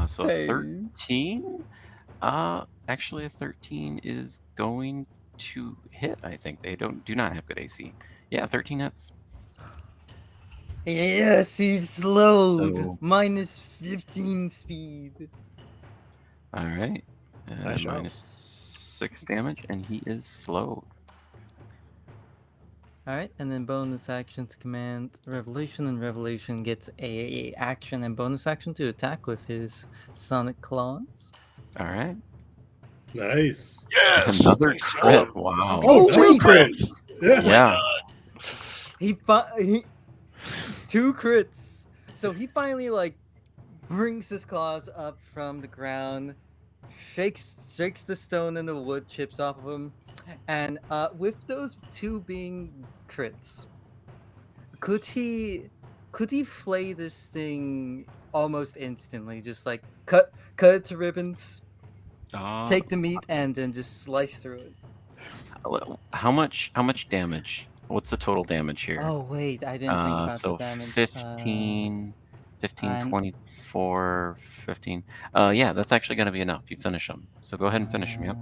B: So
E: Hey.
B: 13. Actually, a 13 is going to hit. I think they do not have good AC. Yeah, 13 hits.
E: Yes, he's slowed.
B: So-
E: Minus 15 speed.
B: All right.
C: Nice job.
B: Minus 6 damage, and he is slowed.
E: Alright, and then bonus action to command Revelation, and Revelation gets a action and bonus action to attack with his Sonic Claws.
B: All right.
A: Nice.
G: Yes.
B: Another
G: nice
B: crit.
G: job.
B: Wow.
A: Oh,
E: Oh, wait!
A: crits. Yeah.
B: Yeah.
E: He 2 crits. So he finally like brings his claws up from the ground, shakes the stone and the wood chips off of him, and with those 2 being crits, could he flay this thing almost instantly? Just like cut it to ribbons, take the meat, and then just slice through it.
B: How much damage? What's the total damage here?
E: Oh wait, I didn't think about
B: So
E: the damage.
B: 15,
E: I'm-
B: 24, 15. Yeah, that's actually going to be enough. You finish them. So go ahead and finish them. Yep.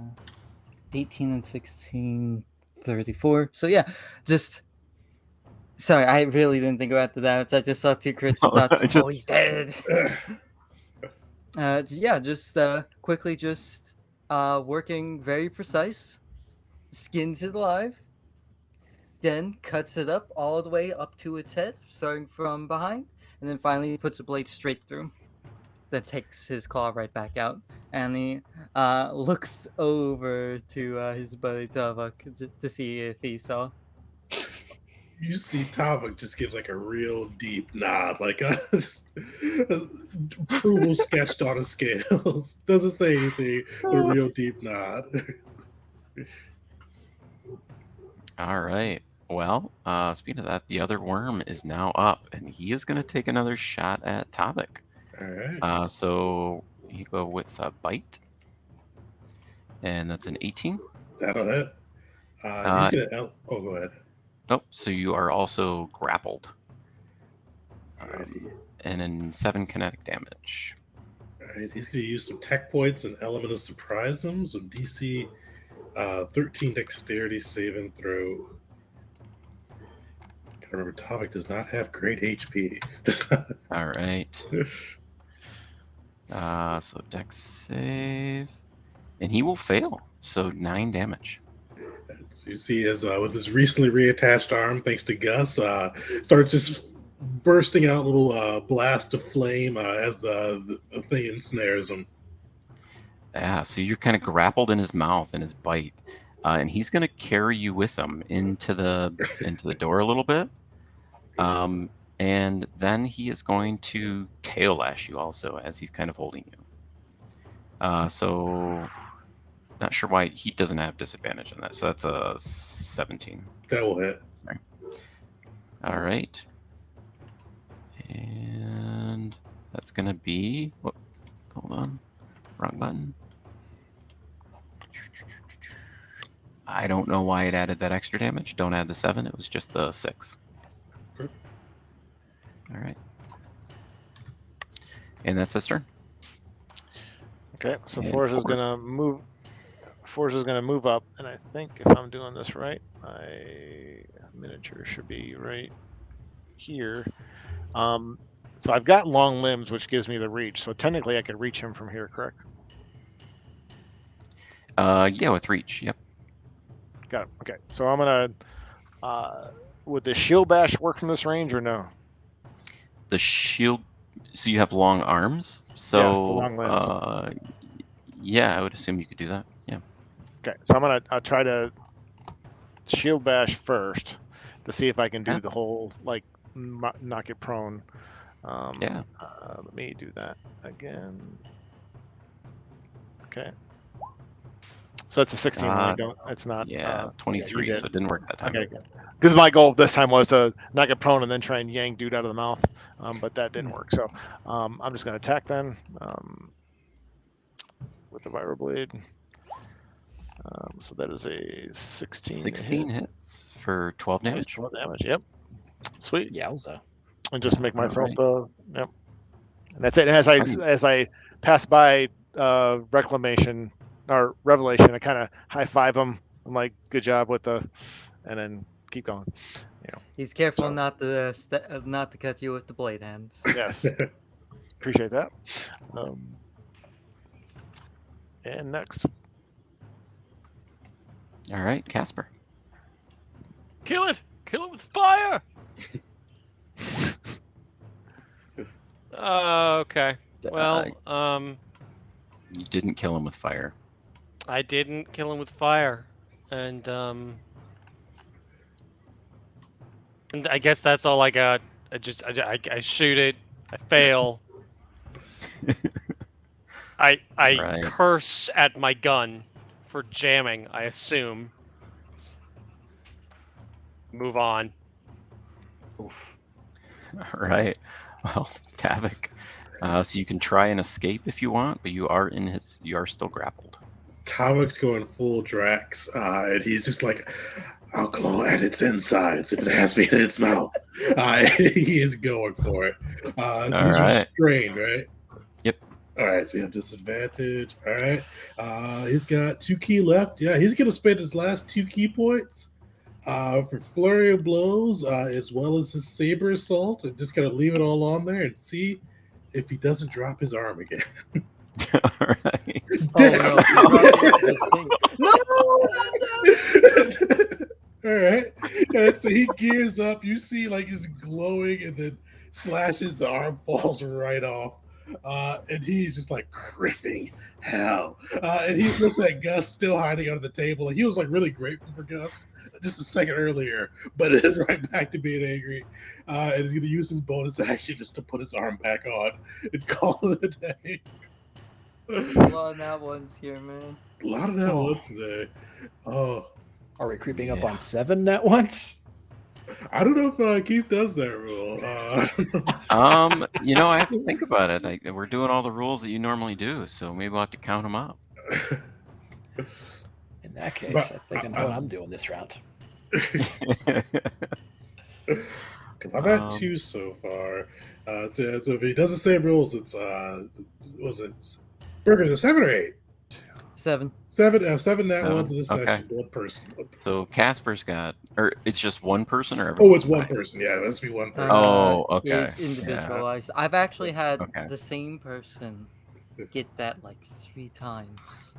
E: 18 and 16, 34. So yeah, just sorry, I really didn't think about the damage. I just saw 2 crits and thought,
B: I just-
E: oh, he's dead. Yeah, just quickly, just working very precise, skins it alive, then cuts it up all the way up to its head, starting from behind, and then finally puts a blade straight through. Then takes his claw right back out, and he looks over to his buddy Tavok to see if he saw.
A: You see Tavok just gives like a real deep nod, like just approval sketched on his scales. Doesn't say anything, but a real deep nod.
B: All right. Well, speaking of that, the other worm is now up, and he is going to take another shot at Tavik.
A: All right.
B: So you go with a bite, and that's an 18.
A: That'll hit. He's gonna. Oh, go ahead.
B: Oh, so you are also grappled,
A: Alrighty.
B: and then 7 kinetic damage.
A: All right. He's gonna use some tech points and element of surprise him. Some DC 13 dexterity saving throw. Gotta remember, Tavik does not have great HP.
B: All right. So dex save, and he will fail. So 9 damage.
A: You see, as with his recently reattached arm, thanks to Gus, starts just bursting out little blasts of flame as the thing ensnares him.
B: Yeah. So you're kind of grappled in his mouth and his bite, and he's going to carry you with him into the door a little bit. And then he is going to tail lash you also as he's kind of holding you. So not sure why he doesn't have disadvantage on that. So that's a 17.
A: That will hit.
B: Sorry. All right. And that's going to be... hold on. Wrong button. I don't know why it added that extra damage. Don't add the 7. It was just the 6. All right. And that's his turn.
C: Okay, so
B: And
C: Forge is
B: Forge.
C: gonna move. Forge is gonna move up, and I think if I'm doing this right, my miniature should be right here. So I've got long limbs, which gives me the reach. So technically, I could reach him from here, correct?
B: Yeah, with reach. Yep.
C: Got it. Okay. So I'm gonna. Would the shield bash work from this range or no?
B: The shield. So you have long arms.
C: Yeah,
B: So
C: long limb.
B: yeah, I would assume you could do that. Yeah.
C: Okay. So I'll try to shield bash first to see if I can do
B: Yeah.
C: the whole like knock it prone.
B: Yeah.
C: Let me do that again. Okay. So that's a 16. I don't. It's not.
B: Yeah, 23. So it didn't work that time.
C: Okay. Because my goal this time was to knock it prone and then try and yank dude out of the mouth, but that didn't work. So I'm just going to attack then with the vibroblade. So that is a 16.
B: 16 hits for 12 damage.
C: 12 damage. Yep. Sweet.
F: Yowza.
C: And just make myself
B: Alright.
C: yep. And that's it. And as I pass by reclamation or revelation, I kind of high five him. I'm like, good job with the, and then keep going.
E: He's careful not to cut you with the blade hands.
C: Yes. Appreciate that. And next.
B: All right, Casper.
D: Kill it! Kill it with fire! Okay. Well,
B: You didn't kill him with fire.
D: I didn't kill him with fire, and I guess that's all I got. I shoot it. I fail. I
B: Right.
D: curse at my gun for jamming, I assume. Move on.
B: All right. Well, Tavik. So you can try and escape if you want, but you are still grappled.
A: Tavik's going full Drax, and he's just like, I'll claw at its insides if it has me in its mouth. He is going for it. So
B: All
A: he's
B: right.
A: restrained, right?
B: Yep.
A: All right, so you have disadvantage. All right. He's got 2 key left. Yeah, he's going to spend his last 2 key points for flurry of blows, as well as his saber assault, and just going to leave it all on there and see if he doesn't drop his arm again.
B: All right.
E: No,
A: All right. And so he gears up. You see, like, he's glowing, and then slashes. The arm falls right off. And he's just like cripping hell. And he looks at Gus still hiding under the table. Like, he was like really grateful for Gus just a second earlier, but it is right back to being angry. And he's going to use his bonus action just to put his arm back on and call it a day.
E: A lot of that ones here, man.
A: A lot of that ones today. Oh,
F: Are we creeping up on 7 net once?
A: I don't know if Keith does that rule.
B: I have to think about it. We're doing all the rules that you normally do, so maybe we'll have to count them up.
F: In that case,
A: But
F: I think I know what I'm doing this round.
A: Because I'm at 2 so far. So if he does the same rules, it's was it Burgers are 7 or 8?
E: 7.
A: 7 nat ones in this
B: okay.
A: session. One person.
B: So Casper's got, or it's just one person, or everyone?
A: Oh, it's one person. Yeah, it must be one person.
B: Okay.
E: It's individualized. I've actually had
B: Okay.
E: the same person get that like 3 times.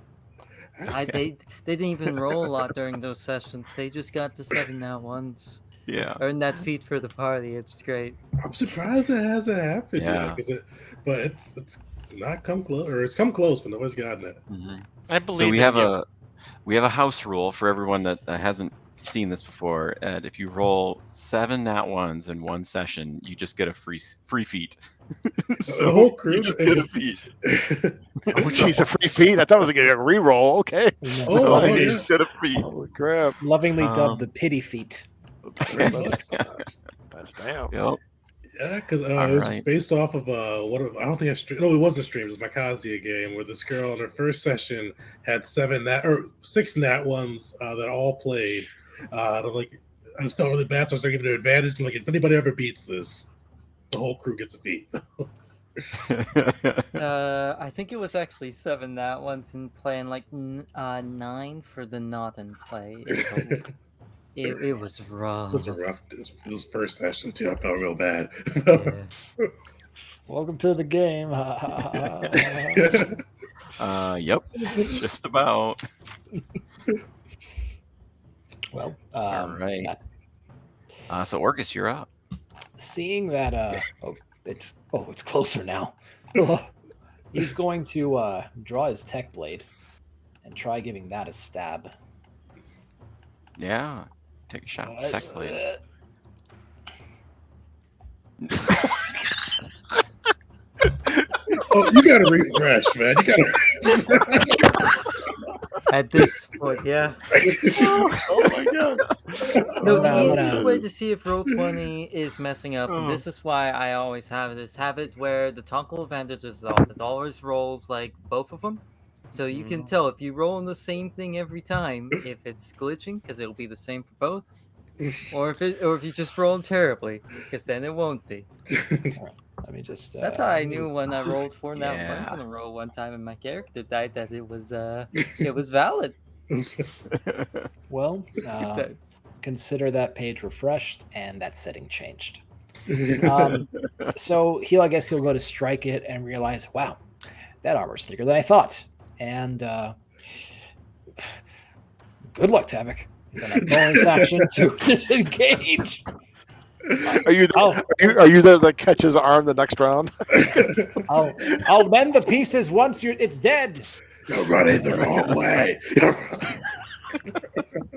A: That's-
E: They didn't even roll a lot during those sessions. They just got the 7 now ones.
B: Yeah.
E: Earned that feat for the party. It's great.
A: I'm surprised it hasn't happened
B: Yeah.
A: yet. But it's not come close, or it's come close, but nobody's gotten it.
B: Mm-hmm.
D: I believe.
B: So we
D: in
B: have
D: you.
B: a house rule for everyone that hasn't seen this before. And if you roll 7 nat ones in one session, you just get a free feat.
A: The whole crew
B: you just get a feat.
C: Oh, geez, a free feed. I thought it was going to re-roll. Okay.
A: Oh,
B: you
A: yeah.
B: just get a feat.
C: Holy crap.
F: Lovingly dubbed the pity feat.
C: That's damn.
B: Yep.
A: Yeah, because it
B: All
A: was
B: right.
A: based off of I don't think I streamed. No, it wasn't streamed. It was my Kazuya game where this girl in her first session had 6 nat ones that all played. And I'm like, I just felt really bad, so I started giving her advantage. I'm like, if anybody ever beats this, the whole crew gets a beat.
E: I think it was actually 7 that ones and playing like 9 for the not in play. It was rough.
A: It was a rough. This first session too. I felt real bad.
E: Yeah.
F: Welcome to the game.
B: Yep, just about.
F: Well,
B: All right.
F: that-
B: So Orcus, you're up.
F: seeing that, it's closer now. He's going to draw his tech blade and try giving that a stab.
B: Yeah, take a shot. Tech blade.
A: Oh, you got to refresh, man. You got to.
E: At this point, yeah.
C: Oh my god.
E: No, the
F: What
E: easiest way to see if Roll20 is messing up, and
B: Oh.
E: this is why I always have this, have it where the toggle advantage is off. It always rolls like both of them. So you can tell if you roll on the same thing every time, if it's glitching, because it'll be the same for both, or if you just roll terribly, because then it won't be.
F: Let me just.
E: That's how I knew when I rolled 4 nat
B: Yeah.
E: ones in a row one time and my character died that it was valid.
F: Well,
E: That-
F: consider that page refreshed and that setting changed. So I guess he'll go to strike it and realize, wow, that armor's thicker than I thought. And good luck, Tavik. He's gonna bonus action to disengage.
C: Are you there that catches arm the next round?
F: I'll mend the pieces once it's dead.
A: You're running the wrong way.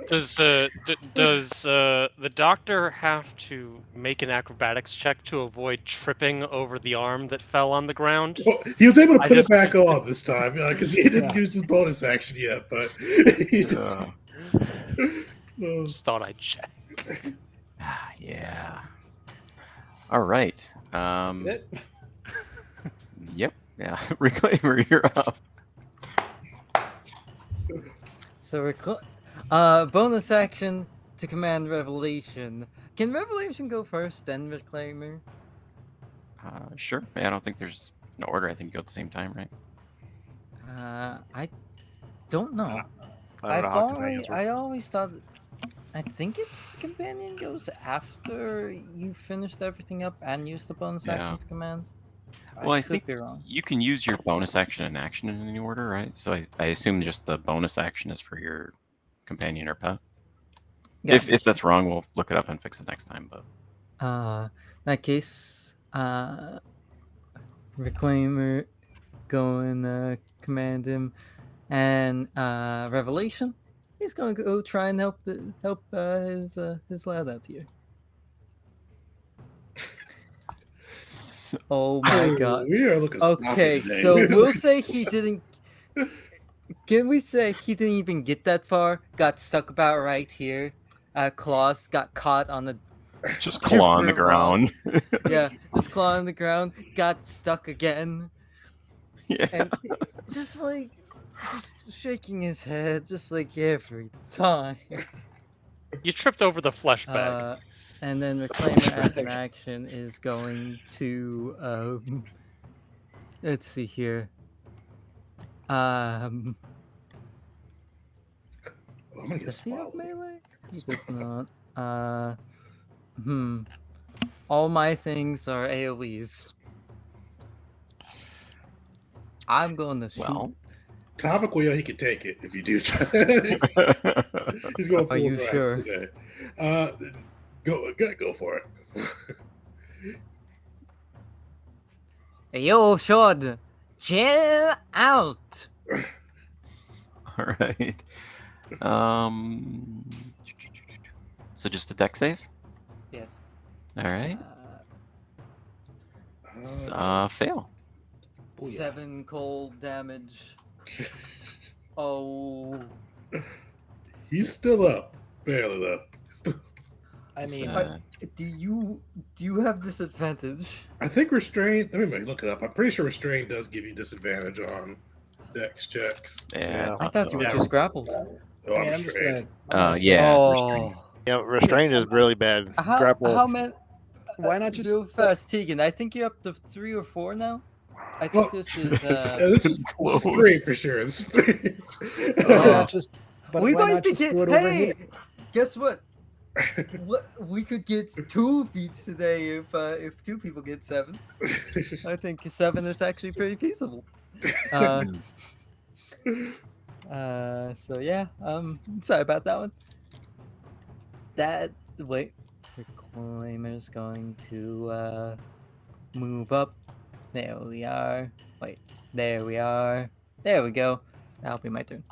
D: Does the doctor have to make an acrobatics check to avoid tripping over the arm that fell on the ground?
A: Well, he was able to
D: I
A: put
D: just-
A: it back on this time because he didn't use his bonus action yet. But
D: Just thought I'd check.
B: Yeah. All right.
F: It?
B: Yep. Yeah. Reclaimer, you're up.
E: So bonus action to command Revelation. Can Revelation go first, then Reclaimer?
B: Sure. Yeah, I don't think there's an order. I think you go at the same time, right?
E: I don't know.
C: I don't know how companions work.
E: I always thought. I think it's the companion goes after you finished everything up and use the bonus
B: Yeah.
E: action to command.
B: Well, I
E: could
B: think
E: be wrong.
B: you can use your bonus action and action in any order, right? So I assume just the bonus action is for your companion or pet.
E: Yeah.
B: If that's wrong, we'll look it up and fix it next time. But
E: In that case, Reclaimer going command him, and Revelation. He's going to go try and help his lad out here. Oh my god.
A: we are looking.
E: Okay,
A: sloppy today.
E: so we'll say he didn't. Can we say he didn't even get that far? Got stuck about right here. Claws got caught on the.
B: just claw on the
E: Super long.
B: ground.
E: Yeah, just claw on the ground. Got stuck again.
B: Yeah.
E: And just shaking his head, just like every time.
D: You tripped over the flesh bag.
E: And then Reclaimer as an action is going to let's see here.
A: I'm gonna get
E: Does he have
A: swallowed.
E: melee? He does not. All my things are AoEs. I'm going to shoot.
B: Well,
A: Tavik, he can take it if you do. He's going full
E: Are you
A: drive
E: sure?
A: today. Go for it.
E: Yo, Shod, chill out.
B: all right. So just a deck save.
E: Yes.
B: All right. Fail.
A: Booyah.
E: 7 cold damage. Oh.
A: He's still up, barely though.
F: I mean,
E: Do you have disadvantage?
A: I think restraint. Let me look it up. I'm pretty sure restraint does give you disadvantage on dex checks.
B: Yeah,
E: I thought you were just grappled.
A: Oh, I'm
F: I'm just
A: restrained.
B: yeah. Restraint.
C: Yeah, restrained is really bad. Grapple.
E: How many?
F: Why not just
E: real fast, Tegan? I think you're up to 3 or 4 now. I think
A: Well,
E: this is.
A: Yeah, this is
B: Close.
A: 3 for sure. It's 3.
F: why not just? But
E: we
F: why
E: might
F: not
E: be
F: just do it over
E: Hey,
F: here?
E: guess what? What we could get 2 feats today if 2 people get 7. I think 7 is actually pretty feasible. So yeah, sorry about that one. Wait, Reclaimer's going to move up. There we are. Wait, there we are. There we go. That'll be my turn.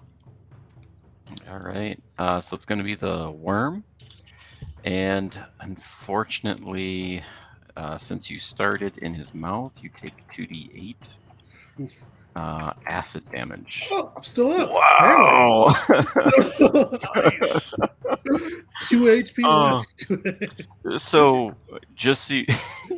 B: All right. So it's going to be the worm. And unfortunately, since you started in his mouth, you take 2d8
A: Oof.
B: acid damage.
A: Oh, I'm still up.
B: Wow!
A: Nice. 2 HP
B: Oh.
A: left.
B: So, just so,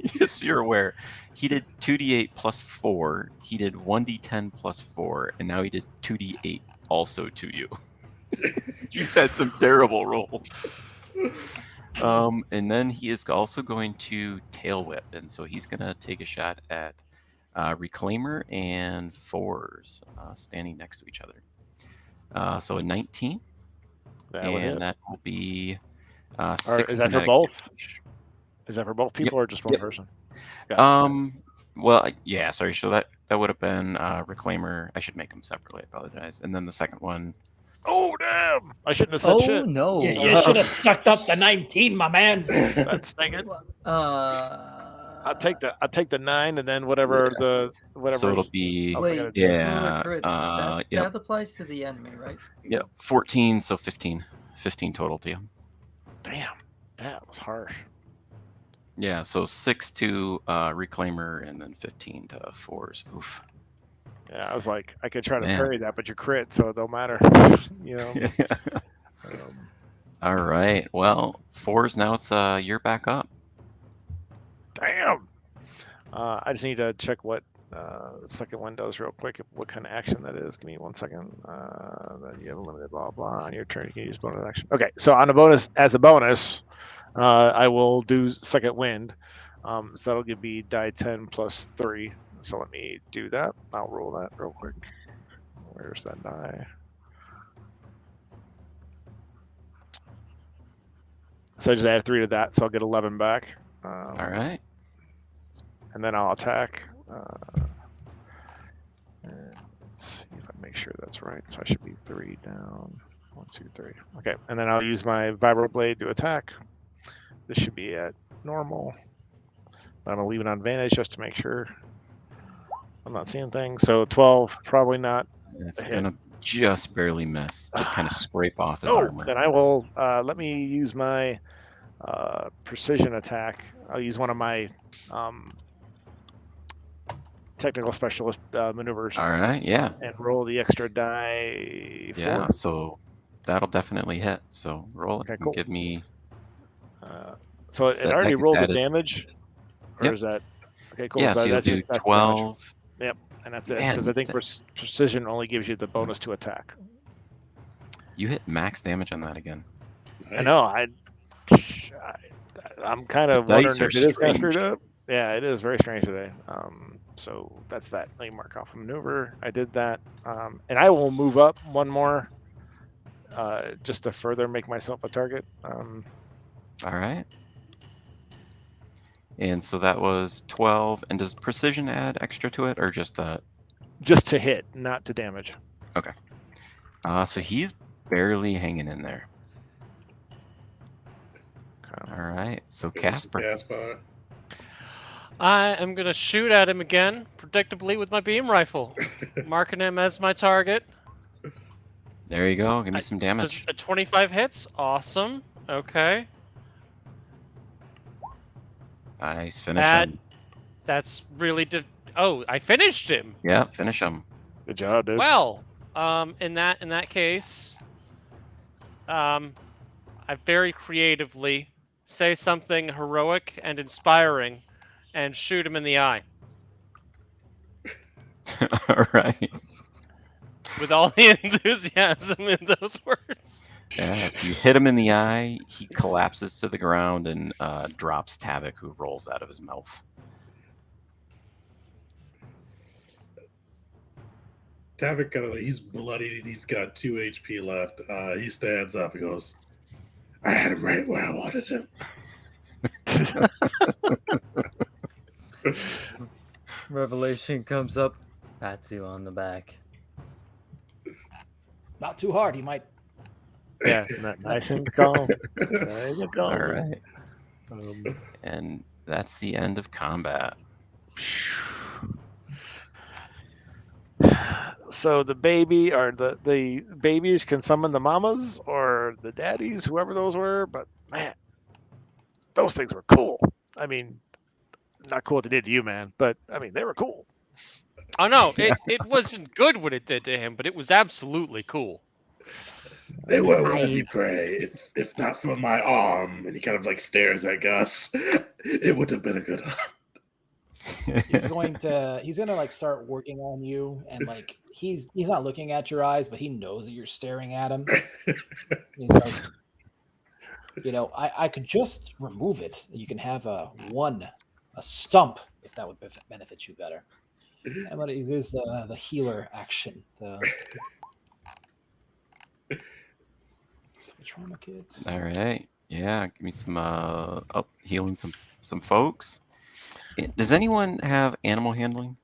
B: just so you're aware, he did 2d8 plus 4. He did 1d10 plus 4, and now he did 2d8 also to you. He's had some terrible rolls. And then he is also going to tail whip, and so he's going to take a shot at Reclaimer and Fours standing next to each other. So a 19,
C: That would hit.
B: and that will be
C: Or
B: 6
C: is that for
B: kinetic
C: both?
B: damage.
C: Is that for both people or just one
B: Yep.
C: person? Got it.
B: Well, yeah, sorry. So that would have been Reclaimer. I should make them separately. I apologize. And then the second one.
C: Oh damn! I shouldn't have said
E: Oh
C: shit.
E: no!
F: You should have sucked up the 19, my man.
C: That's thinking. I take the 9 and then whatever the whatever.
B: So it'll be
C: else I
E: Wait,
C: gotta do.
B: yeah,
E: for crits,
B: yep.
E: that applies to the enemy, right?
B: Yep, 14, so 15 total to you.
C: Damn, that was harsh.
B: Yeah, so 6 to Reclaimer and then 15 to Fours. Oof.
C: Yeah, I was like, I could try to
B: Man.
C: parry that, but you crit, so it don't matter. You know.
B: All right. Well, Fours, now it's you're back up.
C: Damn. I just need to check what the second one does real quick. What kind of action that is? Give me 1 second. Then you have a limited blah blah on your turn. You can use bonus action. Okay, so on a bonus, as a bonus, I will do second wind. So that'll give me die 10 plus 3. So let me do that. I'll roll that real quick. Where's that die? So I just add 3 to that, so I'll get 11 back.
B: All right.
C: And then I'll attack. And let's see if I make sure that's right. So I should be 3 down. 1, 2, 3. Okay, and then I'll use my vibro blade to attack. This should be at normal. I'm gonna leave it on advantage just to make sure I'm not seeing things. So 12, probably not.
B: It's gonna just barely miss. Just kind of scrape off his
C: Oh,
B: armor.
C: then I will. Let me use my precision attack. I'll use one of my technical specialist maneuvers.
B: All right. Yeah.
C: And roll the extra die. 4.
B: Yeah. So that'll definitely hit. So roll it.
C: Okay,
B: And
C: cool.
B: give me.
C: So it
B: that
C: already
B: gets
C: rolled the
B: added.
C: damage, or
B: Yep.
C: is that okay? Cool.
B: Yeah. So you'll
C: that's
B: do
C: that's
B: 12.
C: Yep, and that's it.
B: Man,
C: Because I think precision only gives you the bonus to attack.
B: You hit max damage on that again.
C: I know. I'm kind of
B: The
C: wondering
B: dice
C: if
B: are
C: it is kind of
B: strange.
C: screwed up. Yeah, it is very strange today. So that's that. Let me mark off a maneuver. I did that, and I will move up one more, just to further make myself a target.
B: All right. And so that was 12. And does precision add extra to it, or just that?
C: Just to hit, not to damage.
B: Okay. So he's barely hanging in there.
C: Okay.
B: All right. So Casper.
A: Casper.
D: I am gonna shoot at him again, predictably with my beam rifle, marking him as my target.
B: There you go. Give me some damage.
D: Does 25 hits? Awesome. Okay.
B: Nice. Finish him.
D: That's really. Oh, I finished him.
B: Yeah. Finish him.
C: Good job, dude.
D: Well, in that case, I very creatively say something heroic and inspiring, and shoot him in the eye
B: All right.
D: with all the enthusiasm in those words.
B: Yeah. So you hit him in the eye. He collapses to the ground and drops Tavik, who rolls out of his mouth.
A: Tavik he's bloodied. He's got 2 HP left. He stands up and goes, I had him right where I wanted him.
E: Revelation comes up, pats you on the back.
F: Not too hard. He might.
C: Yeah, nice and calm. There you go.
B: All right.
C: Um,
B: And that's the end of combat.
C: so the baby or the babies can summon the mamas or the daddies, whoever those were. But man, those things were cool. I mean, not cool what they did to you, man, but I mean they were cool.
D: Oh no, it wasn't good what it did to him, but it was absolutely cool.
A: They were what I'd be prey, if not for my arm. And he kind of like stares at Gus. It would have been a good hunt.
F: He's gonna like start working on you, and like he's not looking at your eyes, but he knows that you're staring at him. He's like, I could just remove it. You can have a stump if that would benefit you better. I'm gonna use the healer action. Trauma kits.
B: All right. Yeah, give me some healing some folks. Does anyone have animal handling?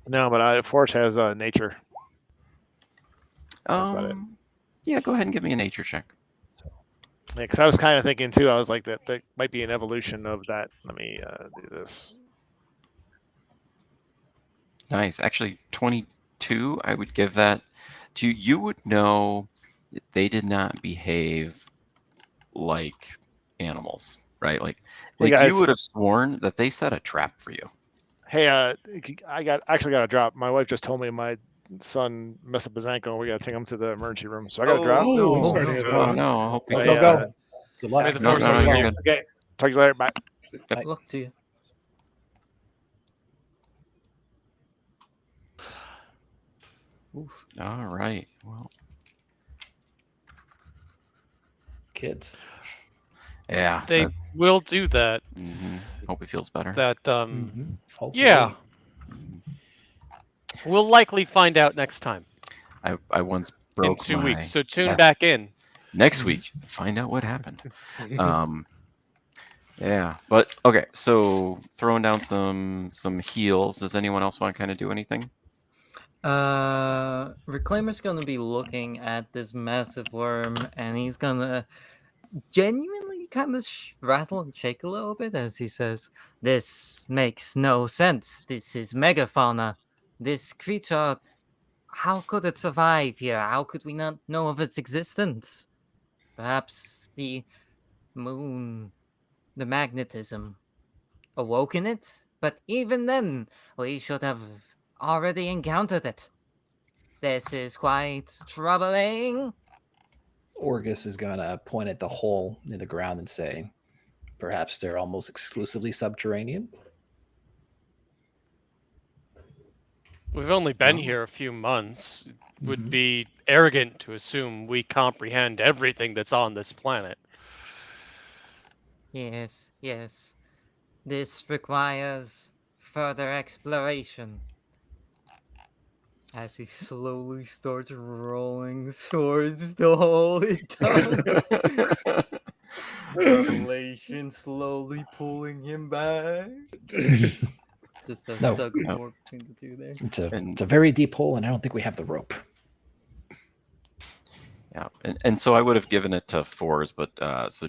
C: No, but Force has nature. About it.
B: Yeah, go ahead and give me a nature check.
C: Yeah, because I was kind of thinking too. I was like, that might be an evolution of that. Let me do this.
B: Nice. Actually, 22. I would give that to you. You would know that they did not behave like animals, right? Like
C: guys,
B: you would have sworn that they set a trap for you.
C: Hey, I got a drop. My wife just told me my son messed up his ankle. We got to take him to the emergency room. So I got a drop.
A: Oh,
B: no.
A: sorry to hear that.
B: Oh no! I hope you
C: Hey,
B: feel
F: go.
B: better.
F: Good luck.
D: May the
B: No,
D: force
B: no,
D: be
B: no,
D: with
B: you're
D: you.
B: good.
C: Okay, talk to you later. Bye.
E: Good luck to you. Oof.
B: All right. Well,
F: Kids.
B: yeah.
D: They will do that.
B: Hope he feels better.
D: That
F: Hopefully.
D: yeah. We'll likely find out next time.
B: I once broke
D: in 2
B: my
D: weeks. So tune
B: yes.
D: back in.
B: Next week, find out what happened. Yeah, but okay. So throwing down some heals. Does anyone else want to kind of do anything?
E: Reclaimer's gonna be looking at this massive worm, and he's gonna genuinely kind of rattle and shake a little bit as he says, "This makes no sense. This is megafauna. This creature, how could it survive here? How could we not know of its existence? Perhaps the moon, the magnetism, awoken it? But even then, we should have already encountered it. This is quite troubling."
F: Orgus is gonna point at the hole in the ground and say, "Perhaps they're almost exclusively subterranean."
D: We've only been here a few months. It would be arrogant to assume we comprehend everything that's on this planet.
E: Yes, yes. This requires further exploration. As he slowly starts rolling towards the hole in time. Revelation slowly pulling him back. Just a tug of war between the two there.
F: It's a very deep hole, and I don't think we have the rope.
B: Yeah, and so I would have given it to Fours, but so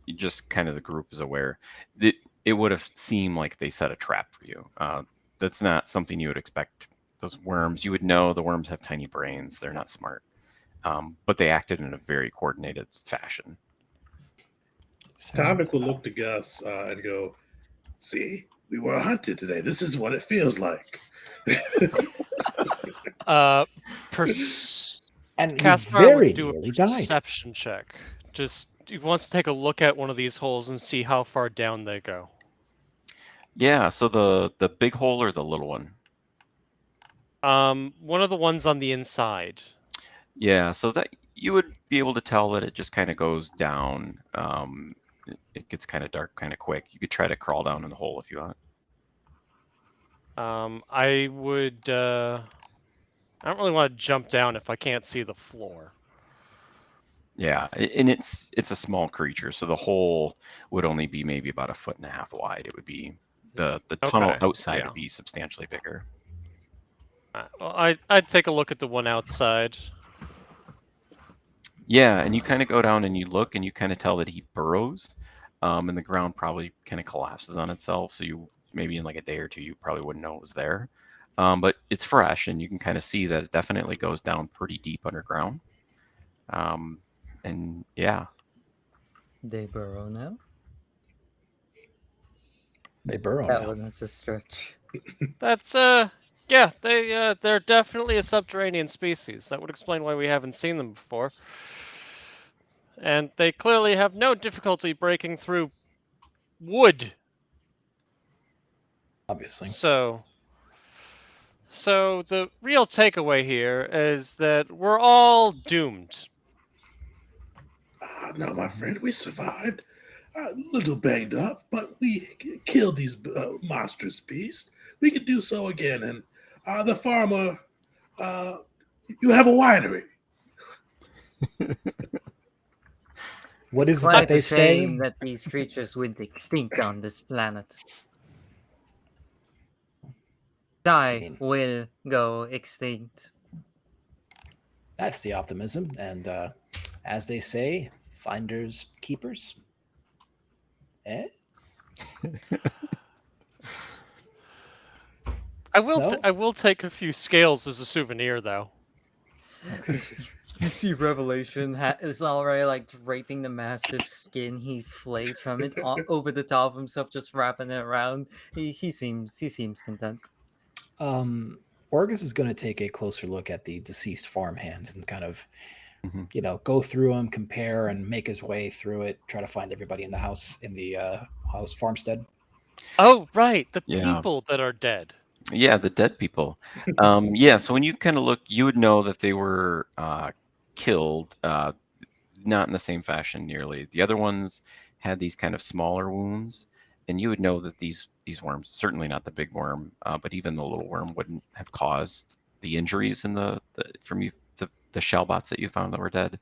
B: just kind of the group is aware. It would have seemed like they set a trap for you. That's not something you would expect. Those worms, you would know the worms have tiny brains. They're not smart. But they acted in a very coordinated fashion.
A: Tomik will look to Gus and go, "See, we were hunted today. This is what it feels like."
F: And
D: Caspar
F: very
D: would do a
F: nearly died.
D: perception check. Just he wants to take a look at one of these holes and see how far down they go.
B: Yeah. So the big hole or the little one?
D: One of the ones on the inside.
B: Yeah. So that you would be able to tell that it just kind of goes down. It gets kind of dark, kind of quick. You could try to crawl down in the hole if you want.
D: I would. I don't really want to jump down if I can't see the floor.
B: Yeah, and it's a small creature, so the hole would only be maybe about 1.5 feet wide. It would be the tunnel
D: Okay,
B: outside
D: yeah.
B: would be substantially bigger.
D: Well, I'd take a look at the one outside.
B: Yeah, and you kind of go down and you look and you kind of tell that he burrows, and the ground probably kind of collapses on itself. So you maybe in like a day or two you probably wouldn't know it was there, but it's fresh and you can kind of see that it definitely goes down pretty deep underground. And yeah,
E: They burrow now.
F: They burrow
E: That
F: now.
E: one was a stretch.
D: That's yeah, they're definitely a subterranean species. That would explain why we haven't seen them before. And they clearly have no difficulty breaking through wood.
F: Obviously.
D: So the real takeaway here is that we're all doomed.
A: No, my friend, we survived. A little banged up, but we killed these monstrous beasts. We could do so again. And the farmer, you have a winery.
F: What is it
E: Quite
F: that they
E: a
F: say?
E: shame that these creatures went extinct on this planet.
F: mean-
E: Will go extinct.
F: That's the optimism. And as they say, finders keepers. Eh?
D: I will
F: No?
D: I will take a few scales as a souvenir though.
E: You see Revelation is already like draping the massive skin he flayed from it over the top of himself, just wrapping it around. He seems content.
F: Orgus is going to take a closer look at the deceased farmhands and kind of,
B: Mhm.
F: go through them, compare, and make his way through it. Try to find everybody in the house, in the house farmstead.
D: Oh, right, the
B: Yeah.
D: people that are dead.
B: Yeah, the dead people. Yeah, so when you kind of look, you would know that they were killed, not in the same fashion nearly. The other ones had these kind of smaller wounds, and you would know that these worms, certainly not the big worm, but even the little worm wouldn't have caused the injuries in the shell bots that you found that were dead.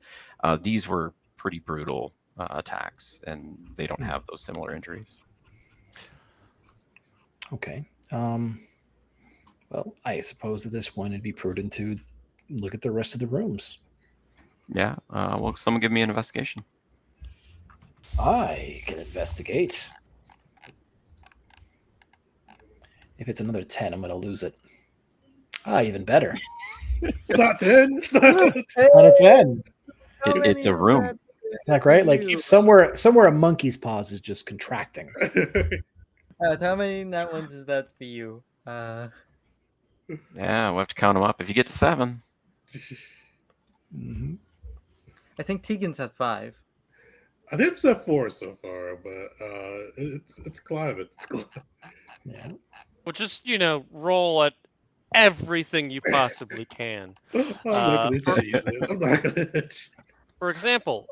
B: These were pretty brutal attacks, and they don't have those similar injuries.
F: Okay. Well, I suppose at this point it'd be prudent to look at the rest of the rooms.
B: Yeah. Well, someone give me an investigation.
F: I can investigate. If it's another 10, I'm going to lose it. Even better.
A: It's not 10. It's not 10.
F: Not a 10.
B: It's a room.
F: Isn't that great? Like somewhere a monkey's paws is just contracting.
E: How many nat ones is that for you?
B: Yeah, we'll have to count them up. If you get to 7.
F: Mhm.
E: I think Tegan's at 5.
A: I think it's at 4 so far, but it's climbing. It's climbing.
F: Yeah.
D: Well, just roll at everything you possibly can.
A: I'm not going to cheese it. I'm not going to.
D: For example,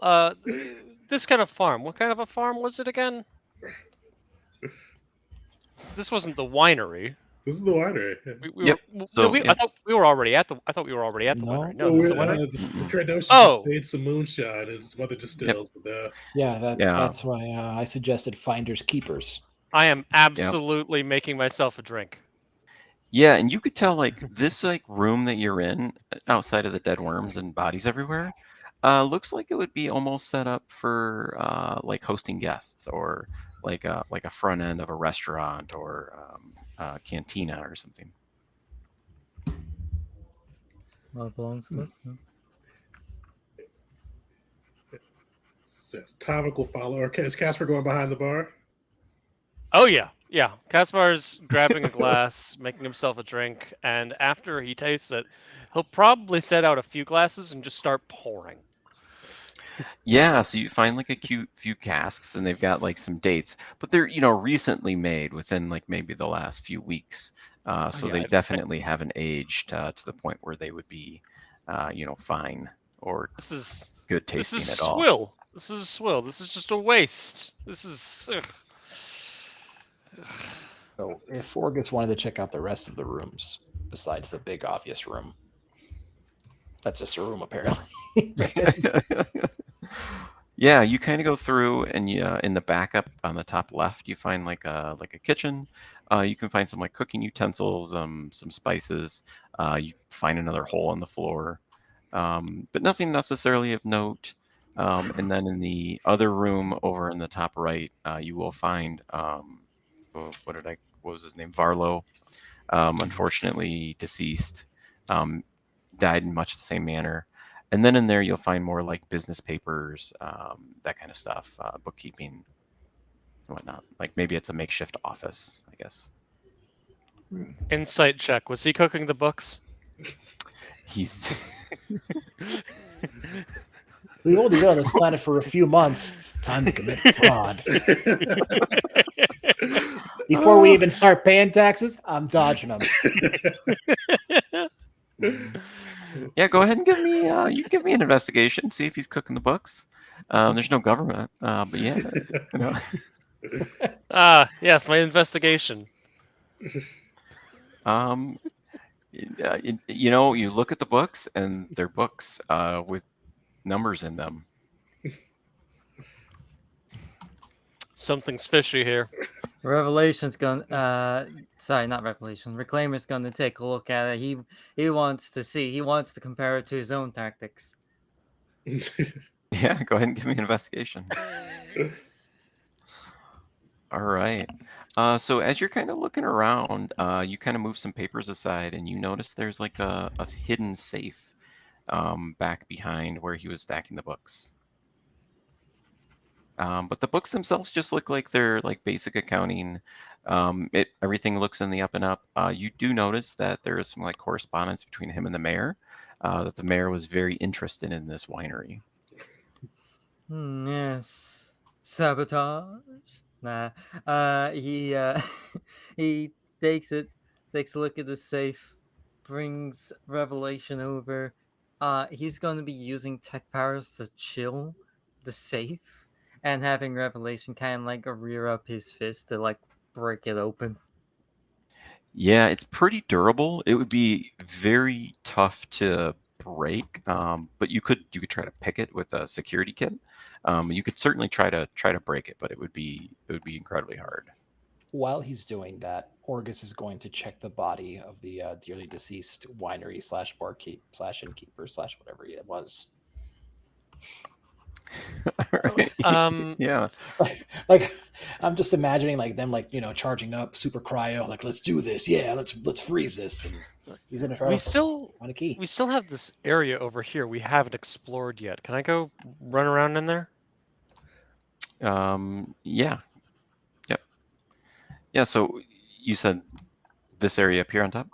D: this kind of farm. What kind of a farm was it again? This wasn't the winery.
A: This is the winery.
B: Yep. So,
D: I thought we were already at the. I thought we were already at the
F: No.
D: winery. No,
A: Oh,
D: this is
A: the
D: the winery.
A: Trandoshan
D: Oh.
A: just made some moonshine and some other distills. But
F: Yeah,
B: Yeah.
F: that's why I suggested finders keepers.
D: I am absolutely making myself a drink.
B: yeah, and you could tell like this room that you're in, outside of the dead worms and bodies everywhere, looks like it would be almost set up for like hosting guests or like a front end of a restaurant or a cantina or something.
E: Well, it belongs to us. No?
A: says topical follow. Or is Casper going behind the bar?
D: Oh yeah. Kaspar's grabbing a glass, making himself a drink, and after he tastes it, he'll probably set out a few glasses and just start pouring.
B: Yeah, so you find like a cute few casks, and they've got like some dates, but they're recently made within like maybe the last few weeks. So
D: yeah,
B: they
D: I-
B: definitely haven't aged to the point where they would be, fine or
D: This is
B: good tasting
D: this is
B: at all.
D: swill. This is a swill. This is just a waste. This is. Ugh.
F: So if Orgus wanted to check out the rest of the rooms besides the big obvious room, that's just a room apparently.
B: Yeah, you kind of go through, and in the backup on the top left, you find like a kitchen. You can find some like cooking utensils, some spices. You find another hole in the floor, but nothing necessarily of note. And then in the other room over in the top right, you will find what was his name? Varlo. Unfortunately deceased. Died in much the same manner. And then in there, you'll find more like business papers, that kind of stuff, bookkeeping, and whatnot. Like maybe it's a makeshift office, I guess.
D: Insight check. Was he cooking the books?
B: He's
F: We've only been on this planet for a few months. Time to commit fraud. Before we even start paying taxes, I'm dodging them.
B: yeah. Go ahead and give me. You can give me an investigation. See if he's cooking the books. There's no government, but yeah, you know.
D: Yes, my investigation.
B: You look at the books, and they're books with numbers in them.
D: Something's fishy here.
E: Revelation's gonna sorry, not Revelation. Reclaimer's gonna take a look at it. He wants to see. He wants to compare it to his own tactics.
B: Yeah, go ahead and give me an investigation. All right. So as you're kind of looking around, you kind of move some papers aside, and you notice there's like a hidden safe back behind where he was stacking the books. But the books themselves just look like they're like basic accounting. Everything looks in the up and up. You do notice that there is some like correspondence between him and the mayor. That the mayor was very interested in this winery.
E: Yes. Sabotage? Nah. He he takes a look at the safe, brings Revelation over. He's gonna be using tech powers to chill the safe and having Revelation kind of like rear up his fist to like break it open.
B: Yeah, it's pretty durable. It would be very tough to break, but you could try to pick it with a security kit. You could certainly try to break it, but it would be incredibly hard.
F: While he's doing that, Orgus is going to check the body of the dearly deceased winery slash barkeep slash innkeeper slash whatever it was.
B: Right. Yeah.
F: Like I'm just imagining like them like charging up super cryo like let's do this, yeah, let's freeze this, and he's in a
D: We still
F: on a key.
D: we still have this area over here we haven't explored yet. Can I go run around in there?
B: Yeah. Yep. Yeah. So you said this area up here on top?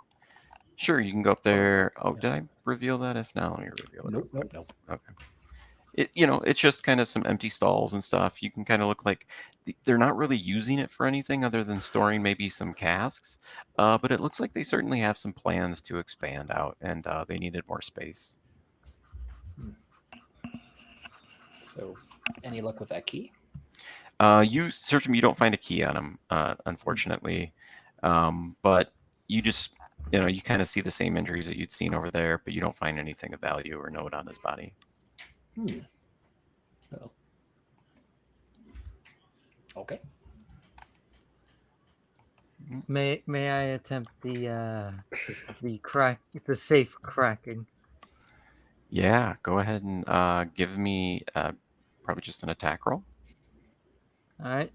B: Sure, you can go up there. Oh, did I reveal that? If not, let me reveal it.
F: Nope.
B: Okay. It's just kind of some empty stalls and stuff. You can kind of look like they're not really using it for anything other than storing maybe some casks. But it looks like they certainly have some plans to expand out, and they needed more space.
F: So, any luck with that key?
B: You search them. You don't find a key on him, unfortunately. But you just, you kind of see the same injuries that you'd seen over there, but you don't find anything of value or note on his body.
F: Well, okay.
E: May I attempt the safe cracking?
B: Yeah, go ahead and give me probably just an attack roll.
E: All right.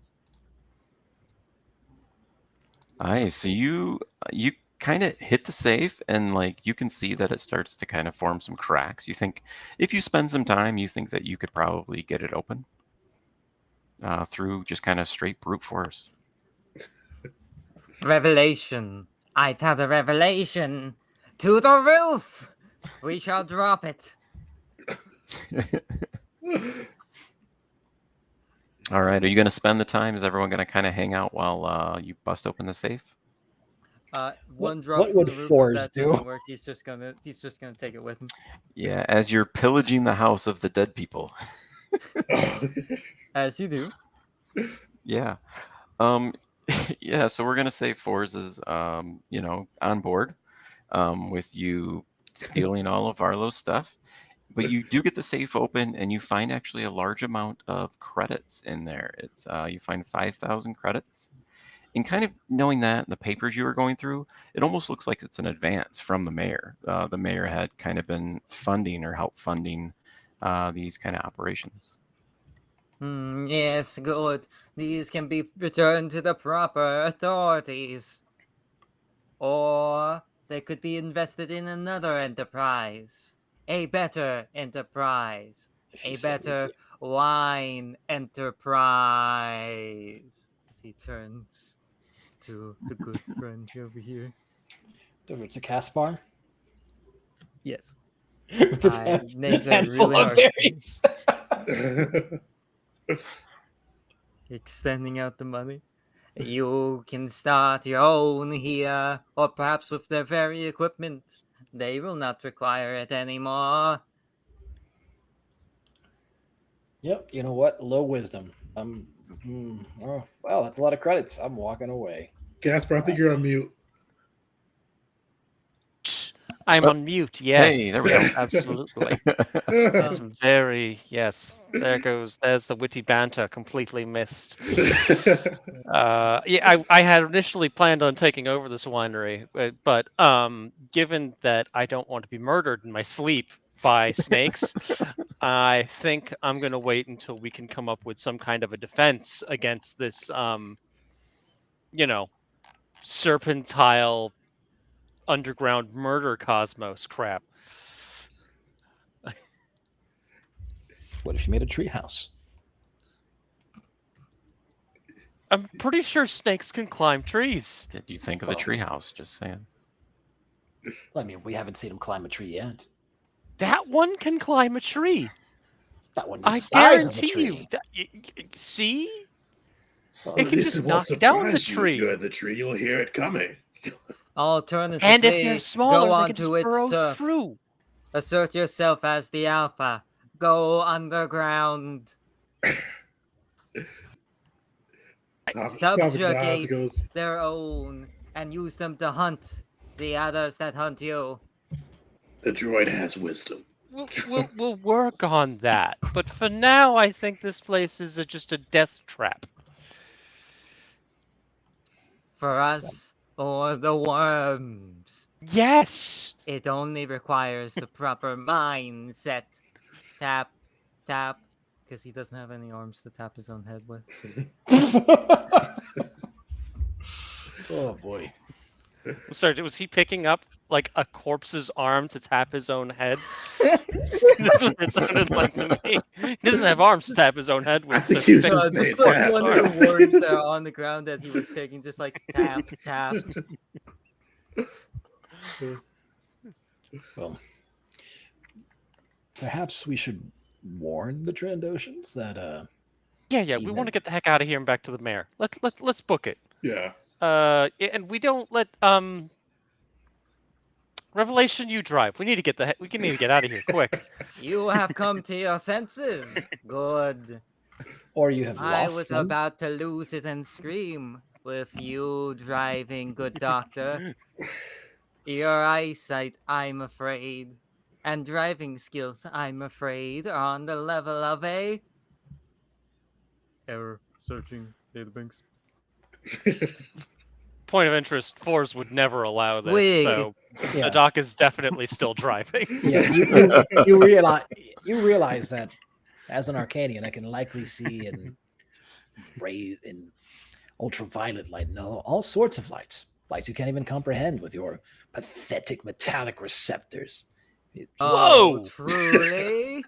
B: Nice. So you kind of hit the safe, and like you can see that it starts to kind of form some cracks. You think if you spend some time, you think that you could probably get it open through just kind of straight brute force.
E: Revelation. I've had a revelation. To the roof! We shall drop it.
B: All right. Are you going to spend the time? Is everyone going to kind of hang out while you bust open the safe?
E: One drop.
F: What
E: from
F: would
E: the roof,
F: Fours
E: if that
F: do?
E: doesn't work, he's just gonna take it with him.
B: Yeah, as you're pillaging the house of the dead people.
E: As you do.
B: Yeah. Yeah, so we're gonna say Fours is on board with you stealing all of Arlo's stuff. But you do get the safe open, and you find actually a large amount of credits in there. It's you find 5,000 credits. And kind of knowing that, the papers you were going through, it almost looks like it's an advance from the mayor. The mayor had kind of been funding or help funding these kind of operations.
E: Yes, good. These can be returned to the proper authorities. Or they could be invested in another enterprise. A better enterprise.
F: If you
E: A
F: say
E: better
F: so.
E: wine enterprise. As he turns to the good friend over here.
F: Over to Caspar.
E: Yes.
F: With his
E: My names are
F: handful
E: really
F: of
E: hard.
F: berries.
E: Extending out the money. You can start your own here, or perhaps with their very equipment. They will not require it anymore.
F: Yep, you know what? Low wisdom. Oh, well, that's a lot of credits. I'm walking away.
A: Gasper, I think you're on mute.
D: I'm
B: Oh,
D: on mute. Yes.
B: Hey, there we go.
D: Absolutely. That's very yes. There's the witty banter completely missed. Yeah, I had initially planned on taking over this winery, but given that I don't want to be murdered in my sleep by snakes, I think I'm gonna wait until we can come up with some kind of a defense against this, serpentile underground murder cosmos crap.
F: What if you made a treehouse?
D: I'm pretty sure snakes can climb trees.
B: Did you think of the treehouse? Just saying.
F: I mean, we haven't seen him climb a tree yet.
D: That one can climb a tree.
F: That one is
D: I
F: the size of a
D: guarantee
F: tree.
D: you. See?
F: Well,
D: It can
A: This
D: just
A: is what
D: knock down the
A: surprised you. If
D: tree.
A: you're in the tree, you'll hear it coming.
E: Alternatively,
D: And if they're smaller,
E: go
D: they can just
E: onto its
D: burrow
E: turf.
D: through.
E: Assert yourself as the alpha. Go underground.
A: Prophet nods and
E: Subjugate
A: goes,
E: their own and use them to hunt the others that hunt you.
A: the droid has wisdom.
D: We'll work on that. But for now, I think this place is just a death trap.
E: For us or the worms.
D: Yes.
E: It only requires the proper mindset. Tap, tap. Because he doesn't have any arms to tap his own head with.
F: Oh boy.
D: Sorry, was he picking up like a corpse's arm to tap his own head? That's what it sounded like to me. He doesn't have arms to tap his own head with.
A: I think
D: so
A: he was
D: pick
A: just
D: up
A: saying
D: his
E: Just like
A: tap.
E: one
D: arm.
E: of the worms that are on the ground that he was taking, just like tap, tap.
F: Well, perhaps we should warn the Trandoshans that
D: Yeah, we want to get the heck out of here and back to the mayor. Let's book it.
A: Yeah.
D: And we don't let Revelation, you drive. We need to get out of here quick.
E: You have come to your senses. Good.
F: or you have
E: I
F: lost
E: was
F: them.
E: about to lose it and scream with you driving, good doctor. Your eyesight, I'm afraid, and driving skills, I'm afraid, are on the level of a error searching databanks.
D: Point of interest: Fours would never allow this,
E: Squig.
D: so
F: Yeah.
D: the doc is definitely still driving.
F: Yeah, you realize that as an Arcanian, I can likely see in ultraviolet light and all sorts of lights you can't even comprehend with your pathetic metallic receptors.
E: Oh,
D: Whoa!
E: truly?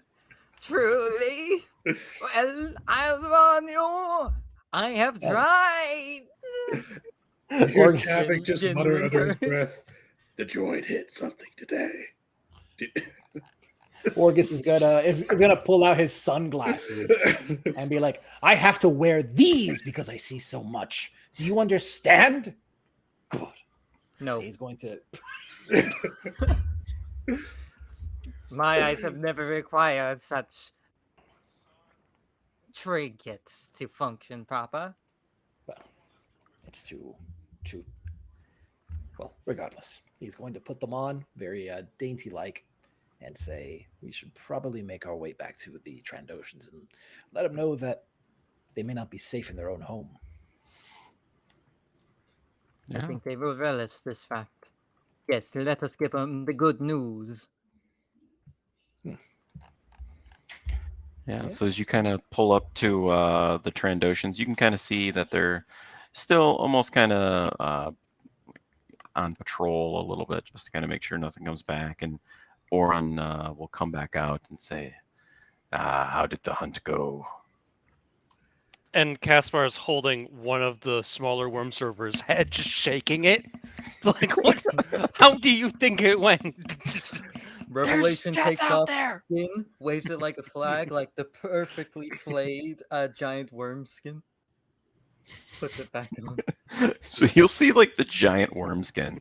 E: Truly? Well, I'll warn you. I have tried.
A: You hear
F: Orgus
A: Kavik just mutter
E: genuine
A: under his
E: courage.
A: breath, the droid hit something today.
F: Orgus is gonna pull out his sunglasses and be like, I have to wear these because I see so much. Do you understand? Good.
E: No,
F: He's going to
E: my eyes have never required such trinkets to function proper.
F: it's too well, regardless. He's going to put them on very dainty like and say we should probably make our way back to the Trandoshans and let them know that they may not be safe in their own home.
E: I
B: Yeah.
E: think they will relish this fact. Yes, let us give them the good news.
B: Yeah,
F: Yeah.
B: so as you kind of pull up to the Trandoshans, you can kind of see that they're still almost kind of on patrol a little bit, just to kind of make sure nothing comes back. And Orin will come back out and say, how did the hunt go?
D: And Caspar is holding one of the smaller worm servers' head, just shaking it. Like, what? How do you think it went?
E: Revelation
D: There's
E: takes
D: death out
E: off
D: there.
E: skin, waves it like a flag, like the perfectly flayed giant worm skin. Puts it back on.
B: So you'll see like the giant worm skin,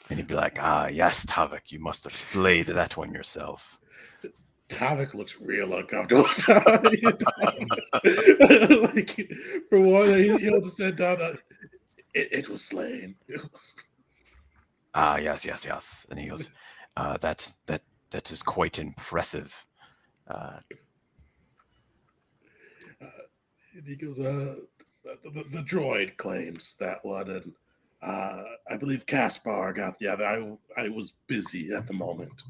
B: and he'd be like, yes, Tavik, you must have slayed that one yourself.
A: Tavik looks real uncomfortable. Like, for one, he'll just sit down. It was slain. It was...
B: Yes. And he goes, that is quite impressive.
A: And he goes, the droid claims that one, and I believe Caspar got the other. I was busy at the moment.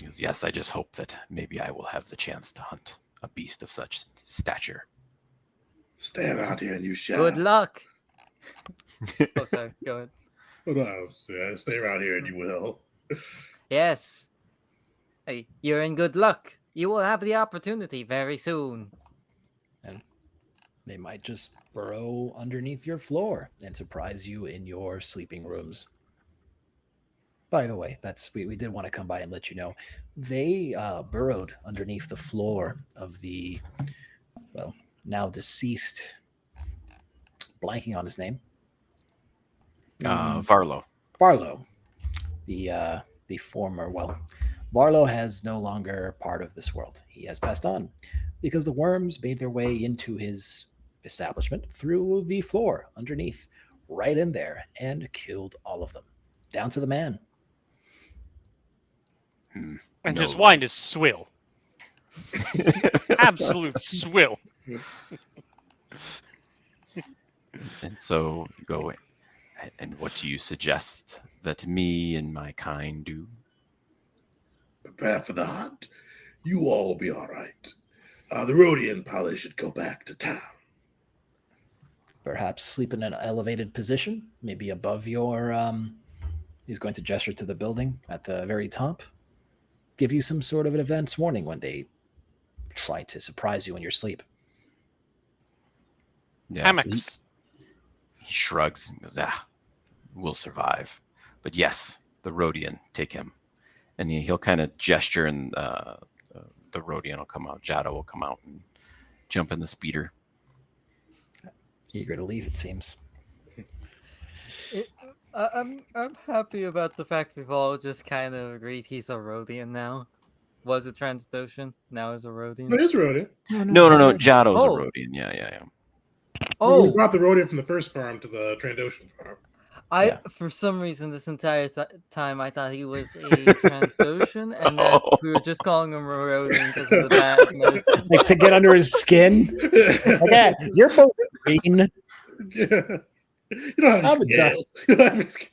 B: He goes, yes, I just hope that maybe I will have the chance to hunt a beast of such stature.
A: Stay around here and you shall.
E: Good luck. Oh, sorry. Go ahead.
A: Oh, no, yeah, stay around here and you will.
E: Yes. Hey, you're in good luck. You will have the opportunity very soon.
F: And they might just burrow underneath your floor and surprise you in your sleeping rooms. By the way, we did want to come by and let you know. They burrowed underneath the floor of the, well, now deceased, blanking on his name.
B: Varlo.
F: Barlow. The former, well, Barlow has no longer part of this world. He has passed on because the worms made their way into his establishment through the floor underneath, right in there, and killed all of them, down to the man.
D: And
B: No.
D: his wine is swill. Absolute swill.
B: And so you go, and what do you suggest that me and my kind do?
A: Prepare for the hunt. You all will be all right. The Rhodian probably should go back to town.
F: Perhaps sleep in an elevated position, maybe above your. He's going to gesture to the building at the very top. Give you some sort of an advance warning when they try to surprise you in your sleep.
B: Yeah,
D: Hammocks.
B: he shrugs and goes, we'll survive. But yes, the Rhodian, take him. And he'll kind of gesture, and the Rhodian will come out. Jado will come out and jump in the speeder.
F: Eager to leave, it seems.
E: I'm happy about the fact we've all just kind of agreed he's a Rhodian now. Was a Transdoshan, now is a Rhodian.
A: No, he's Rhodian.
B: No. Jado's
E: Oh.
B: a Rhodian. Yeah.
A: We
E: Oh,
A: brought the Rhodian from the first farm to the Trandoshan farm.
F: Yeah.
E: for some reason this entire time I thought he was a Transdoshan, and that we were just calling him a Rhodian because of the bad medicine.
F: Like to get under his skin. Okay, you're both green.
A: You don't have
F: I'm
A: any
F: a
A: scales. You don't have any scales.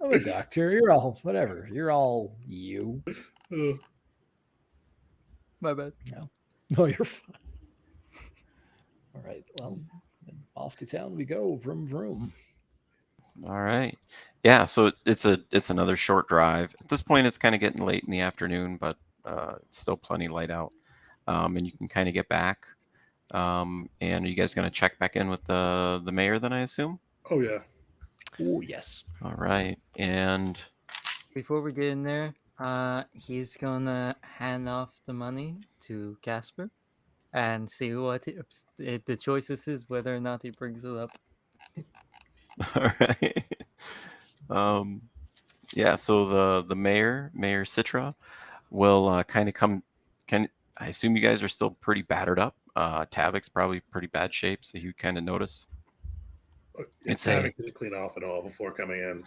F: I'm a doctor. You're all whatever. You're all you.
E: My bad.
F: No, you're fine. All right. Well, then off to town we go. Vroom vroom.
B: All right. Yeah, so it's another short drive. At this point, it's kind of getting late in the afternoon, but it's still plenty light out. And you can kind of get back. And are you guys going to check back in with the mayor then, I assume?
A: Oh, yeah.
F: Oh, yes.
B: All right. And
E: Before we get in there, he's gonna hand off the money to Casper and see what the choices is, whether or not he brings it up.
B: all right. Yeah, so the mayor Citra, will kind of come. I assume you guys are still pretty battered up. Tavik's probably pretty bad shape, so you kind of notice.
A: It's Tavik didn't clean off at all before coming in.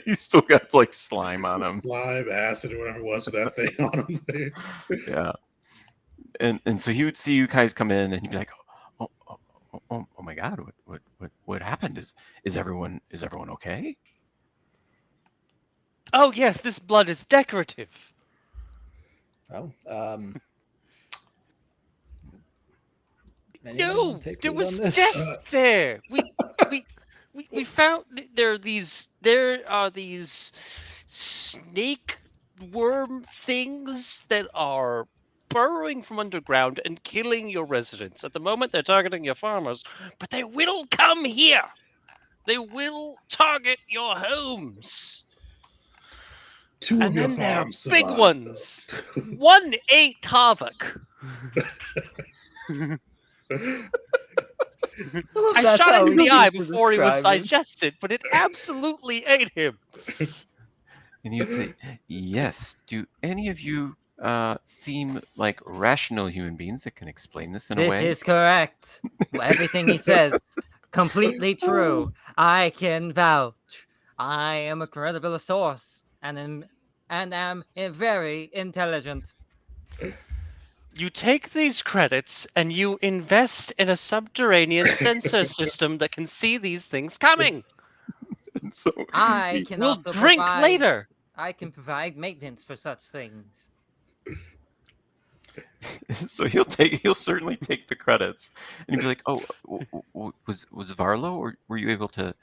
B: He's still got like slime on him.
A: Slime, acid, or whatever it was with that thing on him.
B: Yeah. And so he would see you guys come in, and he'd be like, oh my God, what happened? Is everyone okay?
D: Oh yes, this blood is decorative.
F: Well, anyone
D: No,
F: wanna take
D: there
F: lead
D: was
F: on this?
D: death there. We found there are these snake worm things that are burrowing from underground and killing your residents. At the moment, they're targeting your farmers, but they will come here. They will target your homes.
A: Two of
D: And
A: your
D: then there are
A: farms
D: big
A: survived,
D: ones.
A: though.
D: One ate Tavok. I
E: That's
D: shot
E: how
D: it in
E: we
D: the eye
E: used to
D: before he was
E: describe him.
D: digested, but it absolutely ate him.
B: And you'd say, yes. Do any of you seem like rational human beings that can explain this in a
E: This
B: way?
E: is correct. Everything he says, completely true. I can vouch. I am a credible source and am very intelligent.
D: You take these credits and you invest in a subterranean sensor system that can see these things coming.
B: And so
E: I can
D: We'll
E: also
D: drink
E: provide.
D: later.
E: I can provide maintenance for such things.
B: so he'll certainly take the credits, and he'd be like, oh, was Varlo, or were you able to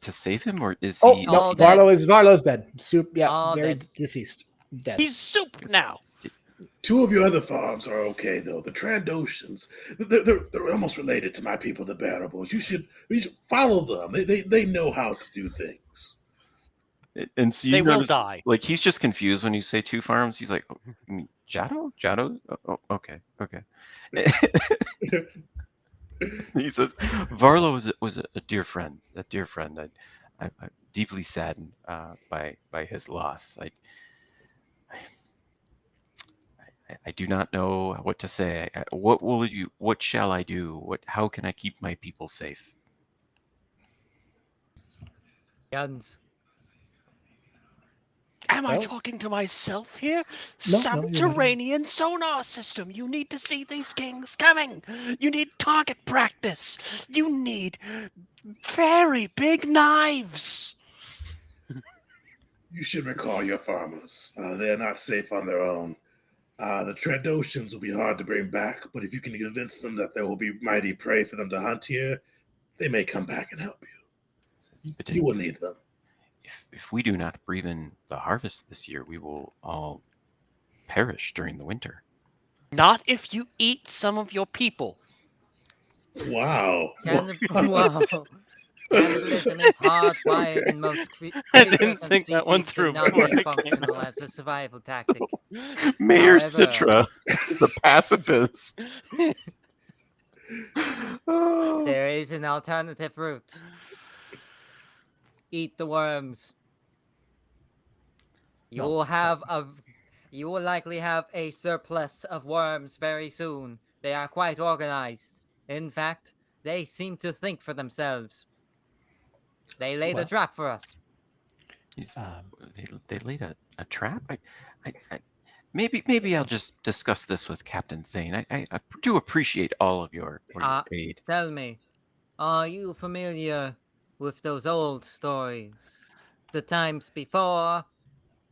B: save him, or is
F: Oh
B: he?
F: no,
E: all dead.
F: Varlo's dead. Soup, yeah,
E: All
F: very
E: dead.
F: deceased, dead.
D: He's soup now.
A: Two of your other farms are okay, though. The Trandoshans, they're almost related to my people, the Bearables. You should follow them. They know how to do things.
B: And so you
D: They will
B: notice,
D: die.
B: like, he's just confused when you say two farms. He's like, oh, you mean Jado? Oh, okay. He says, Varlo was a dear friend. I'm deeply saddened by his loss. I do not know what to say. What shall I do? How can I keep my people safe?
E: Guns.
D: Am I
F: Well-
D: talking to myself here?
F: No, you're not.
D: Subterranean sonar system. You need to see these kings coming. You need target practice. You need very big knives.
A: You should recall your farmers. They're not safe on their own. The Trandoshans will be hard to bring back, but if you can convince them that there will be mighty prey for them to hunt here, they may come back and help you.
B: But
A: You will need them.
B: if we do not breathe in the harvest this year, we will all perish during the winter.
D: Not if you eat some of your people.
A: Wow.
E: Wow. Cannibalism is hardwired in most
D: I
E: creatures
D: didn't
E: and
D: think that one
E: species
D: through
E: cannot
D: before
E: be
D: I came
E: functional as a survival tactic.
B: Mayor
E: However-
B: Citra, the pacifist. Oh.
E: There is an alternative route. Eat the worms. You will likely have a surplus of worms very soon. They are quite organized. In fact, they seem to think for themselves. They laid a
F: Well-
E: trap for us.
B: They laid a trap. Maybe I'll just discuss this with Captain Thane. I do appreciate all of your aid.
E: Tell me, are you familiar with those old stories? The times before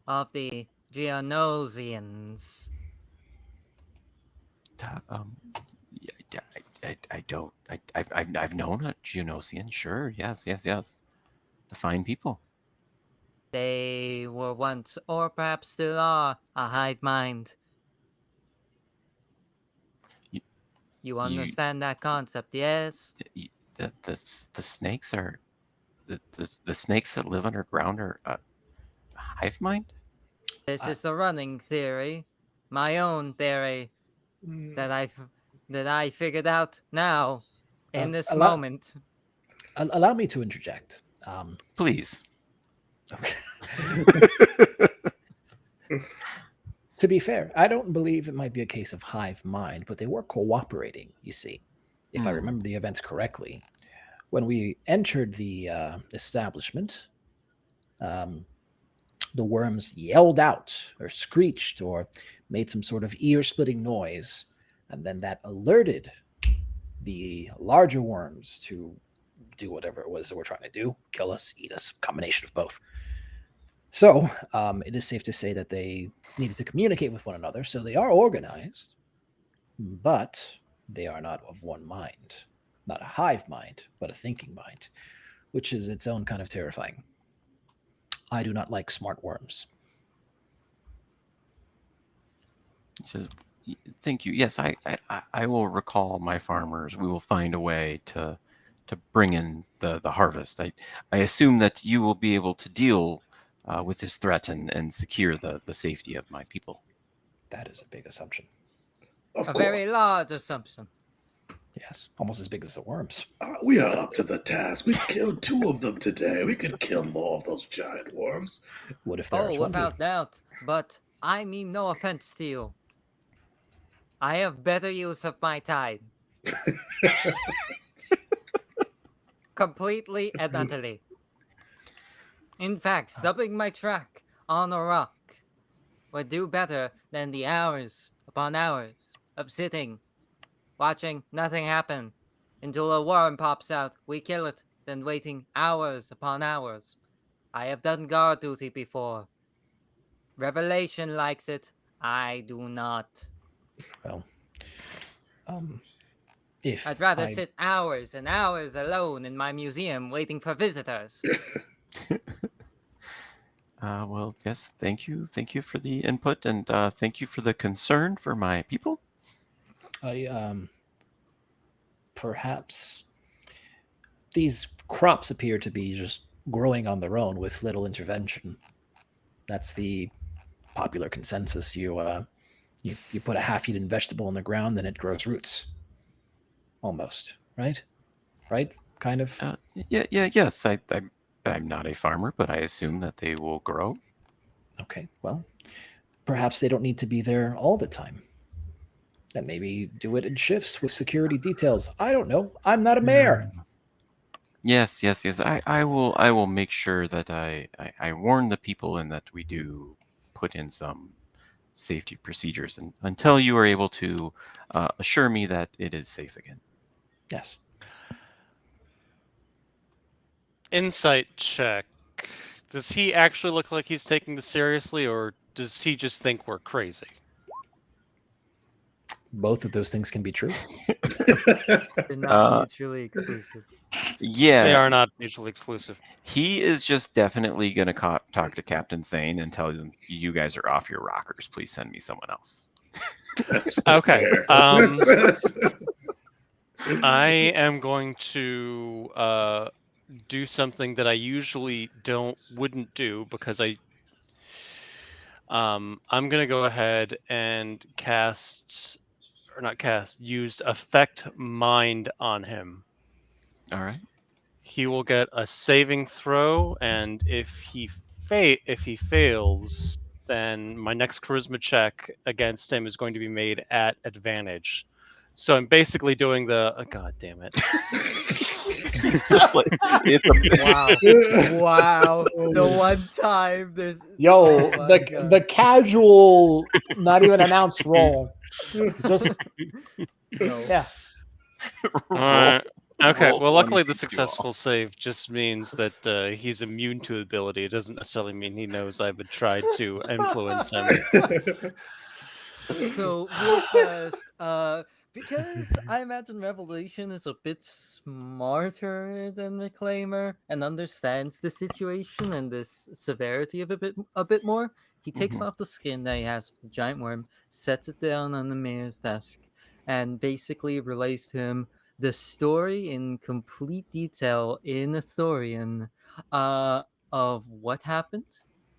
E: of the Geonosians?
B: I don't. I've known a Geonosian. Sure. Yes. The fine people.
E: They were once, or perhaps still are, a hive mind. You understand that concept, yes?
B: The snakes are the snakes that live underground are a hive mind.
E: This is the running theory, my own theory that I figured out now in this moment.
F: Allow me to interject.
B: Please.
F: Okay. To be fair, I don't believe it might be a case of hive mind, but they were cooperating, you see. If I remember the events correctly, when we entered the establishment, The worms yelled out or screeched or made some sort of ear-splitting noise, and then that alerted the larger worms to do whatever it was that we're trying to do, kill us, eat us, combination of both. So it is safe to say that they needed to communicate with one another, so they are organized, but they are not of one mind. Not a hive mind, but a thinking mind, which is its own kind of terrifying. I do not like smart worms.
B: He says, "Thank you. Yes, I will recall my farmers. We will find a way to bring in the harvest. I assume that you will be able to deal with this threat and secure the safety of my people."
F: That is a big assumption.
A: Of
E: A
A: course.
E: very large assumption.
F: Yes, almost as big as the worms.
A: We are up to the task. We've killed 2 of them today. We could kill more of those giant worms.
F: What if there
E: Oh,
F: are 20?
E: without doubt. But I mean no offense to you. I have better use of my time. Completely and utterly. In fact, stubbing my track on a rock would do better than the hours upon hours of sitting, watching nothing happen until a worm pops out, we kill it, then waiting hours upon hours. I have done guard duty before. Revelation likes it. I do not.
F: Well, if
E: I'd rather
F: I
E: sit hours and hours alone in my museum waiting for visitors.
B: Well, yes, thank you. Thank you for the input, and thank you for the concern for my people.
F: Perhaps these crops appear to be just growing on their own with little intervention. That's the popular consensus. You put a half-eaten vegetable in the ground, and it grows roots. Almost, right? Right? Kind of.
B: Yes. I'm not a farmer, but I assume that they will grow.
F: Okay. Well, perhaps they don't need to be there all the time. Then maybe do it in shifts with security details. I don't know. I'm not a mayor.
B: Yes. I will make sure that I warn the people and that we do put in some safety procedures and until you are able to assure me that it is safe again.
F: Yes.
D: Insight check. Does he actually look like he's taking this seriously, or does he just think we're crazy?
F: Both of those things can be true.
E: They're not mutually exclusive.
B: Yeah.
D: They are not mutually exclusive.
B: He is just definitely going to talk to Captain Thane and tell him, you guys are off your rockers. Please send me someone else.
D: Okay.
A: Fair.
D: I am going to do something that I usually wouldn't do because I'm gonna go ahead and use affect mind on him.
B: All right.
D: He will get a saving throw, and if he fails, then my next charisma check against him is going to be made at advantage. So I'm basically doing God damn it.
B: It's just like
E: Wow. The one time there's
F: the casual, not even announced roll. Just
E: no.
F: yeah.
D: All right. Okay,
B: Roll
D: well, luckily
B: 20
D: the
B: to
D: successful save just means that he's immune to ability. It doesn't necessarily mean he knows I've tried to influence him.
E: So real fast, because I imagine Revelation is a bit smarter than Reclaimer and understands the situation and this severity of a bit more. He takes off the skin that he has of the giant worm, sets it down on the mayor's desk, and basically relays to him the story in complete detail in Athorian of what happened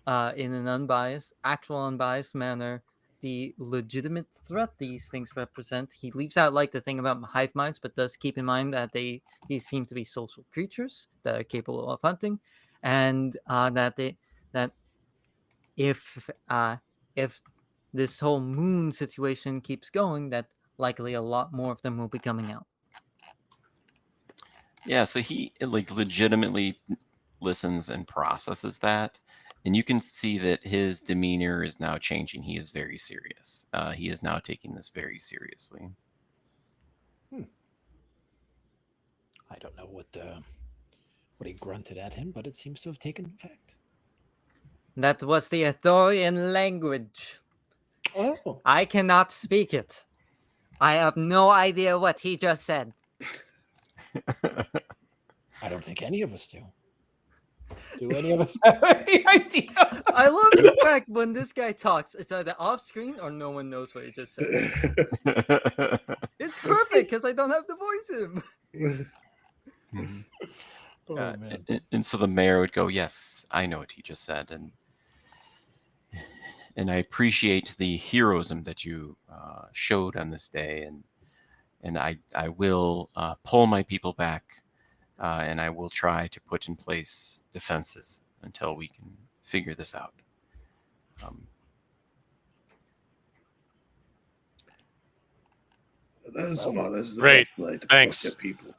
E: in an actual unbiased manner, the legitimate threat these things represent. He leaves out like the thing about hive minds, but does keep in mind that these seem to be social creatures that are capable of hunting, and that if this whole moon situation keeps going, that likely a lot more of them will be coming out.
B: Yeah, so he like legitimately listens and processes that. And you can see that his demeanor is now changing. He is very serious. He is now taking this very seriously.
F: I don't know what he grunted at him, but it seems to have taken effect.
E: That was the Arthurian language.
F: Oh,
E: I cannot speak it. I have no idea what he just said.
F: I don't think any of us do. Do any of us have any idea?
E: I love the fact when this guy talks, it's either off screen or no one knows what he just said. It's perfect because I don't have to voice him.
F: Oh, man.
B: And so the mayor would go, "Yes, I know what he just said, and I appreciate the heroism that you showed on this day, and I will pull my people back, and I will try to put in place defenses until we can figure this out."
A: That's the
D: Great.
A: best way to
D: Thanks.
A: get people.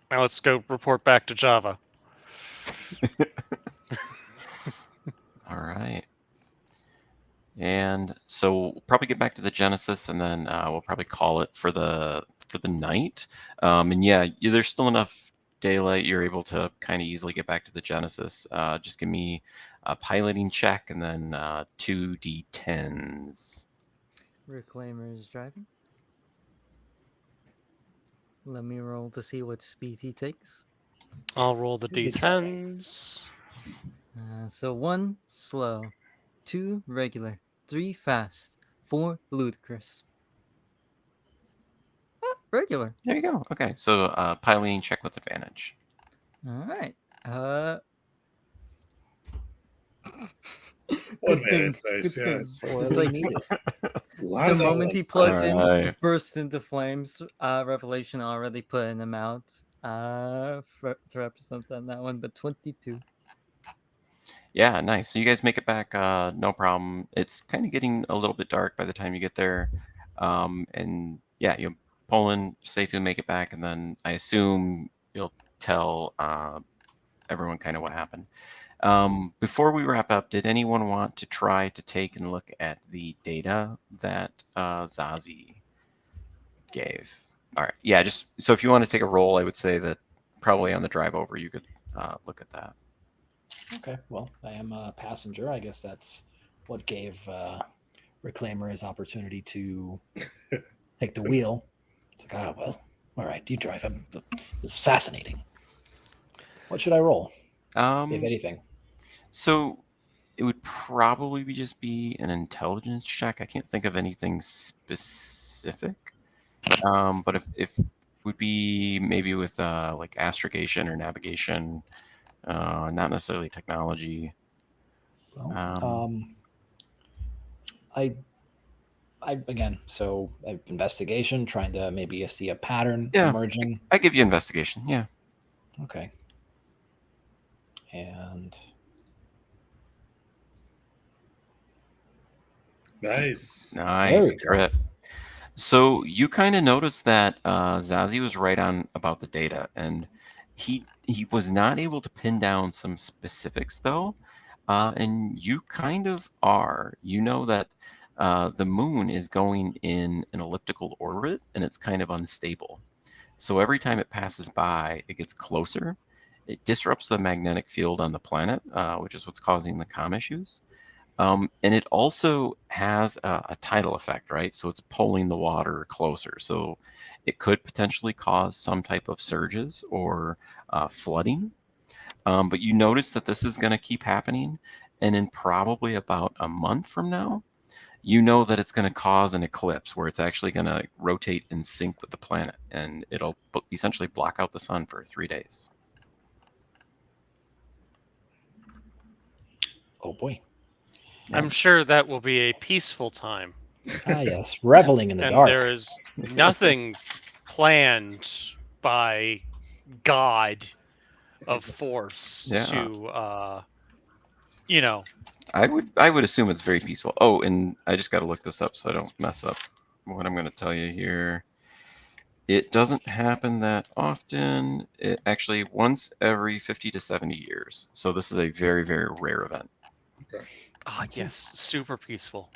D: Now let's go report back to Java.
B: All right. And so we'll probably get back to the Genesis, and then we'll probably call it for the night. And yeah, there's still enough daylight. You're able to kind of easily get back to the Genesis. Just give me a piloting check, and then 2d10s.
E: Reclaimer is driving. Let me roll to see what speed he takes.
D: I'll roll the
F: Is he driving?
D: d10s.
E: So 1 slow, 2 regular, 3 fast, 4 ludicrous. Regular.
B: There you go. Okay, so piloting check with advantage.
E: All right.
A: What
E: Good thing.
A: advantage dice,
E: Good
A: yeah.
E: thing.
F: Sorely
E: Just like
F: needed.
A: A lot
E: the
A: of
E: moment he
A: elements.
E: plugs in,
B: Alright.
E: bursts into flames. Revelation already putting him out to represent on that one, but 22.
B: Yeah, nice. So you guys make it back, no problem. It's kind of getting a little bit dark by the time you get there. And yeah, you pull in, safely make it back, and then I assume you'll tell everyone kind of what happened. Before we wrap up, did anyone want to try to take and look at the data that Zazie gave? All right. Yeah, just so if you want to take a roll, I would say that probably on the drive over, you could look at that.
F: Okay, well, I am a passenger. I guess that's what gave Reclaimer his opportunity to take the wheel. It's like, well, all right, you drive him. This is fascinating. What should I roll, if anything?
B: So it would probably just be an intelligence check. I can't think of anything specific. But if would be maybe with like astrogation or navigation, not necessarily technology.
F: Well, I again, so investigation, trying to maybe see a pattern emerging.
B: I give you investigation. Yeah.
F: Okay. And
A: Nice.
B: Nice
F: There we go.
B: crit. So you kind of noticed that Zazie was right on about the data, and he was not able to pin down some specifics though, and you kind of are. You know that the moon is going in an elliptical orbit, and it's kind of unstable. So every time it passes by, it gets closer. It disrupts the magnetic field on the planet, which is what's causing the comm issues. And it also has a tidal effect, right? So it's pulling the water closer. So it could potentially cause some type of surges or flooding. But you notice that this is going to keep happening. And in probably about a month from now, you know that it's going to cause an eclipse where it's actually going to rotate in sync with the planet. And it'll essentially block out the sun for 3 days.
F: oh boy.
D: I'm sure that will be a peaceful time.
F: Ah, yes, reveling in the
D: And
F: dark.
D: there is nothing planned by God of force
B: Yeah.
D: to,
B: I would assume it's very peaceful. Oh, and I just got to look this up so I don't mess up what I'm going to tell you here. It doesn't happen that often. It actually once every 50 to 70 years. So this is a very, very rare event.
D: Ah, yes, super peaceful.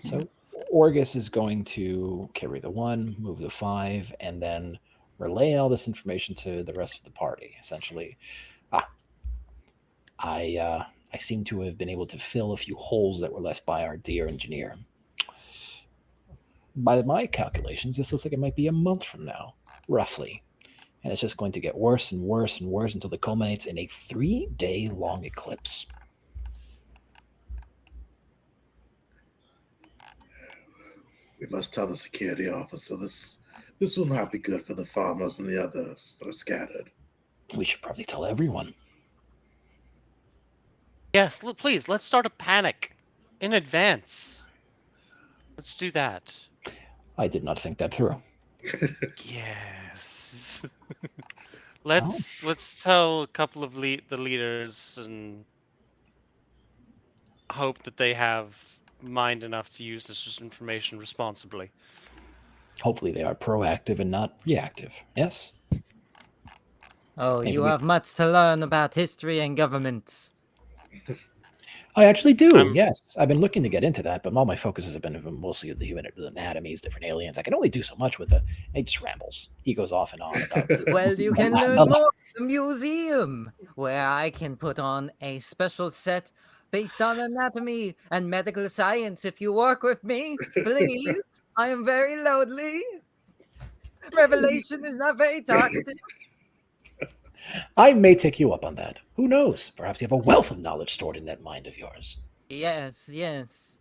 F: So Orgus is going to carry the 1, move the 5, and then relay all this information to the rest of the party. Essentially, I seem to have been able to fill a few holes that were left by our dear engineer. By my calculations, this looks like it might be a month from now, roughly. And it's just going to get worse and worse and worse until it culminates in a 3-day long eclipse.
A: We must tell the security officer this will not be good for the farmers and the others that are scattered.
F: We should probably tell everyone.
D: Yes, please, let's start a panic in advance. Let's do that.
F: I did not think that through.
D: Yes. Let's tell a couple of the leaders and hope that they have mind enough to use this information responsibly.
F: Hopefully they are proactive and not reactive. Yes?
E: Oh,
F: Maybe
E: you
F: we-
E: have much to learn about history and governments.
F: I actually do,
D: I'm-
F: yes. I've been looking to get into that, but all my focuses have been mostly the human anatomies, different aliens. I can only do so much with he just rambles. He goes off and on about
E: Well, you can learn more at the museum, where I can put on a special set based on anatomy and medical science if you work with me. Please, I am very lonely. Revelation is not very talkative.
F: I may take you up on that. Who knows? Perhaps you have a wealth of knowledge stored in that mind of yours.
E: Yes, yes.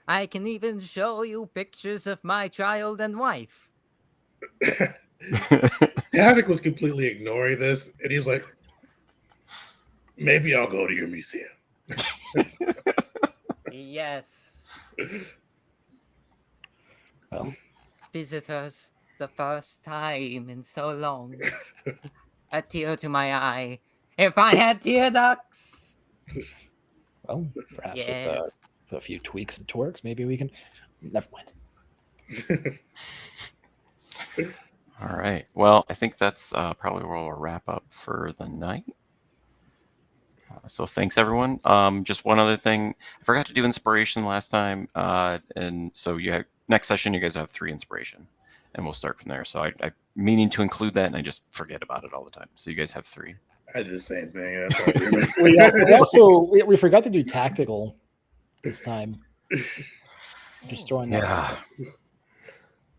E: I can even show you pictures of my child and wife.
A: Havoc was completely ignoring this, and he was like, maybe I'll go to your museum.
E: Yes.
F: Well,
E: Visitors, the first time in so long. A tear to my eye. If I had tear ducts.
F: well, perhaps
E: Yes.
F: with a few tweaks and twerks, maybe we can. Never mind.
B: All right. Well, I think that's probably where we'll wrap up for the night. So thanks, everyone. Just one other thing. I forgot to do inspiration last time. And so next session, you guys have 3 inspiration. And we'll start from there. So I meaning to include that, and I just forget about it all the time. So you guys have 3.
A: I did the same thing.
F: We forgot to do tactical this time. Just throwing that.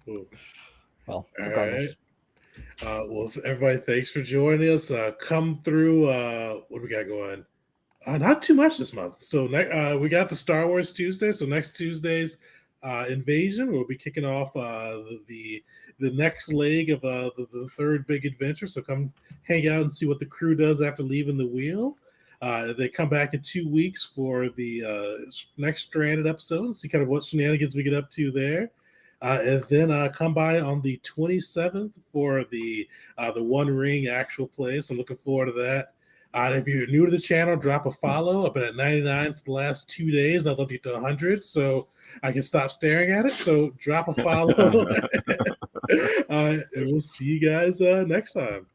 B: Yeah.
F: Well,
A: All
F: regardless.
A: right. Well, everybody, thanks for joining us. Come through. What do we got going? Not too much this month. So we got the Star Wars Tuesday. So next Tuesday's Invasion, we'll be kicking off the next leg of the third big adventure. So come hang out and see what the crew does after leaving the wheel. They come back in 2 weeks for the next Stranded episode and see kind of what shenanigans we get up to there. And then come by on the 27th for the One Ring actual play. So I'm looking forward to that. If you're new to the channel, drop a follow. I've been at 99 for the last 2 days. I'd love to get to 100 so I can stop staring at it. So drop a follow. And we'll see you guys next time.